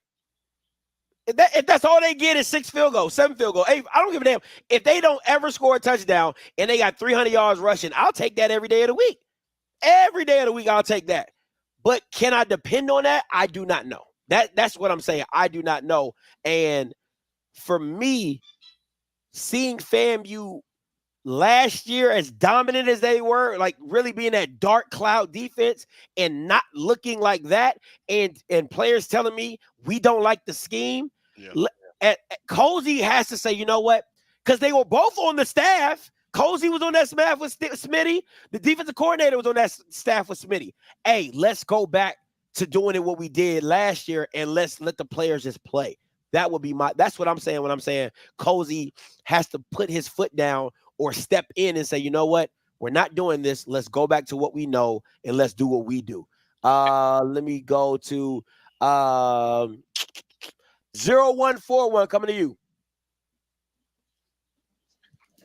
If that's all they get is 6 field goals, 7 field goals, 8, I don't give a damn. If they don't ever score a touchdown and they got 300 yards rushing, I'll take that every day of the week. Every day of the week, I'll take that. But can I depend on that? I do not know. That's what I'm saying. I do not know. And for me, seeing FAMU last year as dominant as they were, like really being that dark cloud defense and not looking like that, and players telling me we don't like the scheme, Cozy has to say, you know what? Because they were both on the staff. Cozy was on that staff with Smitty. The defensive coordinator was on that staff with Smitty. Hey, let's go back to doing it what we did last year, and let's let the players just play. That would be that's what I'm saying when I'm saying Cozy has to put his foot down or step in and say, you know what? We're not doing this. Let's go back to what we know and let's do what we do. Let me go to 0141 coming to you.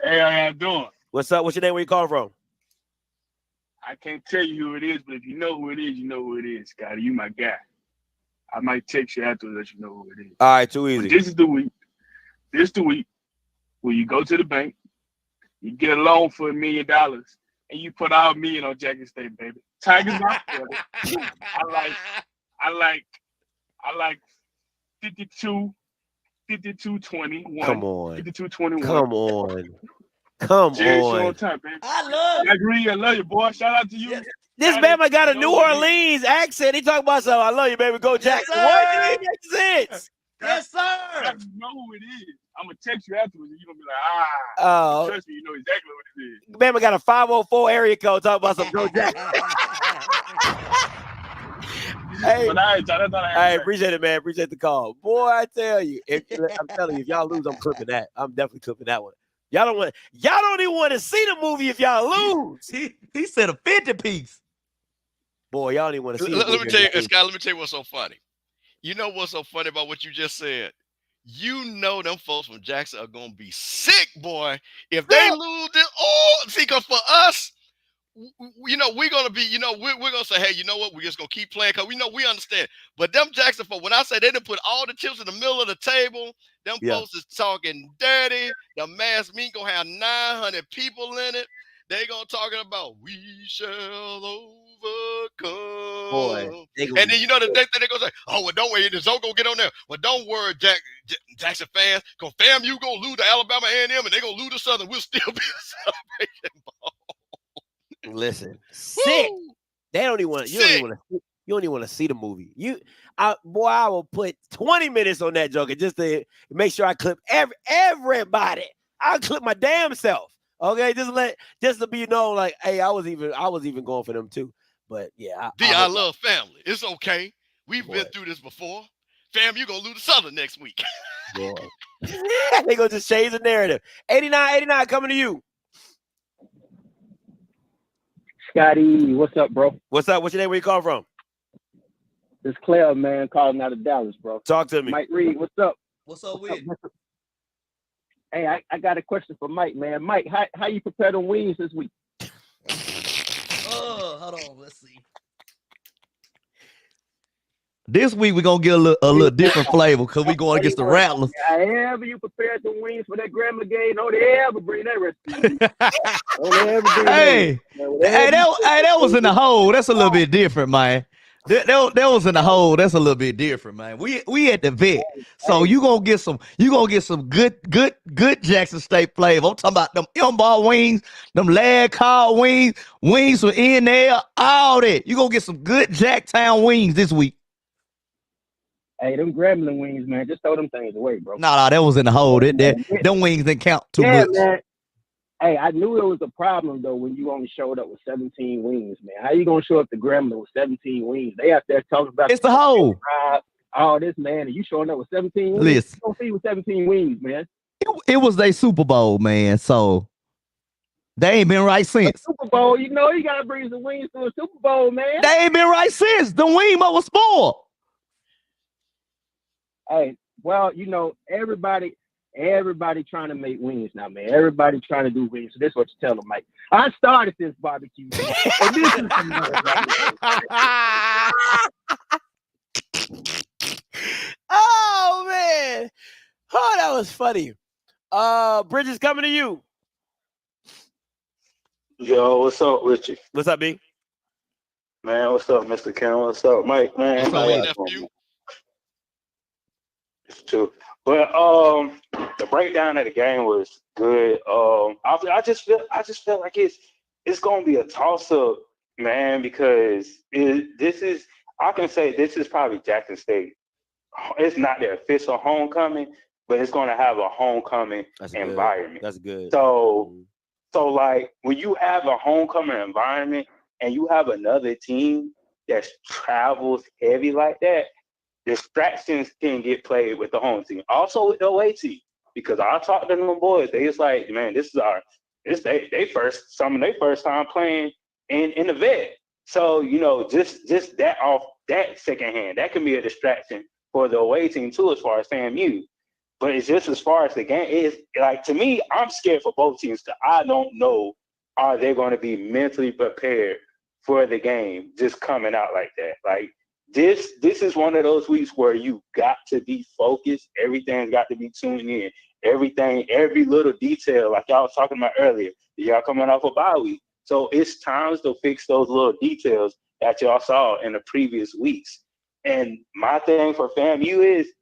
Hey, how y'all doing? What's up? What's your name? Where you calling from? I can't tell you who it is, but if you know who it is, you know who it is, Scotty. You my guy. I might text you after to let you know who it is. All right, too easy. But this is the week. This is the week where you go to the bank, you get a loan for $1 million, and you put all $1 million on Jackson State, baby. Tigers not I like 52-21. Come on. 52-21. Come on. Come Jerry on. Short time, baby. I love I agree. I love you, boy. Shout out to you. This Bama got a New Orleans accent. He talking about something. I love you, baby. Go Jackson. sir. What? You ain't make sense. Yes, sir. I know who it is. I'm gonna text you afterwards, and you're gonna be like, trust me, you know exactly what it is. Bama got a 504 area code. Talking about some Go Jackson. Hey, I appreciate it, man. Appreciate the call. Boy, I tell you, I'm telling you, if y'all lose, I'm clipping that. I'm definitely clipping that one. Y'all don't even want to see the movie if y'all lose. He said a 50 piece. Boy, y'all don't even want to see the movie. Let me tell you, Scott, let me tell you what's so funny. You know what's so funny about what you just said? You know them folks from Jackson are gonna be sick, boy. If they lose this, see, because for us, you know, we're gonna be, you know, we're gonna say, hey, you know what? We're just gonna keep playing because we understand. But them Jackson folks, when I say they done put all the chips in the middle of the table, them folks is talking dirty. The mass meat gonna have 900 people in it. They gonna talking about we shall overcome. Boy, and then you know the next thing they gonna say, oh well, don't worry, the Zoe gonna get on there. Well, don't worry, Jackson fans, cause FAMU gonna lose to Alabama A&M and they gonna lose to Southern. We'll still be a celebration ball. Listen, sick. They don't even want. You don't even want to see the movie. I will put 20 minutes on that joker just to make sure I clip everybody. I'll clip my damn self. Okay, just to be like, hey, I was even going for them too. But yeah, I love family. It's okay. We've been through this before. Fam, you gonna lose to Southern next week. Boy. They gonna just change the narrative. 89 coming to you. Scotty, what's up, bro? What's up? What's your name? Where you call from? It's Claire, man, calling out of Dallas, bro. Talk to me. Mike Reed, what's up? What's up with? Hey, I got a question for Mike, man. Mike, how you prepare the wings this week? Hold on, let's see. This week we're gonna get a little different flavor because we're going against the Rattlers. However you prepared the wings for that Grambling game, don't ever bring that recipe. Don't ever bring that was in the hole. That's a little bit different, man. That was in the hole. That's a little bit different, man. We at the vet, so you gonna get some good Jackson State flavor. I'm talking about them M-ball wings, them lag call wings from in there, all that. You gonna get some good Jacktown wings this week. Hey, them Grambling wings, man, just throw them things away, bro. No, that was in the hole. Them wings didn't count too much. Man. Hey, I knew it was a problem, though, when you only showed up with 17 wings, man. How you going to show up to Grambling with 17 wings? They out there talking about it's the hole. All this, man, and you showing up with 17 wings? Listen. You don't see with 17 wings, man. It was their Super Bowl, man, so they ain't been right since. Super Bowl, you know, you got to bring some wings to a Super Bowl, man. They ain't been right since. The wing was spoiled. Hey, well, you know, everybody trying to make wings now, man. Everybody trying to do wings. So this is what you tell them, Mike. I started this barbecue. And this is oh, man. Oh, that was funny. Bridges, coming to you. Yo, what's up, Richie? What's up, B? Man, what's up, Mr. Ken? What's up, Mike? Man, it's true. But the breakdown of the game was good. I just feel like it's gonna be a toss up, man, because I can say this is probably Jackson State. It's not their official homecoming, but it's gonna have a homecoming environment. That's good. So like when you have a homecoming environment and you have another team that travels heavy like that, distractions can get played with the home team. Also with the away team, because I talked to them boys, they just like, man, some of their first time playing in the vet. So, you know, just that off that second hand, that can be a distraction for the away team too, as far as FAMU. But it's just as far as the game is, like, to me, I'm scared for both teams. I don't know, are they going to be mentally prepared for the game just coming out like that? Like, this is one of those weeks where you got to be focused. Everything's got to be tuned in. Every little detail, like y'all was talking about earlier, y'all coming off a bye week. So it's times to fix those little details that y'all saw in the previous weeks. And my thing for FAMU is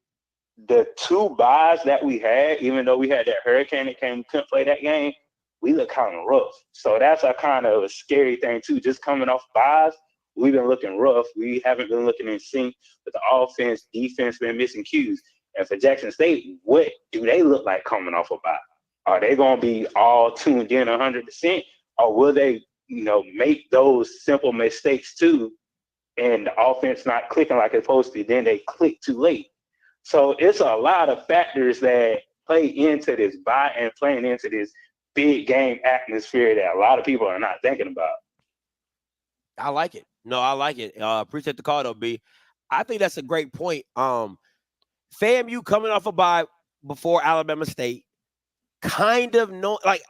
the two byes that we had, even though we had that hurricane that couldn't play that game, we look kind of rough. So that's a kind of a scary thing too. Just coming off buys, we've been looking rough. We haven't been looking in sync with the offense, defense, been missing cues. And for Jackson State, what do they look like coming off a bye? Are they going to be all tuned in 100%, or will they, make those simple mistakes too, and the offense not clicking like it's supposed to? Then they click too late. So it's a lot of factors that play into this bye and playing into this big game atmosphere that a lot of people are not thinking about. I like it. No, I like it. Appreciate the call, though, B. I think that's a great point. FAMU coming off a bye before Alabama State, kind of know, like,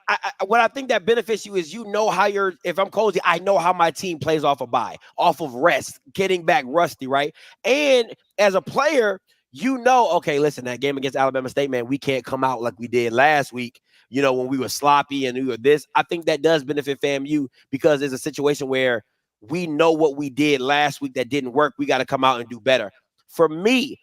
what I think that benefits you is how if I'm Cozy, I know how my team plays off a bye, off of rest, getting back rusty, right? And as a player, okay, listen, that game against Alabama State, man, we can't come out like we did last week, when we were sloppy and we were this. I think that does benefit FAMU because there's a situation where we know what we did last week that didn't work. We got to come out and do better. For me,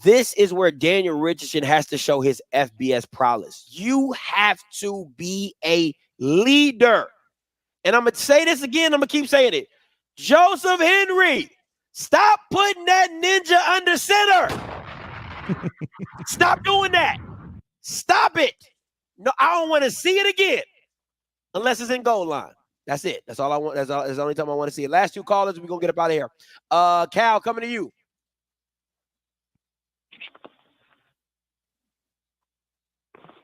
this is where Daniel Richardson has to show his FBS prowess. You have to be a leader. And I'm going to say this again. I'm going to keep saying it. Joseph Henry, stop putting that ninja under center. Stop doing that. Stop it. No, I don't want to see it again unless it's in goal line. That's it. That's all I want. That's the only time I want to see it. Last two callers, we're going to get up out of here. Cal, coming to you.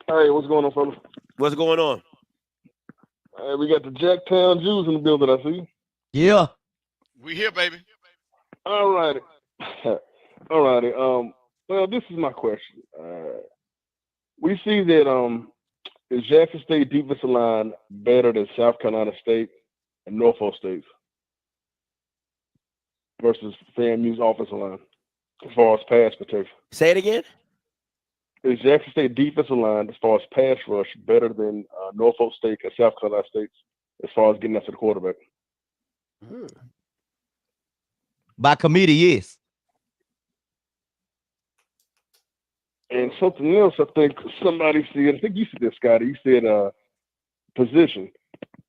Hey, what's going on, fellas? What's going on? Hey, we got the Jacktown Jews in the building, I see. Yeah. We here, baby. All righty. All righty. Well, this is my question. We see that is Jackson State defensive line better than South Carolina State and Norfolk State versus FAMU's offensive line as far as pass protection? Say it again. Is Jackson State defensive line as far as pass rush better than Norfolk State and South Carolina State as far as getting after the quarterback? By committee, yes. And something else, I think somebody said, I think you said this, Scotty. You said position.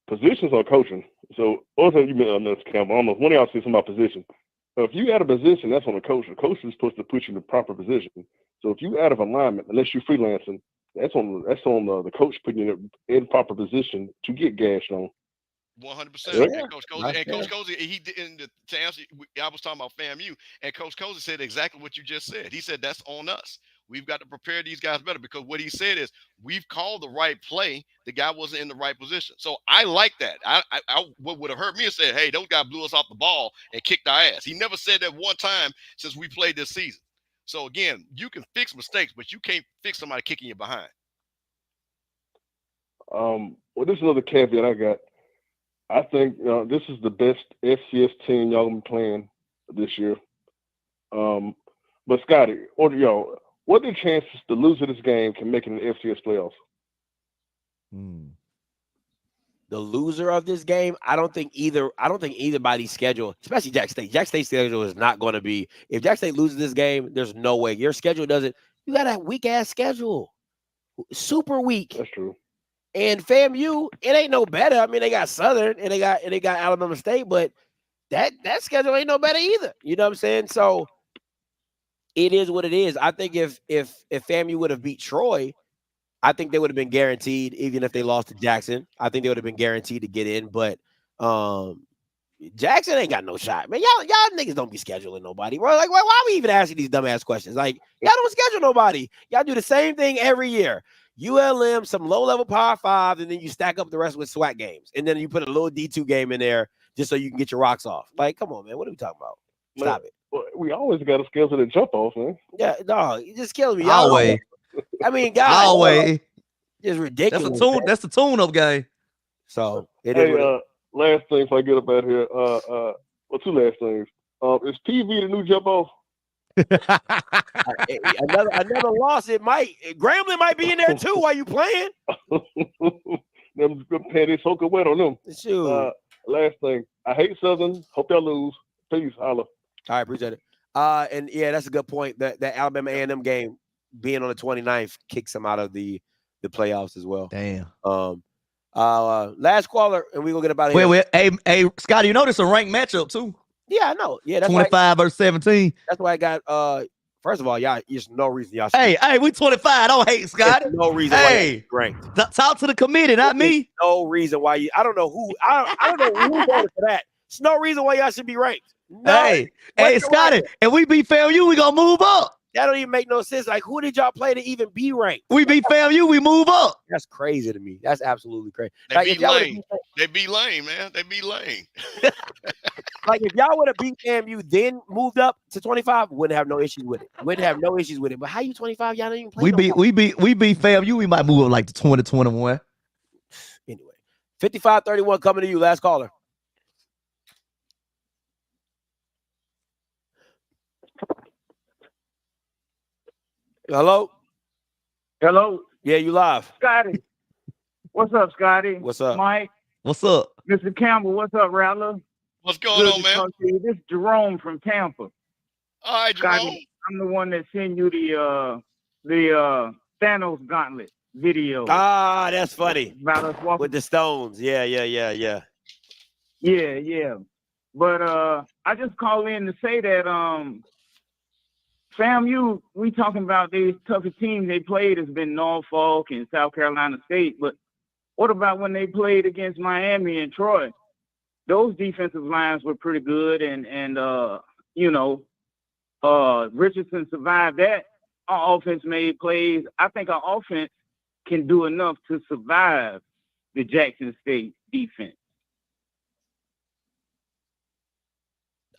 Positions are coaching. So, also you meant Mr. Campbell. Almost one of y'all said something about position. So if you add a position, that's on the coach. The coach is supposed to put you in the proper position. So if you out of alignment, unless you're freelancing, that's on the coach putting you in proper position to get gashed on. 100%. And Coach Cozy, he didn't. To answer, I was talking about FAMU, and Coach Cozy said exactly what you just said. He said that's on us. We've got to prepare these guys better because what he said is we've called the right play. The guy wasn't in the right position. So I like that. What would have hurt me is said, hey, those guys blew us off the ball and kicked our ass. He never said that one time since we played this season. So again, you can fix mistakes, but you can't fix somebody kicking you behind. Well, this is another caveat I got. I think this is the best FCS team y'all gonna be playing this year. But Scotty, what are the chances the loser of this game can make it in the FCS playoffs? The loser of this game, I don't think anybody's schedule, especially Jackson State. Jackson State's schedule is not going to be. If Jackson State loses this game, there's no way. Your schedule doesn't. You got a weak ass schedule, super weak. That's true. And FAMU, it ain't no better. I mean, they got Southern and they got Alabama State, but that schedule ain't no better either. You know what I'm saying? So it is what it is. I think if FAMU would have beat Troy, I think they would have been guaranteed, even if they lost to Jackson. I think they would have been guaranteed to get in. But Jackson ain't got no shot, man. Y'all niggas don't be scheduling nobody, bro. Like, why are we even asking these dumbass questions? Like, y'all don't schedule nobody. Y'all do the same thing every year. ULM, some low-level Power 5, and then you stack up the rest with SWAC games. And then you put a little D2 game in there just so you can get your rocks off. Like, come on, man. What are we talking about? Stop it. Well, we always got to schedule the jump off, man. Yeah, no, you just killing me. Always. I mean, guys. Always. It's ridiculous. That's a tune. That's the tune-up game. So, it is. Last thing before I get up out here. Well, two last things. Is PV the new jump off? another loss. It might. Grambling might be in there too while you playing. Them panties soaking wet on them. Shoot. Last thing. I hate Southern. Hope y'all lose. Peace. Holla. All right, appreciate it. And yeah, that's a good point. That Alabama A&M game being on the 29th kicks them out of the playoffs as well. Damn. Last caller, and we gonna get up out of here. Wait, hey, Scotty, you know this a ranked matchup too. Yeah, I know. Yeah, that's 25 versus 17. That's why I got. First of all, y'all, there's no reason y'all. Hey, we 25. Don't hate Scotty. No reason why y'all ranked. Talk to the committee, not me. No reason why you. I don't know who. I don't know who voted for that. There's no reason why y'all should be ranked. No. Hey, Scotty, if we beat FAMU, we gonna move up. That don't even make no sense. Like, who did y'all play to even be ranked? We beat FAMU, we move up. That's crazy to me. That's absolutely crazy. They Like, be lame. They be lame, man. They be lame. Like, if y'all would have beat FAMU, then moved up to 25, wouldn't have no issues with it. Wouldn't have no issues with it. But how you 25? Y'all don't even play. We beat FAMU. We might move up like to 20, 21. Anyway, 55-31 coming to you. Last caller. Hello? Hello? Yeah, you live. Scotty. What's up, Scotty? What's up? Mike? What's up? Mr. Campbell, what's up, Rattler? What's going on, to man? talk to you. This is Jerome from Tampa. All right, Jerome. Scotty, I'm the one that sent you the Thanos gauntlet video. Ah, that's funny. About us walking. With the stones. Yeah. Yeah. But I just called in to say that FAMU, we talking about these toughest teams they played has been Norfolk and South Carolina State. But what about when they played against Miami and Troy? Those defensive lines were pretty good, and Richardson survived that. Our offense made plays. I think our offense can do enough to survive the Jackson State defense.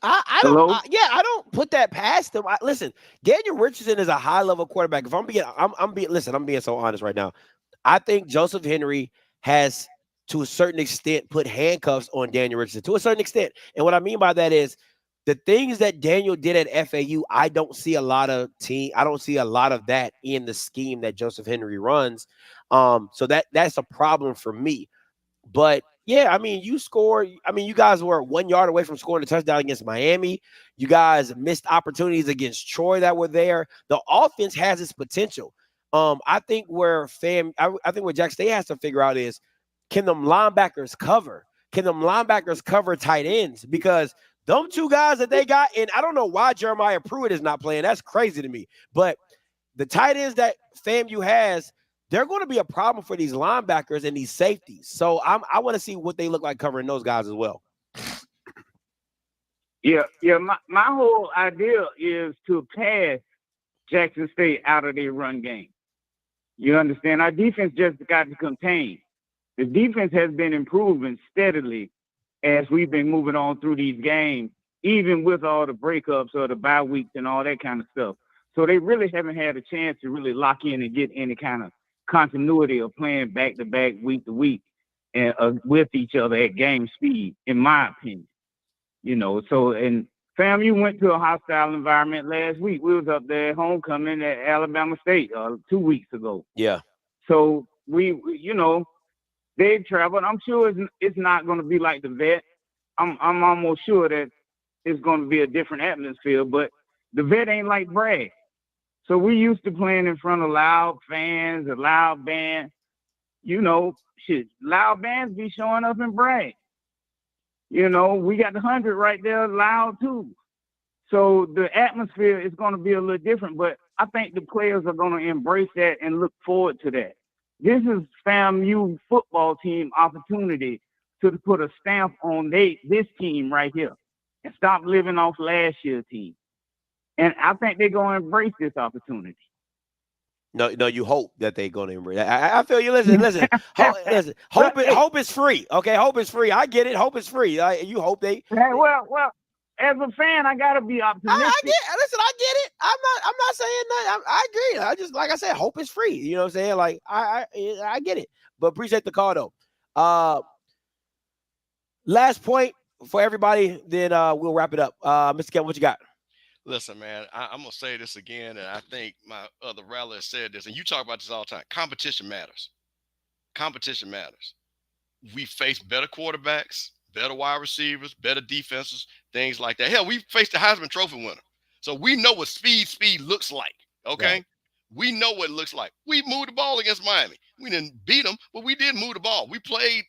I don't put that past them. Listen, Daniel Richardson is a high level quarterback. If I'm being so honest right now. I think Joseph Henry has, to a certain extent, put handcuffs on Daniel Richardson to a certain extent. And what I mean by that is the things that Daniel did at FAU. I don't see a lot of that in the scheme that Joseph Henry runs. So that's a problem for me. But yeah, I mean, you guys were 1 yard away from scoring a touchdown against Miami. You guys missed opportunities against Troy that were there. The offense has its potential. I think where Jackson State has to figure out is, can them linebackers cover? Can them linebackers cover tight ends? Because them two guys that they got, and I don't know why Jeremiah Pruitt is not playing. That's crazy to me. But the tight ends that FAMU has, they're going to be a problem for these linebackers and these safeties. So I want to see what they look like covering those guys as well. Yeah. My whole idea is to pass Jackson State out of their run game. You understand? Our defense just got to contain. The defense has been improving steadily as we've been moving on through these games, even with all the breakups or the bye weeks and all that kind of stuff. So they really haven't had a chance to really lock in and get any kind of continuity of playing back-to-back, week-to-week, and with each other at game speed, in my opinion. And FAMU went to a hostile environment last week. We was up there at homecoming at Alabama State 2 weeks ago. Yeah. So they've traveled. I'm sure it's not going to be like the Vet. I'm almost sure that it's going to be a different atmosphere, but the Vet ain't like Bragg. So we used to playing in front of loud fans, a loud band. Loud bands be showing up in Bragg. We got the 100 right there, loud too. So the atmosphere is going to be a little different, but I think the players are going to embrace that and look forward to that. This is FAMU football team opportunity to put a stamp on this team right here and stop living off last year's team. And I think they're going to embrace this opportunity. No, you hope that they're going to embrace. I feel you. Listen. Hope is free. Okay, hope is free. I get it. Hope is free. You hope they. Hey, well, as a fan, I gotta be optimistic. I get it. I'm not saying that. I agree. I just, like I said, hope is free. You know what I'm saying? Like I get it. But appreciate the call though. Last point for everybody. Then we'll wrap it up. Mr. Kevin, what you got? Listen, man, I'm going to say this again, and I think my other rally has said this, and you talk about this all the time. Competition matters. Competition matters. We face better quarterbacks, better wide receivers, better defenses, things like that. Hell, we faced the Heisman Trophy winner. So we know what speed looks like, okay? Right. We know what it looks like. We moved the ball against Miami. We didn't beat them, but we did move the ball. We played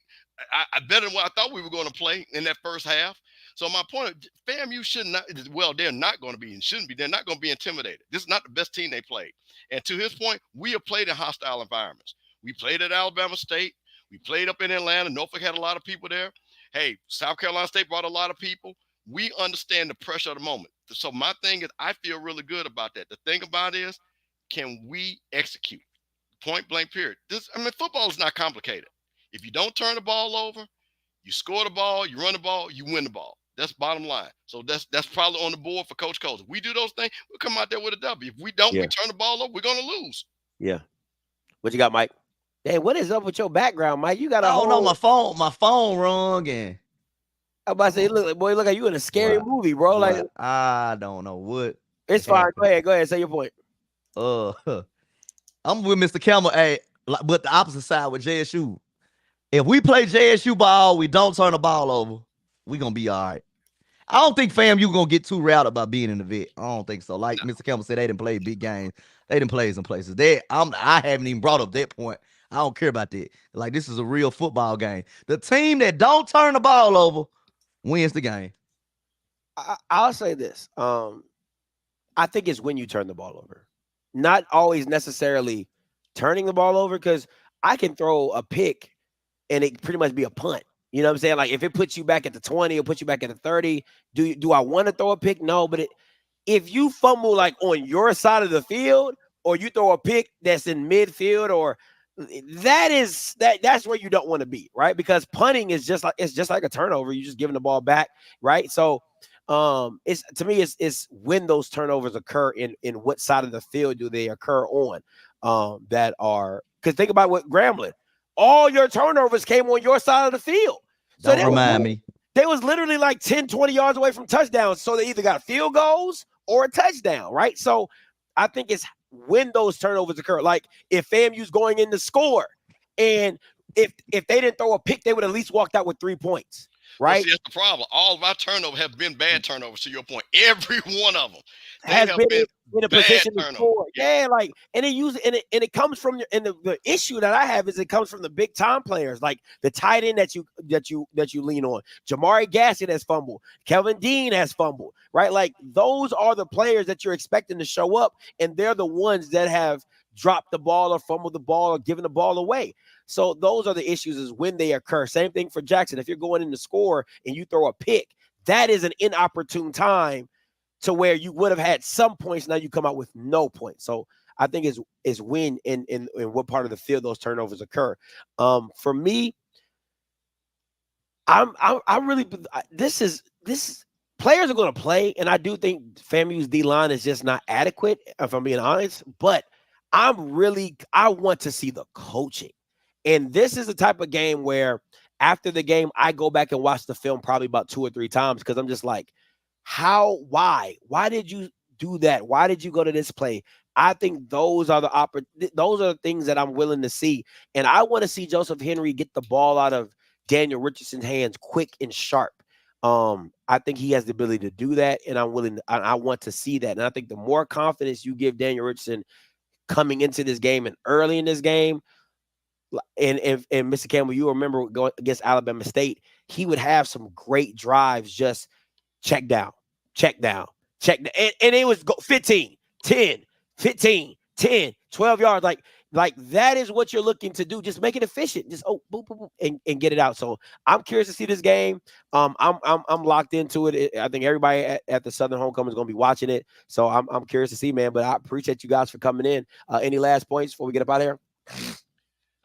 I better than what I thought we were going to play in that first half. So my point, FAMU should not. Well, they're not going to be and shouldn't be. They're not going to be intimidated. This is not the best team they played. And to his point, we have played in hostile environments. We played at Alabama State. We played up in Atlanta. Norfolk had a lot of people there. Hey, South Carolina State brought a lot of people. We understand the pressure of the moment. So my thing is, I feel really good about that. The thing about it is, can we execute? Point blank period. Football is not complicated. If you don't turn the ball over, you score the ball, you run the ball, you win the ball. That's bottom line. So that's probably on the board for Coach Coles. If we do those things, we'll come out there with a W. If we don't, we turn the ball over, we're going to lose. Yeah. What you got, Mike? Hey, what is up with your background, Mike? You got a whole... know, my phone rung and... I'm about to say, look like you in a scary movie, bro. Like I don't know what. It's fine. Go ahead. Say your point. I'm with Mr. Campbell. Hey, but the opposite side with JSU. If we play JSU ball, we don't turn the ball over, we gonna be all right. I don't think FAMU gonna get too routed about being in the vet. I don't think so. Like Mr. Campbell said, they didn't play big games. They didn't play some places. I haven't even brought up that point. I don't care about that. Like, this is a real football game. The team that don't turn the ball over wins the game. I'll say this. I think it's when you turn the ball over. Not always necessarily turning the ball over, because I can throw a pick and it pretty much be a punt. You know what I'm saying? Like, if it puts you back at the 20 or puts you back at the 30, do I want to throw a pick? No, but if you fumble like on your side of the field, or you throw a pick that's in midfield, or that's where you don't want to be, right? Because punting is just like a turnover. You're just giving the ball back, right? So it's, to me, it's when those turnovers occur in what side of the field do they occur on, that are, because think about what Grambling, all your turnovers came on your side of the field. So don't remind me. They was literally like 10, 20 yards away from touchdowns. So they either got field goals or a touchdown, right? So I think it's when those turnovers occur. Like, if FAMU's going in to score, and if they didn't throw a pick, they would at least walked out with 3 points. Right. Well, see, that's the problem. All of our turnovers have been bad turnovers, to your point. Every one of them has been in a position to turnovers. score. Yeah, like, and it comes from the issue that I have is it comes from the big time players, like the tight end that you lean on. Jamari Gassett has fumbled. Kelvin Dean has fumbled. Right, like, those are the players that you're expecting to show up, and they're the ones that have dropped the ball or fumbled the ball or given the ball away. So those are the issues, is when they occur. Same thing for Jackson. If you're going in to score and you throw a pick, that is an inopportune time to where you would have had some points. Now you come out with no points. So I think is when in what part of the field those turnovers occur. For me, this players are going to play, and I do think FAMU's D-line is just not adequate, if I'm being honest. But I want to see the coaching. And this is the type of game where after the game, I go back and watch the film probably about 2 or 3 times, because I'm just like, why did you do that? Why did you go to this play? I think those are the things that I'm willing to see. And I want to see Joseph Henry get the ball out of Daniel Richardson's hands quick and sharp. I think he has the ability to do that, and I want to see that. And I think the more confidence you give Daniel Richardson coming into this game and early in this game, and Mr. Campbell, you remember going against Alabama State, he would have some great drives, just check down, and it was 15, 10, 15, 10, 12 yards. Like that is what you're looking to do. Just make it efficient. Just boop, boop, boop, and get it out. So I'm curious to see this game. I'm locked into it. I think everybody at the Southern Homecoming is going to be watching it. So I'm curious to see, man. But I appreciate you guys for coming in. Any last points before we get up out of here?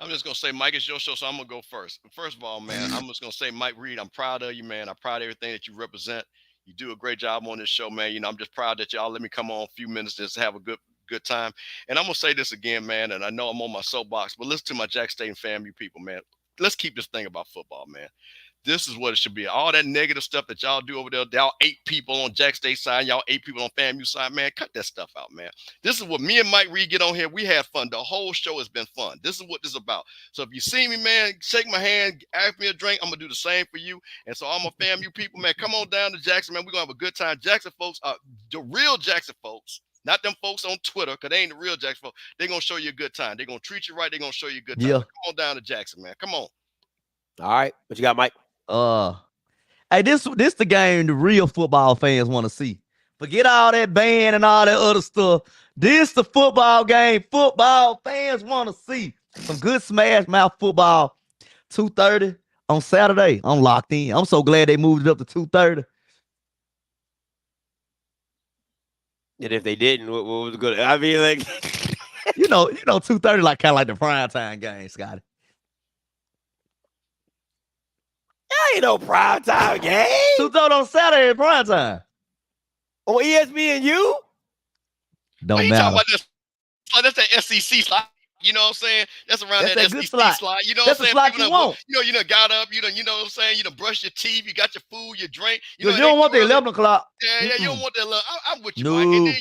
I'm just going to say, Mike, it's your show, so I'm going to go first. First of all, man, I'm just going to say, Mike Reed, I'm proud of you, man. I'm proud of everything that you represent. You do a great job on this show, man. You know, I'm just proud that y'all let me come on a few minutes just to have a good time. And I'm going to say this again, man, and I know I'm on my soapbox, but listen to my Jack State and FAMU people, man. Let's keep this thing about football, man. This is what it should be. All that negative stuff that y'all do over there, y'all 8 people on Jack State side, y'all 8 people on FAMU side, man, cut that stuff out, man. This is what me and Mike Reed get on here. We had fun. The whole show has been fun. This is what this is about. So if you see me, man, shake my hand, ask me a drink. I'm going to do the same for you. And so all my FAMU people, man, come on down to Jackson, man. We're going to have a good time. Jackson folks, the real Jackson folks Not them folks on Twitter, because they ain't the real Jackson folks. They're going to show you a good time. They're going to treat you right. They're going to show you a good time. Yeah. Come on down to Jackson, man. Come on. All right. What you got, Mike? Hey, this the game the real football fans want to see. Forget all that band and all that other stuff. This the football game football fans want to see. Some good smash mouth football. 2:30 on Saturday. I'm locked in. I'm so glad they moved it up to 2:30. And if they didn't, what was good? I mean, like, you know, 2:30 like kind of like the prime time game, Scotty. Ain't no prime time game. 2:30 on Saturday, prime time. On ESPNU? Don't He matter. talking about this. Like, that's that SEC slot. You know what I'm saying? That's around That's that that good SEC slot. You know That's what I'm the saying? slot you want. You done got up. You know what I'm saying? You done brushed your teeth. You got your food, your drink. Because you don't want the 11 o'clock. Yeah, you don't want that. I'm with you, No. Mike. And then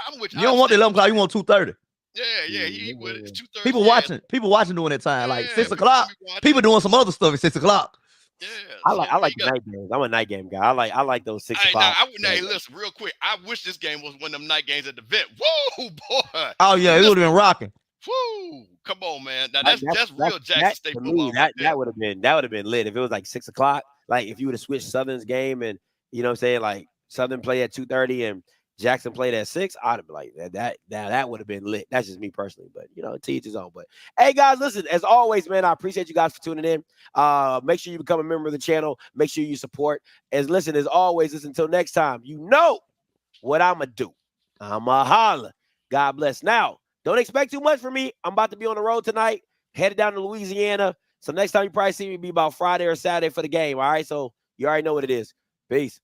I'm with you. You don't want the 11 o'clock. You want 2:30. Yeah. He with it. 2:30. People watching during that time. Like 6 o'clock. People doing some other stuff at 6 o'clock. I like the night games. I'm a night game guy. I like those 6 o'clock. Hey, listen, real quick. I wish this game was one of them night games at the vet. Whoa, boy. Oh yeah, it would have been rocking. Woo! Come on, man. Now that's real Jackson State to football. me, that would have been lit if it was like 6 o'clock. Like if you would have switched Southern's game and you know what I'm saying, like Southern played at 2:30 and Jackson played at 6, I'd have been like that would have been lit. That's just me personally, but you know, to each his own. But hey guys, listen, as always, man, I appreciate you guys for tuning in. Make sure you become a member of the channel. Make sure you support. As always, until next time, you know what I'ma do. I'ma holla. God bless. Now, don't expect too much from me. I'm about to be on the road tonight, headed down to Louisiana. So next time you probably see me be about Friday or Saturday for the game. All right. So you already know what it is. Peace.